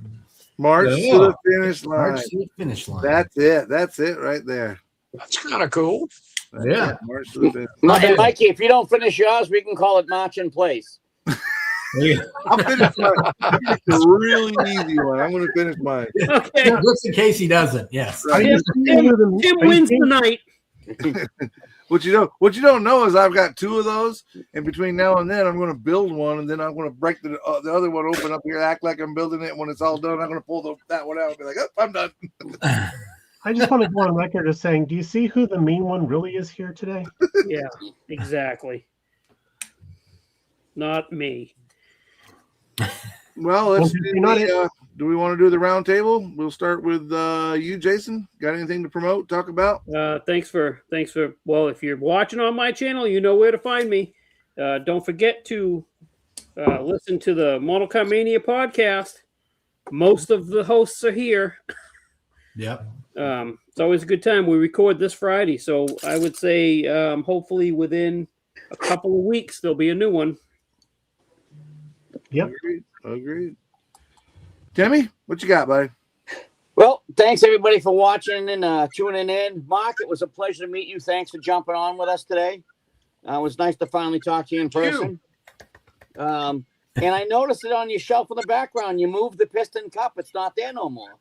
March to the finish line. March to the finish line. That's it. That's it right there. That's kind of cool. That's Yeah. it. March to the finish. And Mikey, if you don't finish yours, we can call it March in Place. I'll finish mine. It's a really easy one. I'm going to finish mine. Okay. Just in case he doesn't. Yes. Are you seeing who the- Tim are you wins seeing- tonight. What you don't know is I've got 2 of those, and between now and then I'm going to build one, and then I'm going to break the other one open up here, act like I'm building it. When it's all done, I'm going to pull that one out and be like, "Oh, I'm done." I just want to go on record as saying, do you see who the mean one really is here today? Yeah, exactly. Not me. Well, let's Well, do you're not do we want to do the round table? We'll start with you, Jason. Got anything to promote, talk about? Thanks for well, if you're watching on my channel, you know where to find me. Don't forget to listen to the Model Car Mania podcast. Most of the hosts are here. Yep. It's always a good time. We record this Friday, so I would say hopefully within a couple of weeks there'll be a new one. Yep. Agreed. Timmy, what you got, buddy? Well, thanks everybody for watching and tuning in. Mark, it was a pleasure to meet you. Thanks for jumping on with us today. It was nice to finally talk to you in person. And I noticed it on your shelf in the background. You moved the piston cup. It's not there no more.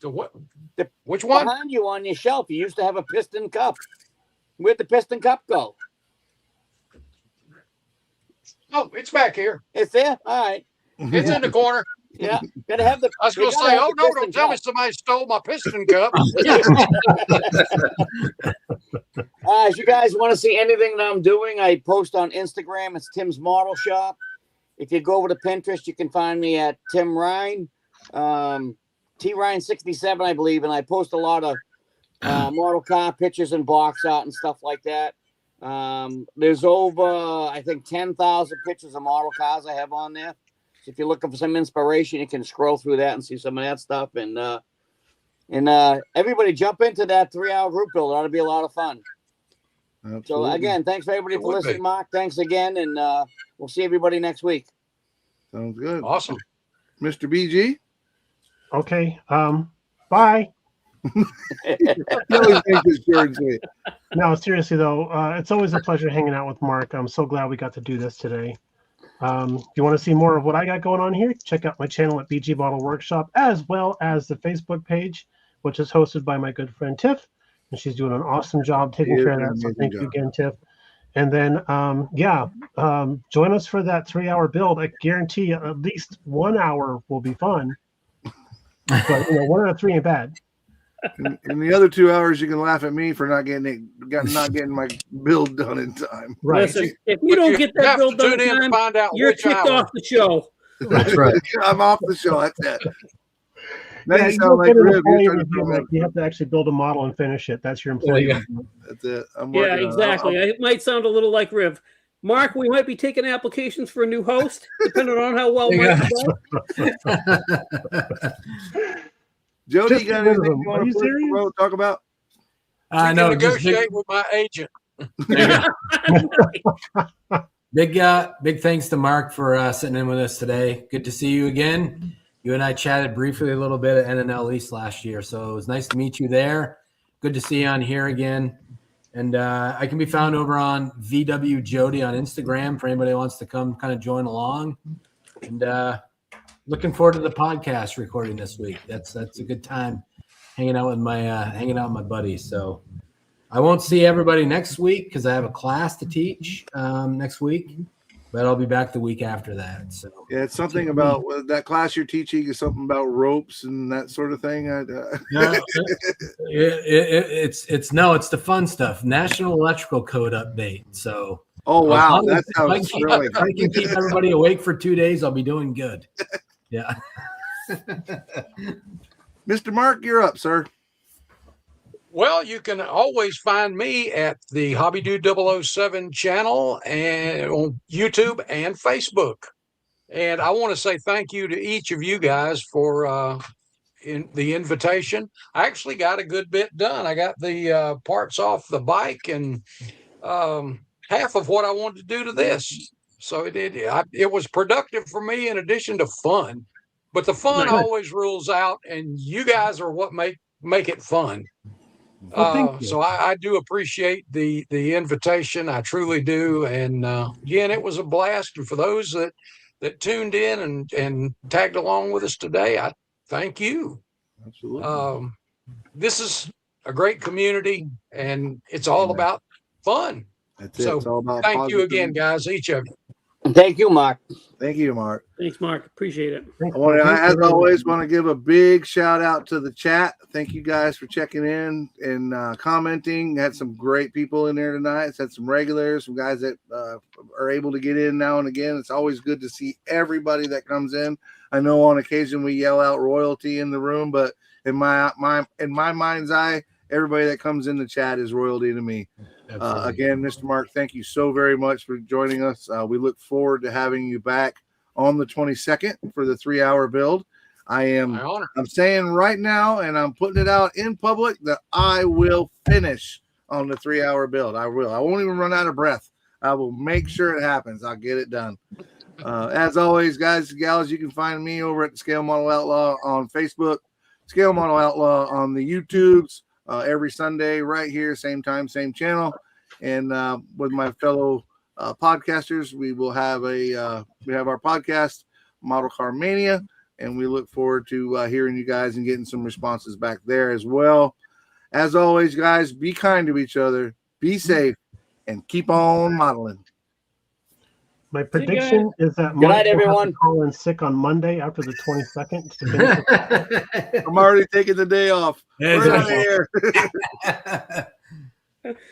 So what? Which one? Behind you on your shelf, you used to have a piston cup. Where'd the piston cup go? Oh, it's back here. It's there? All right. It's in the corner. Yeah. Gotta have the. I was going to say, oh, no, don't tell me somebody stole my piston cup. If you guys want to see anything that I'm doing, I post on Instagram. It's Tim's Model Shop. If you go over to Pinterest, you can find me at Tim Ryan, T Ryan 67, I believe, and I post a lot of model car pictures and box art and stuff like that. There's over, I think, 10,000 pictures of model cars I have on there. So if you're looking for some inspiration, you can scroll through that and see some of that stuff. And everybody jump into that 3-hour group build. It ought to be a lot of fun. Absolutely. So again, thanks for everybody It for would listening, be. Mark. Thanks again, and we'll see everybody next week. Sounds good. Awesome. Mr. BG. Okay. Bye. You always think it's short and sweet. No, seriously though, it's always a pleasure hanging out with Mark. I'm so glad we got to do this today. If you want to see more of what I got going on here, check out my channel at BG Bottle Workshop, as well as the Facebook page, which is hosted by my good friend Tiff, and she's doing an awesome job taking She is care of an that. So amazing thank you job. again, Tiff. And then, join us for that 3-hour build. I guarantee you at least 1 hour will be fun. But 1 out of 3 ain't bad. In the other 2 hours, you can laugh at me for not getting my build done in time. Right. Listen, if you don't get that have build to done tune in in to time, find out you're which kicked hour. off the show. That's right. I'm off the show. That's it. Now Yeah, you you sound don't like get an Rib. employee You're trying to review, promote. like, you have to actually build a model and finish it. That's your employee Yeah. review. That's it. I'm Yeah, working on it. exactly. It might sound a little like Riv. Mark, we might be taking applications for a new host, depending on how well Yeah. Mike does. Jody, Just you got a minute. anything you Are want you to serious? talk about? I You know. can Just negotiate with my agent. big thanks to Mark for sitting in with us today. Good to see you again. You and I chatted briefly a little bit at NNL East last year, so it was nice to meet you there. Good to see you on here again. And I can be found over on VW Jody on Instagram for anybody who wants to come kind of join along. And looking forward to the podcast recording this week. That's a good time hanging out with my buddies. So I won't see everybody next week because I have a class to teach next week, but I'll be back the week after that. So Yeah, it's something about that class you're teaching is something about ropes and that sort of thing. no, it's the fun stuff. National Electrical Code update. So Oh wow, if that sounds thrilling. if I can keep everybody awake for 2 days, I'll be doing good. Yeah. Mr. Mark, you're up, sir. Well, you can always find me at the Hobby Dude 007 channel and on YouTube and Facebook. And I want to say thank you to each of you guys for the invitation. I actually got a good bit done. I got the parts off the bike and half of what I wanted to do to this. So it was productive for me in addition to fun. But the fun always rules out, and you guys are what make it fun. Thank you. So I do appreciate the invitation. I truly do. And again, it was a blast. And for those that tuned in and tagged along with us today, I thank you. Absolutely. This is a great community, and it's all about fun. That's it. So It's all about thank you positivity. again, guys, each of you. Thank you, Mark. Thank you, Mark. Thanks, Mark. Appreciate it. As always, want to give a big shout out to the chat. Thank you guys for checking in and commenting. Had some great people in there tonight. Had some regulars, some guys that are able to get in now and again. It's always good to see everybody that comes in. I know on occasion we yell out royalty in the room, but in my mind's eye, everybody that comes in the chat is royalty to me. Again, Mr. Mark, thank you so very much for joining us. We look forward to having you back on the 22nd for the 3-hour build. I'm saying right now, and I'm putting it out in public, that I will finish on the 3-hour build. I will. I won't even run out of breath. I will make sure it happens. I'll get it done. As always, guys and gals, you can find me over at the Scale Model Outlaw on Facebook, Scale Model Outlaw on the YouTubes. Every Sunday right here, same time, same channel. And with my fellow podcasters, we will have we have our podcast, Model Car Mania, and we look forward to hearing you guys and getting some responses back there as well. As always, guys, be kind to each other, be safe, and keep on modeling. My prediction is that Good night, Mark will have to everyone. call in sick on Monday after the 22nd. To finish I'm already taking the day off. Yeah, We're out of here.